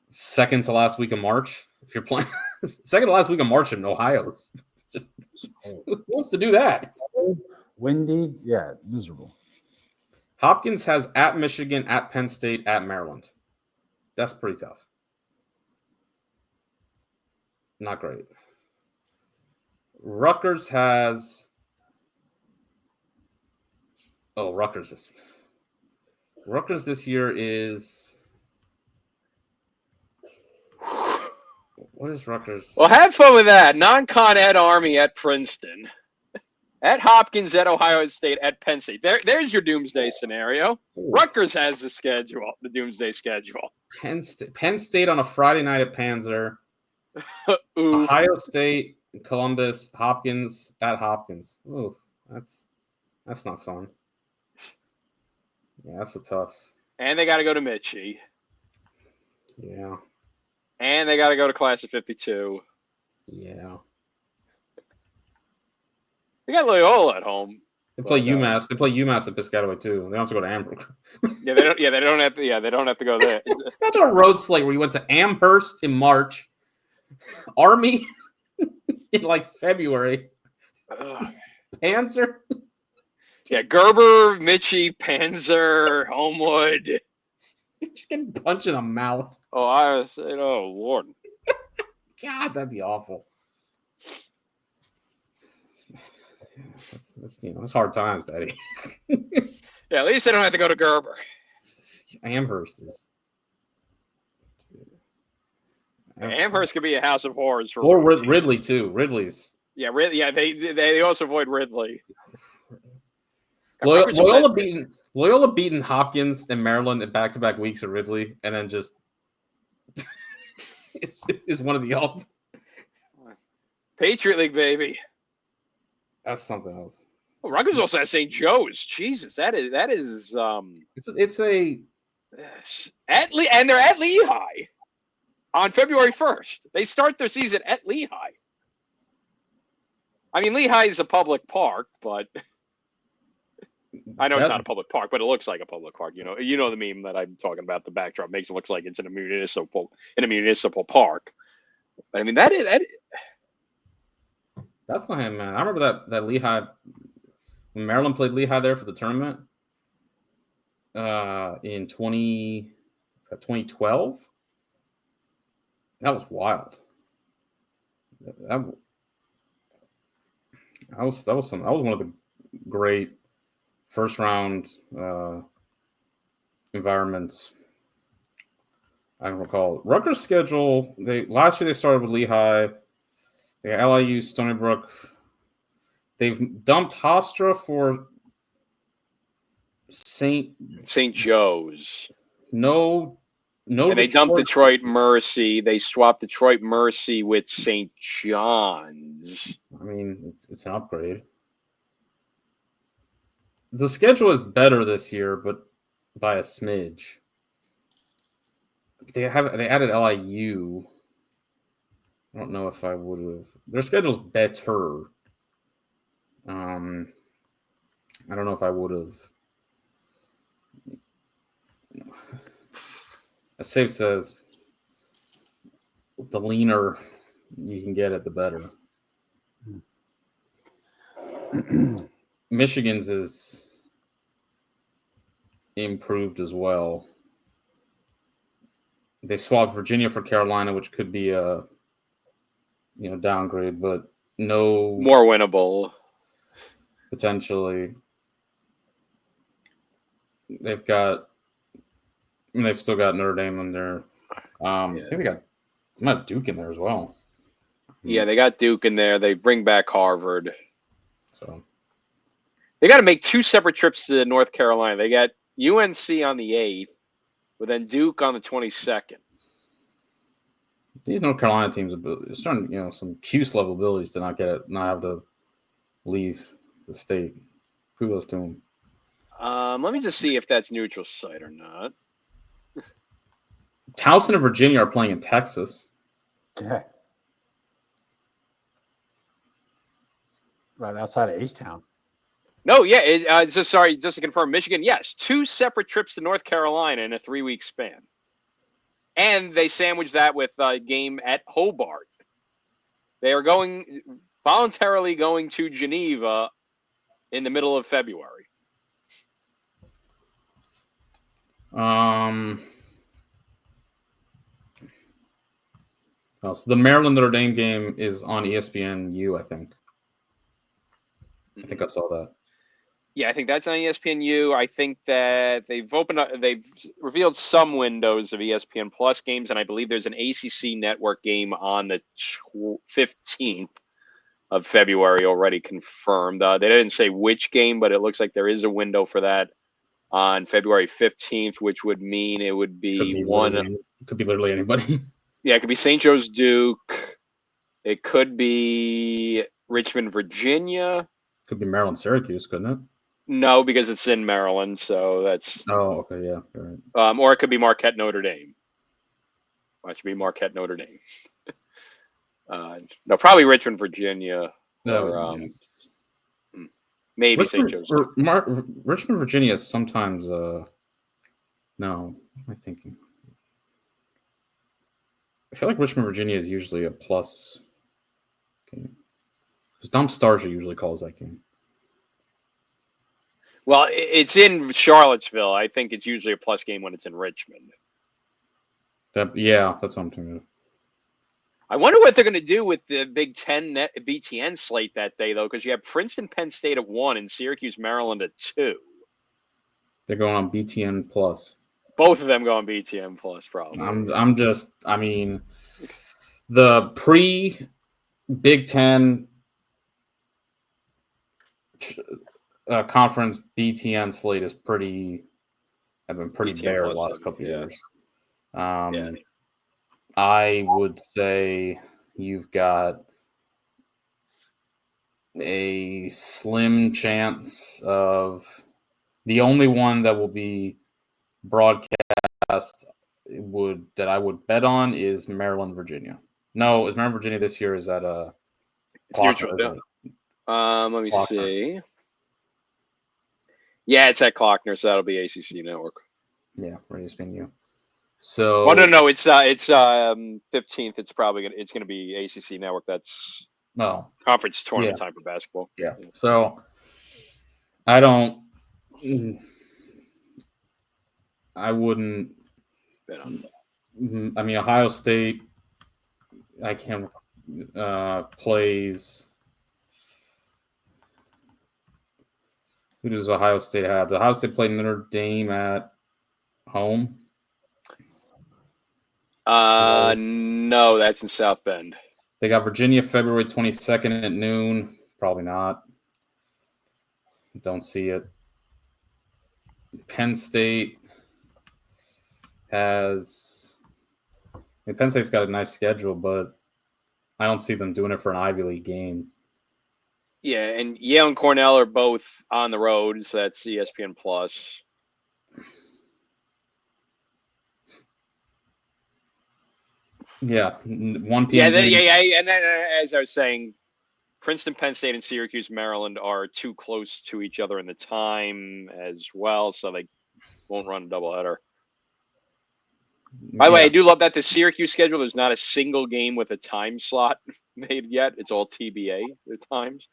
second to last week of March. If you're playing second to last week of March in Ohio, just who wants to do that? Windy, yeah, miserable. Hopkins has at Michigan, at Penn State, at Maryland. That's pretty tough. Not great. Rutgers has. Oh, Rutgers this year is. What is Rutgers? Well, have fun with that. Non-con at Army, at Princeton, at Hopkins, at Ohio State, at Penn State. There's your doomsday scenario. Rutgers has the doomsday schedule. Penn State on a Friday night at Panzer. Ohio State, Columbus, Hopkins at Hopkins. Ooh, that's not fun. Yeah, that's a tough. And they got to go to Mitchie. Yeah. And they got to go to Class of 52. Yeah. They got Loyola at home. They play UMass. They play UMass at Piscataway too. They don't have to go to Amherst. They don't have to. Yeah, they don't have to go there. That's a road slate where you went to Amherst in March, Army in February, Panzer. Yeah, Gerber, Mitchie, Panzer, Homewood. You're just getting punched in the mouth. Oh, I was saying, oh Lord. God, that'd be awful. That's hard times, Daddy. Yeah, at least they don't have to go to Gerber. Amherst is. Amherst could be a house of horrors for. Or Ridley too. Ridley's. Yeah, they also avoid Ridley. Loyola beating Hopkins and Maryland in back-to-back weeks at Ridley, and then just it's one of the alt. Patriot League, baby. That's something else. Well, Rutgers also has St. Joe's. Jesus, that is. It's a and they're at Lehigh on February 1st. They start their season at Lehigh. I mean, Lehigh is a public park, but I know it's not a public park, but it looks like a public park. You know the meme that I'm talking about. The backdrop makes it look like it's in a municipal park. But I mean, that Bethlehem, man. I remember that Lehigh when Maryland played Lehigh there for the tournament in 2012. That was wild. That was one of the great first round environments. I don't recall. Rutgers' schedule. Last year they started with Lehigh. They got LIU, Stony Brook. They've dumped Hofstra for St. Joe's. No. And they dumped Detroit Mercy. They swapped Detroit Mercy with St. John's. I mean, it's an upgrade. The schedule is better this year, but by a smidge. They added LIU. I don't know if I would have. Their schedule's better. I don't know if I would have. As Safe says, the leaner you can get it, the better. Michigan's is improved as well. They swapped Virginia for Carolina, which could be a downgrade, but no More winnable. Potentially. They've still got Notre Dame in there. I think they might have Duke in there as well. Yeah, they got Duke in there. They bring back Harvard. So they got to make 2 separate trips to North Carolina. They got UNC on the 8th, but then Duke on the 22nd. These North Carolina teams are starting, some Cuse level abilities to not have to leave the state. Kudos to them. Let me just see if that's neutral site or not. Towson and Virginia are playing in Texas. Yeah. Right outside of H-Town. No, yeah. Just to confirm, Michigan, yes, 2 separate trips to North Carolina in a 3-week span. And they sandwich that with a game at Hobart. They are voluntarily going to Geneva in the middle of February. So the Maryland Notre Dame game is on ESPNU, I think. I think I saw that. Yeah, I think that's on ESPNU. I think that they've revealed some windows of ESPN Plus games, and I believe there's an ACC network game on the 15th of February already confirmed. They didn't say which game, but it looks like there is a window for that on February 15th, which would mean it would be could be literally anybody. Yeah, it could be St. Joe's Duke. It could be Richmond, Virginia. Could be Maryland, Syracuse, couldn't it? No, because it's in Maryland, so that's. Oh, okay, yeah, you're right. Or it could be Marquette, Notre Dame. Watch me, Marquette, Notre Dame. No, probably Richmond, Virginia. Or, maybe St. Joe's. Richmond, Virginia is sometimes. No, what am I thinking? I feel like Richmond, Virginia is usually a plus game. Because Dom Starsia usually calls that game. Well, it's in Charlottesville. I think it's usually a plus game when it's in Richmond. That's what I'm thinking of. I wonder what they're going to do with the Big Ten BTN slate that day, though, because you have Princeton, Penn State at 1 and Syracuse, Maryland at 2. They're going on BTN Plus. Both of them go on BTN Plus, probably. The pre-Big Ten conference BTN slate have been pretty BTN bare the last couple of years. I would say you've got a slim chance of the only one that will be broadcast that I would bet on is Maryland, Virginia. No, is Maryland, Virginia this year? Is that Klockner? Let me see. Yeah, it's at Klockner, so that'll be ACC Network. Yeah, right, ESPNU. So. Well, no, it's 15th. It's gonna be ACC Network. That's conference tournament time for basketball. Yeah. So I wouldn't. I mean, Ohio State. I can't plays. Who does Ohio State have? Does Ohio State play Notre Dame at home? No, that's in South Bend. They got Virginia February 22nd at noon. Probably not. Don't see it. Penn State has. Penn State's got a nice schedule, but I don't see them doing it for an Ivy League game. Yeah, and Yale and Cornell are both on the road, so that's ESPN Plus. Yeah, 1 Yeah, p.m. game. and then as I was saying, Princeton, Penn State, and Syracuse, Maryland are too close to each other in the time as well, so they won't run a doubleheader. By the way, I do love that the Syracuse schedule, there's not a single game with a time slot made yet. It's all TBA, the times.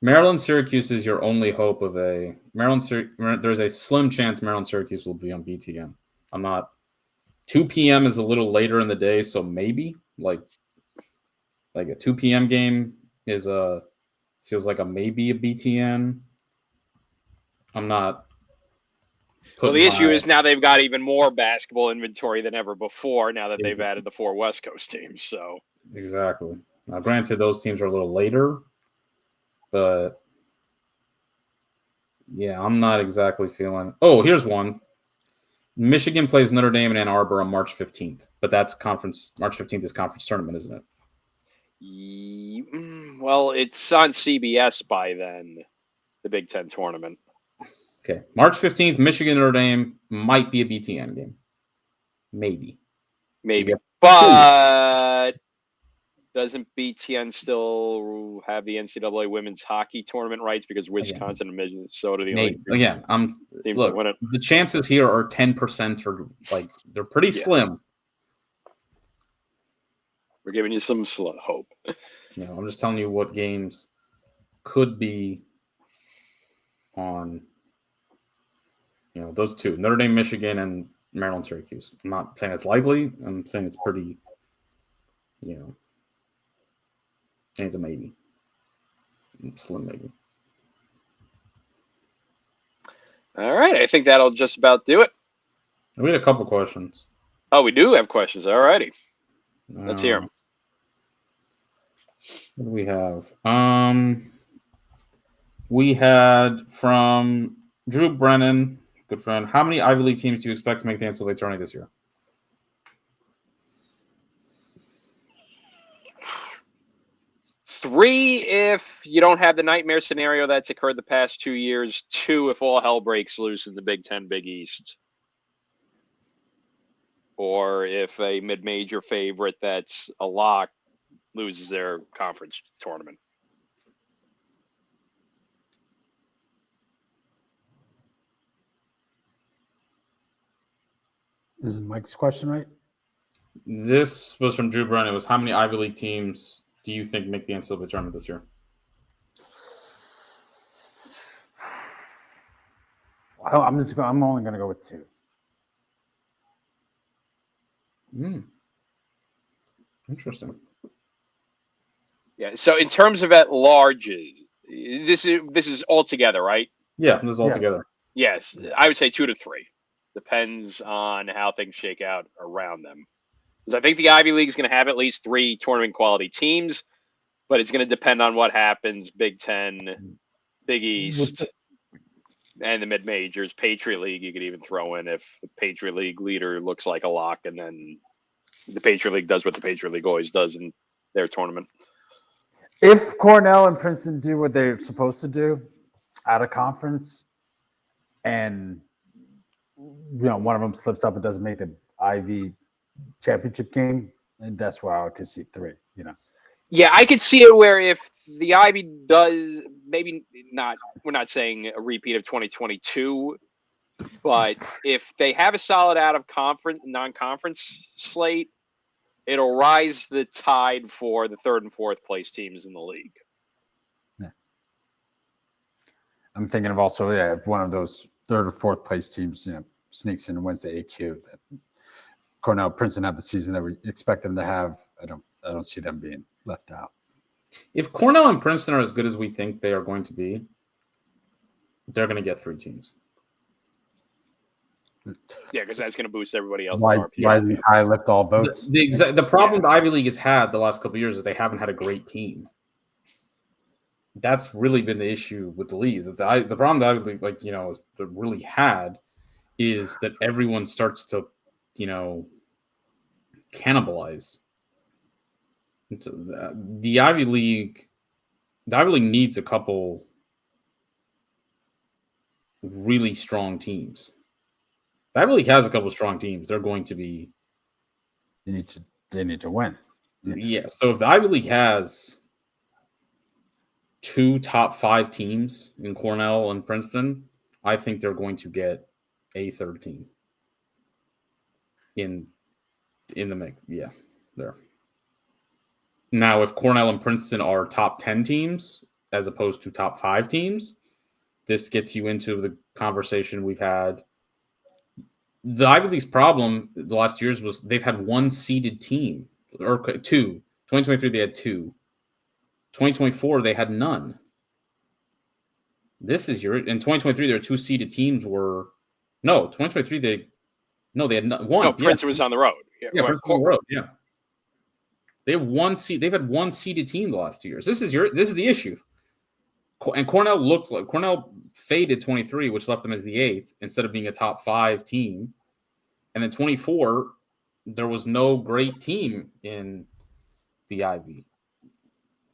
Maryland Syracuse is your only hope of a there's a slim chance Maryland Syracuse will be on BTN. I'm not 2 p.m. is a little later in the day, so maybe like a 2 p.m. game is feels like a maybe a BTN. I'm not. Well, the issue is now they've got even more basketball inventory than ever before now that they've added the 4 West Coast teams. So exactly. Now, granted, those teams are a little later, but yeah, I'm not exactly feeling. Oh, here's one. Michigan plays Notre Dame in Ann Arbor on March 15th, but that's conference. March 15th is conference tournament, isn't it? Well, it's on CBS by then, the Big Ten tournament. Okay, March 15th, Michigan Notre Dame might be a BTN game. Maybe. But doesn't BTN still have the NCAA women's hockey tournament rights because Wisconsin and Minnesota the only again? teams that win it. The chances here are 10% or like they're pretty slim. We're giving you some hope. I'm just telling you what games could be on. Those two: Notre Dame, Michigan, and Maryland, Syracuse. I'm not saying it's likely. I'm saying it's pretty. I think it's a maybe. Slim maybe. All right. I think that'll just about do it. We had a couple questions. Oh, we do have questions. All righty. Let's hear them. What do we have? We had from Drew Brennan, good friend. How many Ivy League teams do you expect to make the NCAA tournament this year? 3 if you don't have the nightmare scenario that's occurred the past 2 years. 2 if all hell breaks loose in the Big Ten, Big East. Or if a mid-major favorite that's a lock loses their conference tournament. This is Mike's question, right? This was from Drew Brennan. It was how many Ivy League teams do you think make the NCAA tournament this year? I'm only going to go with 2. Interesting. Yeah. So in terms of at large, this is all together, right? Yeah, this is all together. Yes, I would say 2 to 3. Depends on how things shake out around them. Because I think the Ivy League is going to have at least 3 tournament quality teams, but it's going to depend on what happens. Big Ten, Big East, and the mid majors. Patriot League, you could even throw in if the Patriot League leader looks like a lock, and then the Patriot League does what the Patriot League always does in their tournament. If Cornell and Princeton do what they're supposed to do out of conference, and one of them slips up and doesn't make the Ivy championship game, and that's where I could see 3. Yeah, I could see it where if the Ivy does, maybe not. We're not saying a repeat of 2022, but if they have a solid out of conference, non-conference slate, it'll rise the tide for the 3rd and 4th place teams in the league. Yeah. I'm thinking of also, if one of those 3rd or 4th place teams, sneaks in and wins the AQ, that Cornell, Princeton have the season that we expect them to have. I don't see them being left out. If Cornell and Princeton are as good as we think they are going to be, they're going to get 3 teams. Yeah, because that's going to boost everybody else. Why doesn't Kai lift all boats? The problem the Ivy League has had the last couple of years is they haven't had a great team. That's really been the issue with the leagues. The problem the Ivy League, really had is that everyone starts to, cannibalize. The Ivy League the Ivy League needs a couple really strong teams. The Ivy League has a couple strong teams. They're going to be. They need to win. Yeah. So if the Ivy League has 2 top 5 teams in Cornell and Princeton, I think they're going to get a third team in the mix. Yeah, there. Now, if Cornell and Princeton are top 10 teams as opposed to top 5 teams, this gets you into the conversation we've had. The Ivy League's problem the last years was they've had 1 seeded team, or 2. 2023, they had 2. 2024, they had none. This is in 2023, their 2 seeded teams were 2023 they had 1. No, Princeton was on the road. Yeah, Princeton on the road. Yeah, they have 1 seed. They've had 1 seeded team the last 2 years. This is the issue. And Cornell faded 23, which left them as the 8th instead of being a top 5 team. And then 24, there was no great team in the Ivy.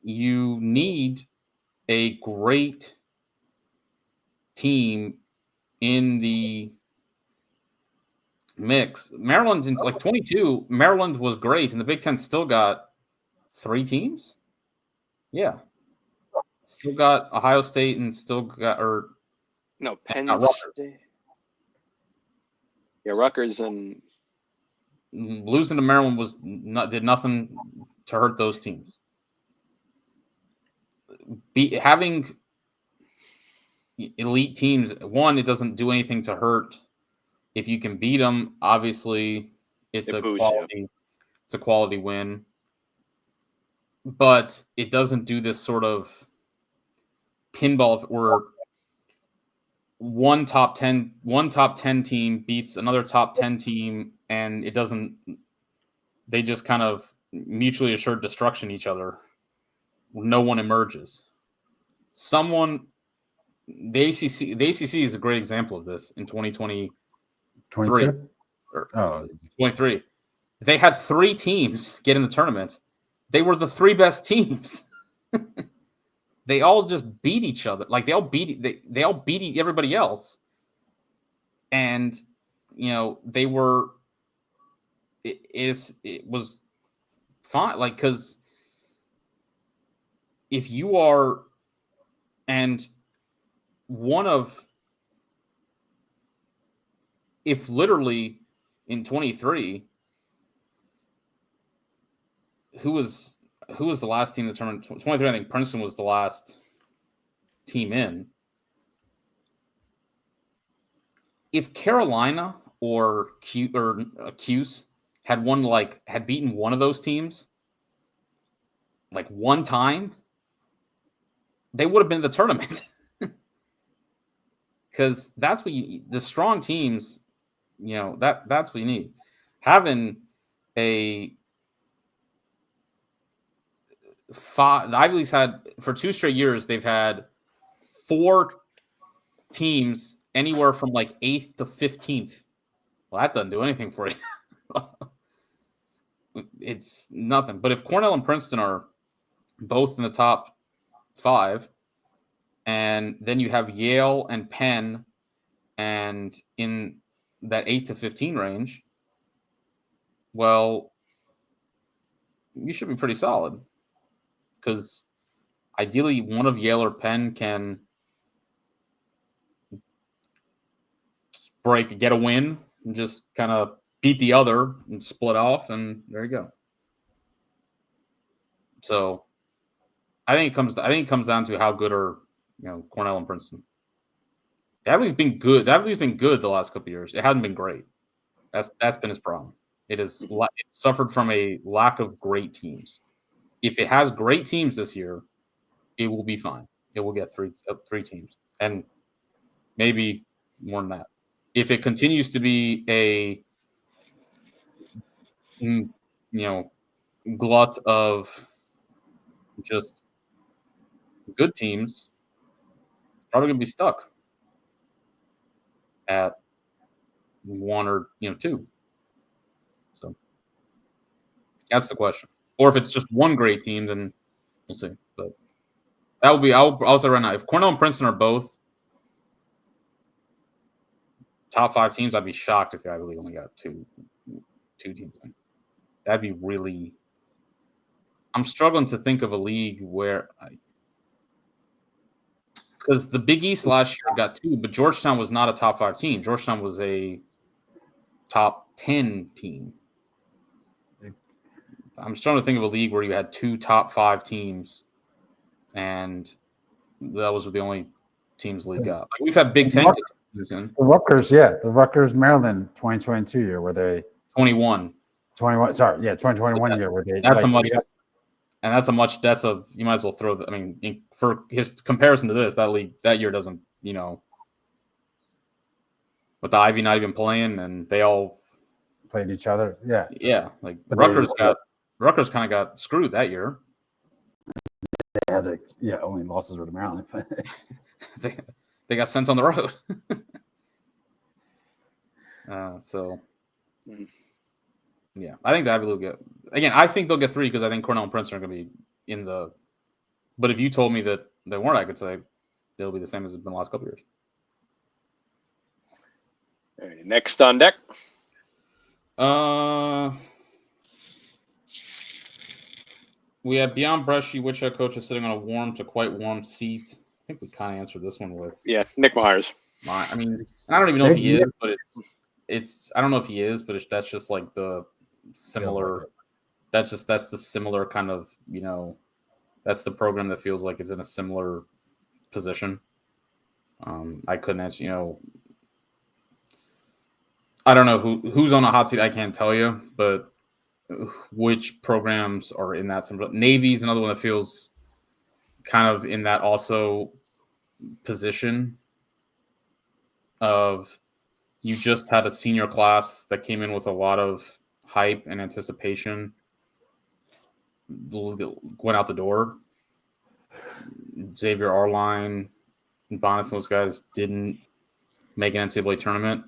You need a great team in the mix. Maryland's in 22. Maryland was great, and the Big Ten still got 3 teams. Yeah. Still got Ohio State and still got Penn State. Yeah, Rutgers and losing to Maryland did nothing to hurt those teams. Having elite teams, one, it doesn't do anything to hurt. If you can beat them, obviously it's a quality win. But it doesn't do this sort of pinball if it were one top 10 team beats another top 10 team, and they just kind of mutually assured destruction each other. No one emerges. The ACC is a great example of this in 2023. 23. They had 3 teams get in the tournament. They were the 3 best teams. They all just beat each other. Like they all beat everybody else. And they were. It was fine. Like because if you are, and if literally in 23, who was the last team in the tournament? 23, I think Princeton was the last team in. If Carolina or Cuse had beaten one of those teams like one time, they would have been in the tournament. Because that's what the strong teams, that's what you need. Having the Ivy League's had, for 2 straight years, they've had 4 teams anywhere from 8th to 15th. Well, that doesn't do anything for you. It's nothing. But if Cornell and Princeton are both in the top 5, and then you have Yale and Penn and in that 8 to 15 range, well, you should be pretty solid. Because ideally, one of Yale or Penn can get a win, and just kind of beat the other and split off, and there you go. So, I think it comes down to how good are Cornell and Princeton. That League's been good. That League's been good the last couple of years. It hasn't been great. That's been his problem. It suffered from a lack of great teams. If it has great teams this year, it will be fine. It will get three teams, and maybe more than that. If it continues to be a glut of just good teams, it's probably going to be stuck at 1 or 2. So that's the question. Or if it's just one great team, then we'll see. But That would be. I'll say right now, if Cornell and Princeton are both top 5 teams, I'd be shocked if the Ivy League only got two teams in. That'd be really. I'm struggling to think of a league where, because the Big East last year got 2, but Georgetown was not a top 5 team. Georgetown was a top 10 team. I'm starting to think of a league where you had 2 top 5 teams, and that was the only teams the league got. Like, we've had Big Ten teams in. The Rutgers, Maryland 2022 year where they 21. 2021 year where they. That's you might as well throw. I mean, for his comparison to this, that league that year doesn't, with the Ivy not even playing, and they all played each other. Yeah. Yeah, like Rutgers kind of got screwed that year. Only losses were to Maryland. they got sent on the road. Yeah, I think the Ivy League will get. Again, I think they'll get 3 because I think Cornell and Princeton are going to be in the. But if you told me that they weren't, I could say they'll be the same as it's been the last couple of years. All right, next on deck. We have Beyond Brushy, which head coach is sitting on a warm to quite warm seat. I think we kind of answered this one with. Yeah, Nick Myers. I mean, I don't even know if he is, but it's. I don't know if he is, but that's just like the similar. That's the similar kind of, that's the program that feels like it's in a similar position. I couldn't answer, I don't know who's on a hot seat. I can't tell you, but which programs are in that similar. Navy's another one that feels kind of in that also position of you just had a senior class that came in with a lot of hype and anticipation, went out the door. Xavier Arline, Bonnet, those guys didn't make an NCAA tournament.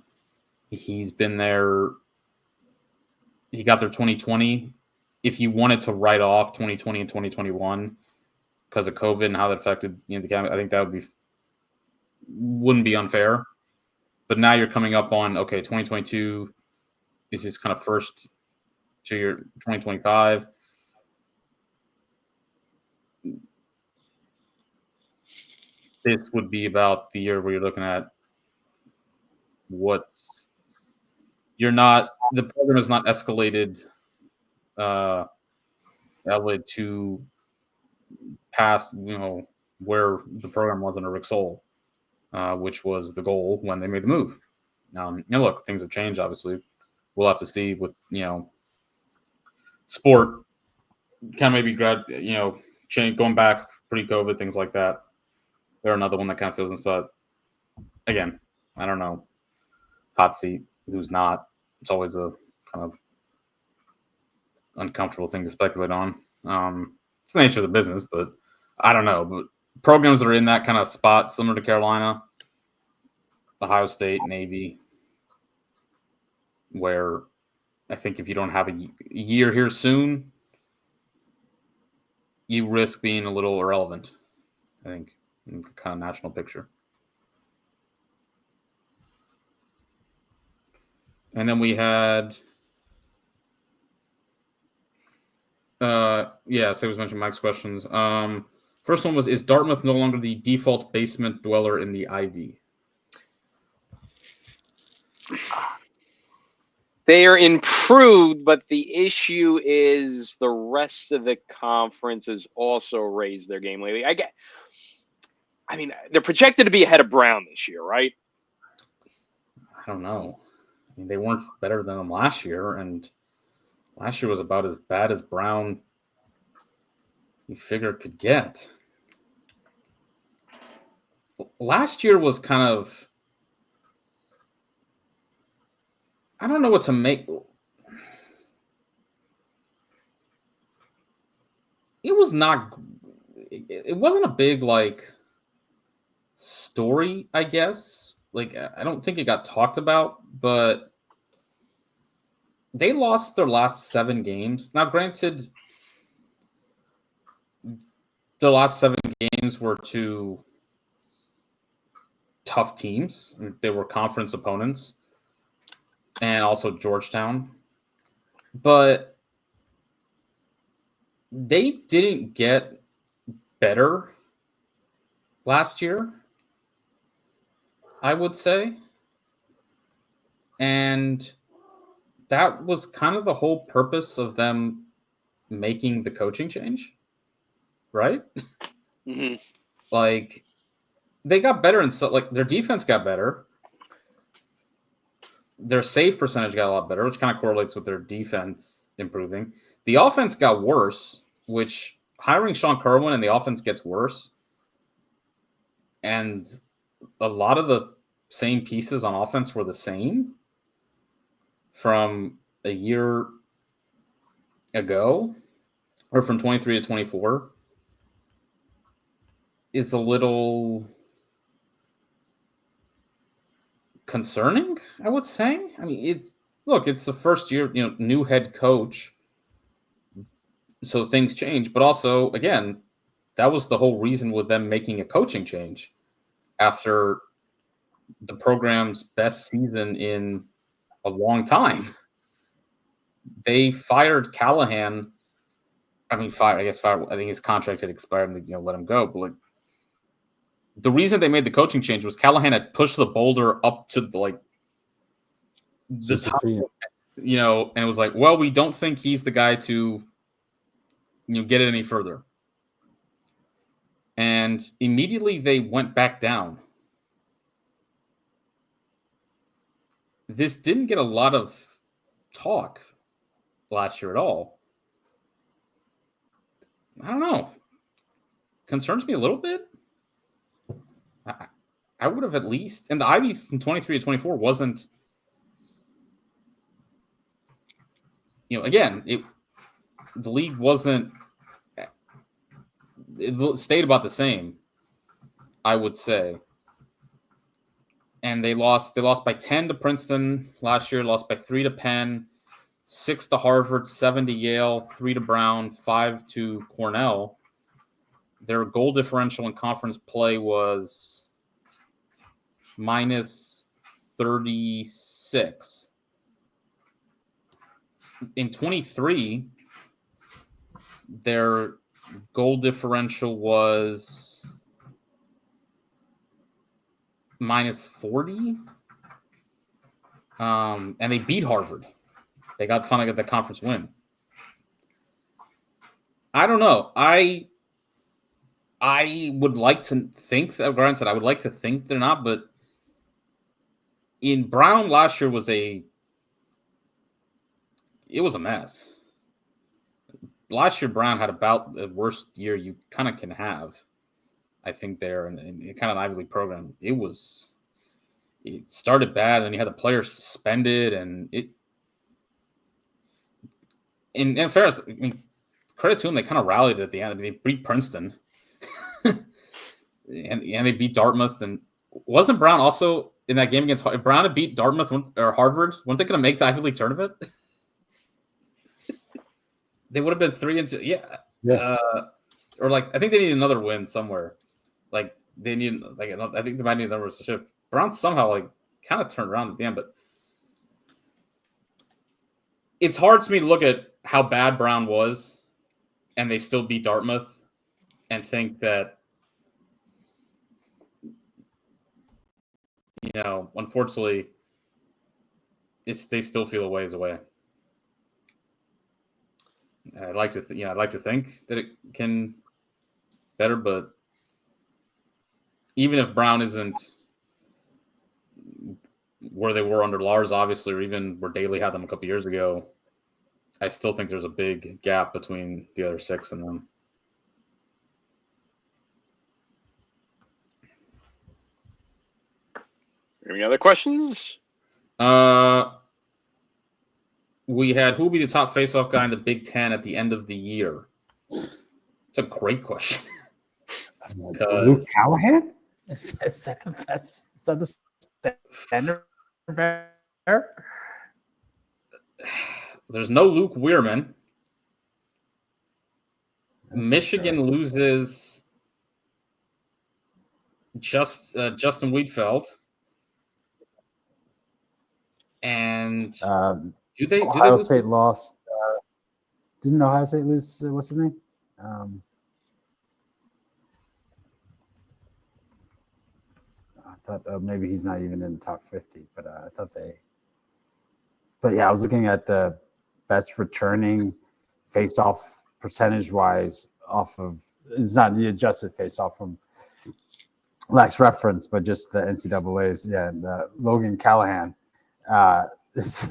He's been there. He got there 2020. If you wanted to write off 2020 and 2021 because of COVID and how that affected the game, I think that wouldn't be unfair. But now you're coming up on 2022 is his kind of first to your 2025. This would be about the year where you're looking at the program is not escalated to past, where the program was under Rick Sohl, which was the goal when they made the move. Look, things have changed, obviously. We'll have to see with, sport kind of maybe change, going back pre-COVID, things like that. They're another one that kind of feels in spot. Again, I don't know. Hot seat, who's not. It's always a kind of uncomfortable thing to speculate on. It's the nature of the business, but I don't know. But programs that are in that kind of spot, similar to Carolina, Ohio State, Navy, where I think if you don't have a year here soon, you risk being a little irrelevant, I think, in the kind of national picture. And then we had, so it was mentioned Mike's questions. First one was, is Dartmouth no longer the default basement dweller in the Ivy? They are improved, but the issue is the rest of the conference has also raised their game lately. They're projected to be ahead of Brown this year, right? I don't know. They weren't better than them last year, and last year was about as bad as Brown you figure could get. Last year was kind of, I don't know what to make. It wasn't a big story, I guess. I don't think it got talked about, but they lost their last 7 games. Now, granted, their last 7 games games were two tough teams. They were conference opponents, and also Georgetown. But they didn't get better last year, I would say. And that was kind of the whole purpose of them making the coaching change, right? Mm-hmm. Like, they got better, and so like their defense got better. Their save percentage got a lot better, which kind of correlates with their defense improving. The offense got worse, which hiring Sean Kerwin and the offense gets worse. And a lot of the same pieces on offense were the same from a year ago, or from 23 to 24, is a little concerning, I would say. I mean, it's the first year, new head coach, so things change. But also, again, that was the whole reason with them making a coaching change after the program's best season in a long time. They fired Callahan. I mean, fired. I think his contract had expired, and let him go. But like, the reason they made the coaching change was Callahan had pushed the boulder up to the top, and it was like, well, we don't think he's the guy to, get it any further. And immediately they went back down. This didn't get a lot of talk last year at all. I don't know. Concerns me a little bit. I would have at least, and the Ivy from 23 to 24 wasn't, again, the league wasn't, it stayed about the same, I would say. And they lost by 10 to Princeton last year, lost by 3 to Penn, 6 to Harvard, 7 to Yale, 3 to Brown, 5 to Cornell. Their goal differential in conference play was minus 36. In 23, their goal differential was minus 40. And they beat Harvard. They finally got the conference win. I don't know. I would like to think that, Brian said, I would like to think they're not, but in Brown last year it was a mess. Last year, Brown had about the worst year you kind of can have, I think, there, and kind of an Ivy League program. It started bad, and you had the players suspended, and in fairness, I mean, credit to them, they kind of rallied at the end. I mean, they beat Princeton, and they beat Dartmouth. And wasn't Brown also in that game against Brown had beat Dartmouth or Harvard? Weren't they going to make the Ivy League tournament? They would have been 3-2. Yeah. Or I think they need another win somewhere. They need I think they might need another shift. Brown somehow kind of turned around at the end, but it's hard to me to look at how bad Brown was, and they still beat Dartmouth, and think that unfortunately, they still feel a ways away. I'd like to think that it can better, but even if Brown isn't where they were under Lars, obviously, or even where Daly had them a couple years ago, I still think there's a big gap between the other 6 and them. Any other questions? We had who will be the top face-off guy in the Big Ten at the end of the year? It's a great question. Luke Callahan? Is that the best? Is that the standard? There's no Luke Weirman. That's Michigan loses Justin Wheatfeld. And do they Ohio lose? State lost. Didn't Ohio State lose? What's his name? I thought maybe he's not even in the top 50, but I thought they. But yeah, I was looking at the best returning face-off percentage-wise off of. It's not the adjusted face-off from Lax reference, but just the NCAA's. Yeah, Logan Callahan. It's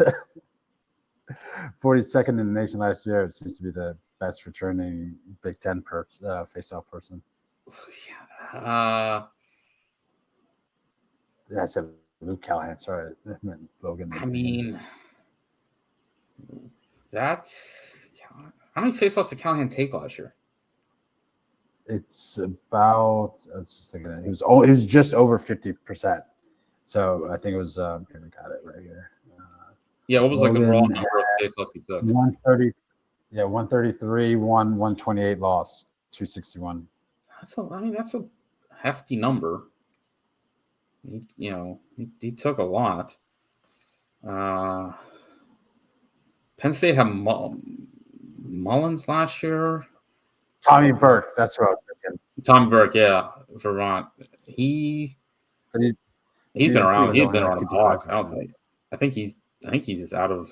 42nd in the nation last year. It seems to be the best returning Big Ten face-off person. Yeah. I said Luke Callahan. Sorry, I meant Logan. I mean, that's how many face-offs did Callahan take last year? It's about. I was just thinking it was just over 50%. So I think it was. I got it right here. Yeah, what was Logan, like the raw number of face-offs he took? 130. Yeah, 133, 128 loss, 261. That's a hefty number. He took a lot. Penn State had Mullins last year. Tommy Burke, that's what I was thinking. Tommy Burke, yeah, Vermont. He's been around. He's been around a block. I think he's just out of.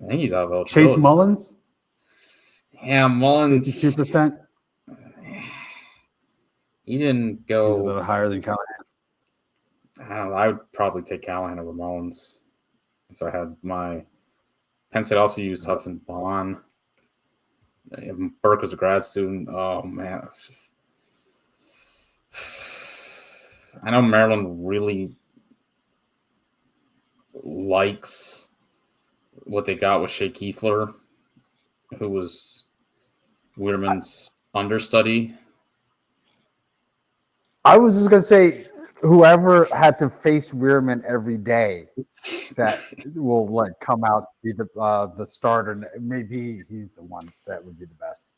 I think he's out of eligibility. Chase Mullins. Yeah, Mullins. 52%. He didn't go. He's a little higher than Callahan. I don't know. I would probably take Callahan over Mullins if I had my. Penn State also used Hudson Bond. Burke was a grad student. Oh man, I know Maryland really likes what they got with Shea Kiefler, who was Weirman's understudy. I was just gonna say, whoever had to face Weirman every day, that will come out to be the starter. Maybe he's the one that would be the best.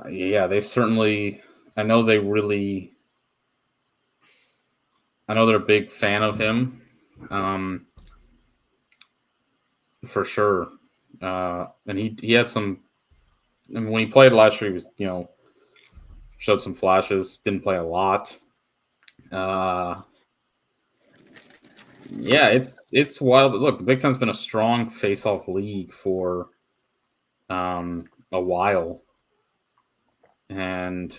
Yeah, they certainly. I know they're a big fan of him, for sure. And he had some. I mean, when he played last year, he was showed some flashes. Didn't play a lot. Yeah, it's wild. But look, the Big Ten's been a strong face-off league for a while, and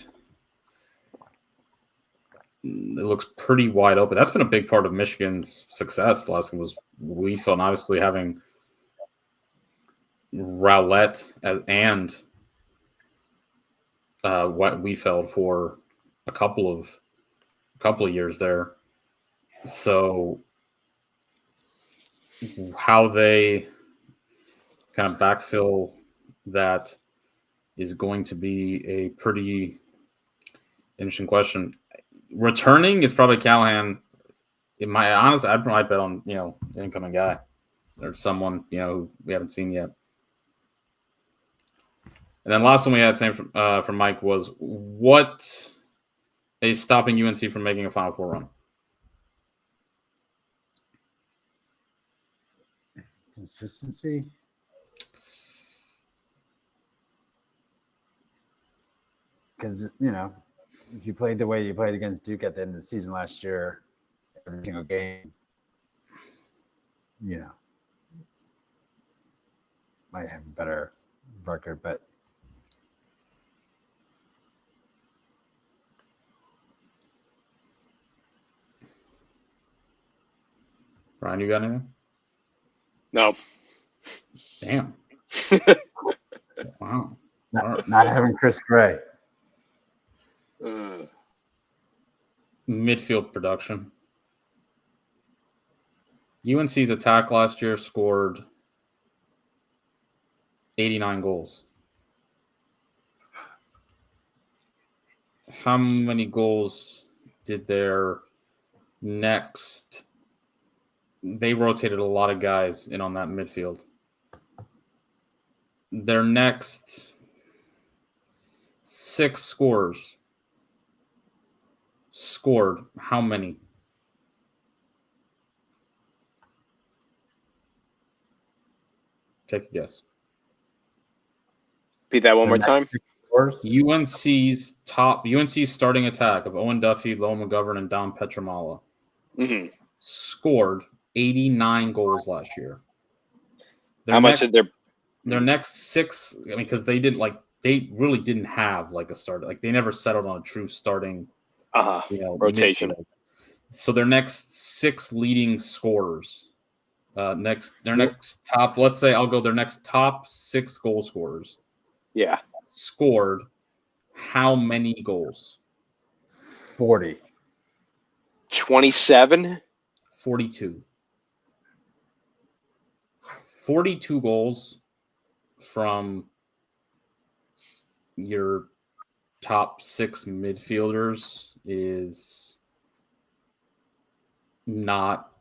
it looks pretty wide open. That's been a big part of Michigan's success. The last one was Wheatfield, and obviously having Rowlett and Wheatfield for a couple of years there. So how they kind of backfill that is going to be a pretty interesting question. Returning is probably Callahan. I'd probably bet on the incoming guy or someone who we haven't seen yet. And then last one we had from Mike was, what is stopping UNC from making a Final Four run? Consistency. Because, if you played the way you played against Duke at the end of the season last year, every single game, might have a better record, but Brian, you got anything? No. Damn. Wow. not having Chris Gray. Midfield production. UNC's attack last year scored 89 goals. How many goals did their next? They rotated a lot of guys in on that midfield. Their next 6 scorers scored how many? Take a guess. Repeat that one more time. UNC's starting attack of Owen Duffy, Lowell McGovern, and Dom Petramala scored 89 goals last year. How much did their next 6? I mean, because they really didn't have like a starter. Like they never settled on a true starting rotation. Midfield. So their next 6 leading scorers, their next top, let's say I'll go their next top 6 goal scorers. Yeah. Scored how many goals? 40. 27? 42. 42 goals from your top 6 midfielders is not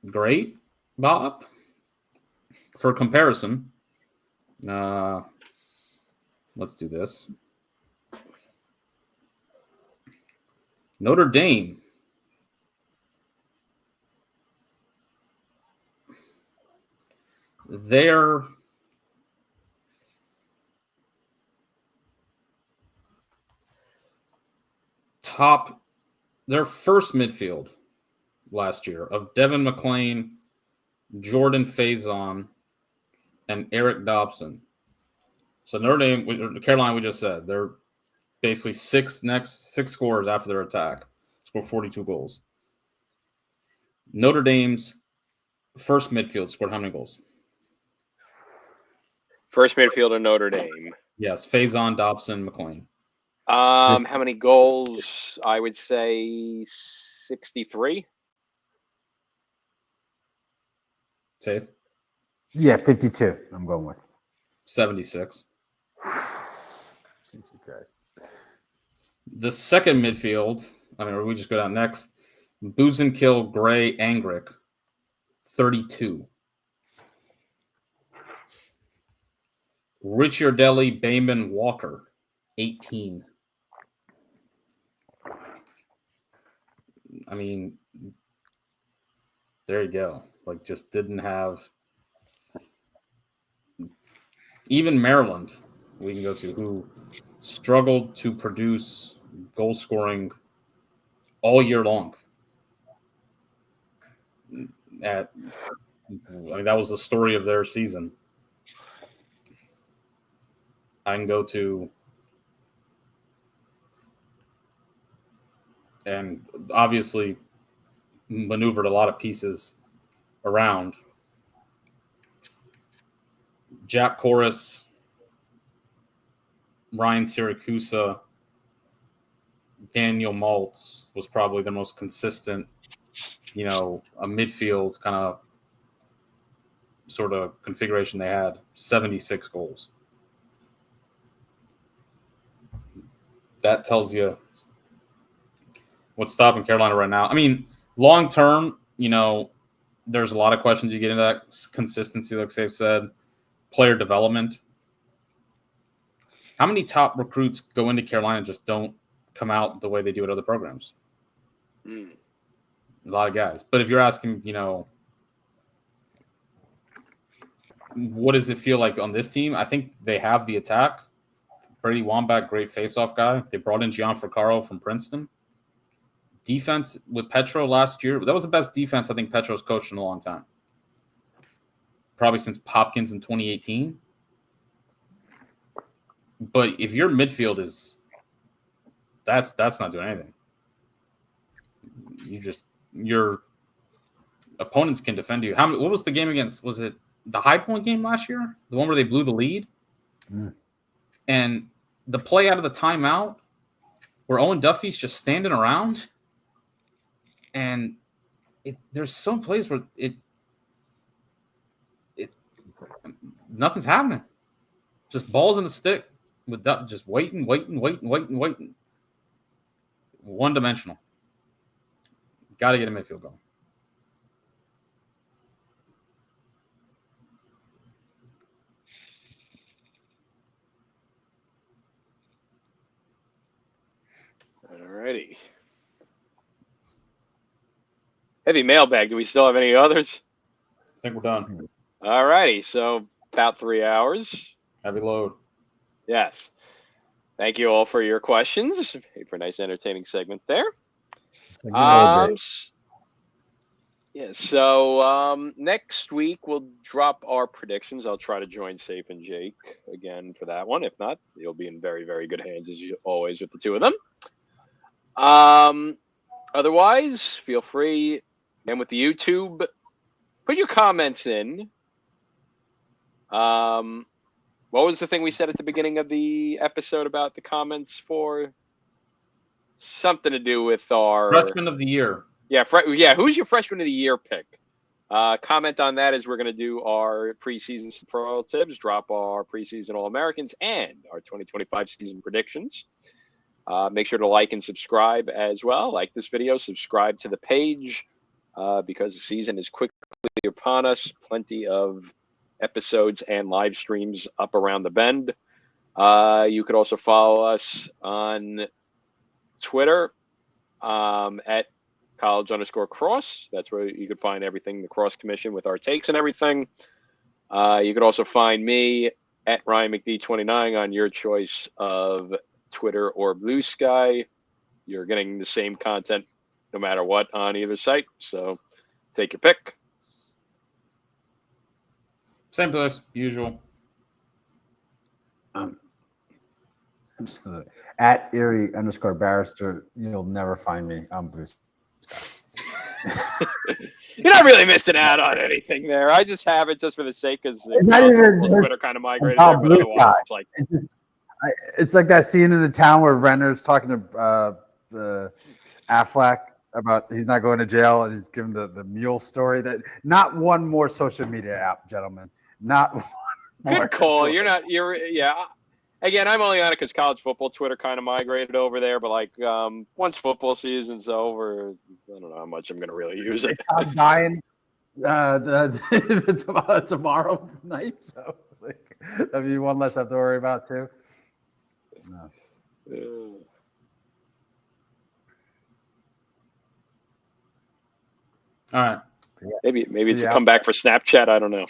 great, Bob. For comparison, let's do this. Notre Dame. Their first midfield last year of Devin McLean, Jordan Faison, and Eric Dobson. So Notre Dame, Carolina, we just said, they're basically 6 scorers after their attack. Score 42 goals. Notre Dame's first midfield scored how many goals? First midfielder, Notre Dame. Yes, Faison, Dobson, McLean. How many goals? I would say 63. Safe? Yeah, 52. I'm going with 76. Jesus Christ. The second midfield, we just go down next. Buzenkill, Gray, Angrick, 32. Ricciardelli, Bayman, Walker, 18. I mean, there you go. Like, just didn't have. Even Maryland, we can go to, who struggled to produce goal scoring all year long. That was the story of their season. I can go to, and obviously maneuvered a lot of pieces around. Jack Corus, Ryan Siracusa, Daniel Maltz was probably the most consistent, a midfield kind of sort of configuration they had. 76 goals. That tells you what's stopping Carolina right now. I mean, long term, there's a lot of questions you get into that consistency, like Safe said, player development. How many top recruits go into Carolina and just don't come out the way they do at other programs? A lot of guys. But if you're asking, what does it feel like on this team? I think they have the attack. Brady Wambach, great faceoff guy. They brought in Gian Fricaro from Princeton. Defense with Petro last year. That was the best defense I think Petro's coached in a long time. Probably since Popkins in 2018. But if your midfield is that's not doing anything. Your opponents can defend you. What was the game against? Was it the High Point game last year? The one where they blew the lead? And the play out of the timeout where Owen Duffy's just standing around, and there's some plays where nothing's happening. Just balls in the stick with just waiting. One-dimensional. Got to get a midfield going. All righty. Heavy mailbag. Do we still have any others? I think we're done. All righty. So about 3 hours. Heavy load. Yes. Thank you all for your questions. For a nice, entertaining segment there. So next week we'll drop our predictions. I'll try to join Safe and Jake again for that one. If not, you'll be in very, very good hands as you always with the two of them. Otherwise, feel free. And with the YouTube, put your comments in. What was the thing we said at the beginning of the episode about the comments for? Something to do with our Freshman of the year. Yeah, who's your freshman of the year pick? Comment on that as we're going to do our preseason superlatives, drop our preseason All-Americans, and our 2025 season predictions. Make sure to like and subscribe as well. Like this video, subscribe to the page because the season is quickly upon us. Plenty of episodes and live streams up around the bend. You could also follow us on Twitter at college_cross. That's where you could find everything, the Cross Commission with our takes and everything. You could also find me at Ryan McD29 on your choice of Twitter or Blue Sky. You're getting the same content no matter what on either site. So take your pick. Same place, usual. Absolutely. At Erie_Barrister, you'll never find me on Blue Sky. You're not really missing out on anything there. I just have it just for the sake of Twitter kind of migrated there, but otherwise it's like it's like that scene in The Town where Renner's talking to the Affleck about he's not going to jail and he's giving the mule story. That not one more social media app, gentlemen. Not one more. Good call. Again, I'm only on it because college football Twitter kind of migrated over there. But like once football season's over, I don't know how much I'm going to really use it. I'm dying tomorrow night, so like, that'd be one less I have to worry about too. No. All right. Maybe it's a comeback for Snapchat. I don't know.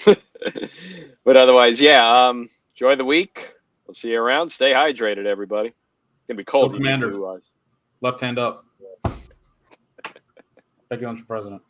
But otherwise, enjoy the week. We'll see you around. Stay hydrated, everybody. It's going to be cold. Commander. Left hand up. Thank you, Mr. President.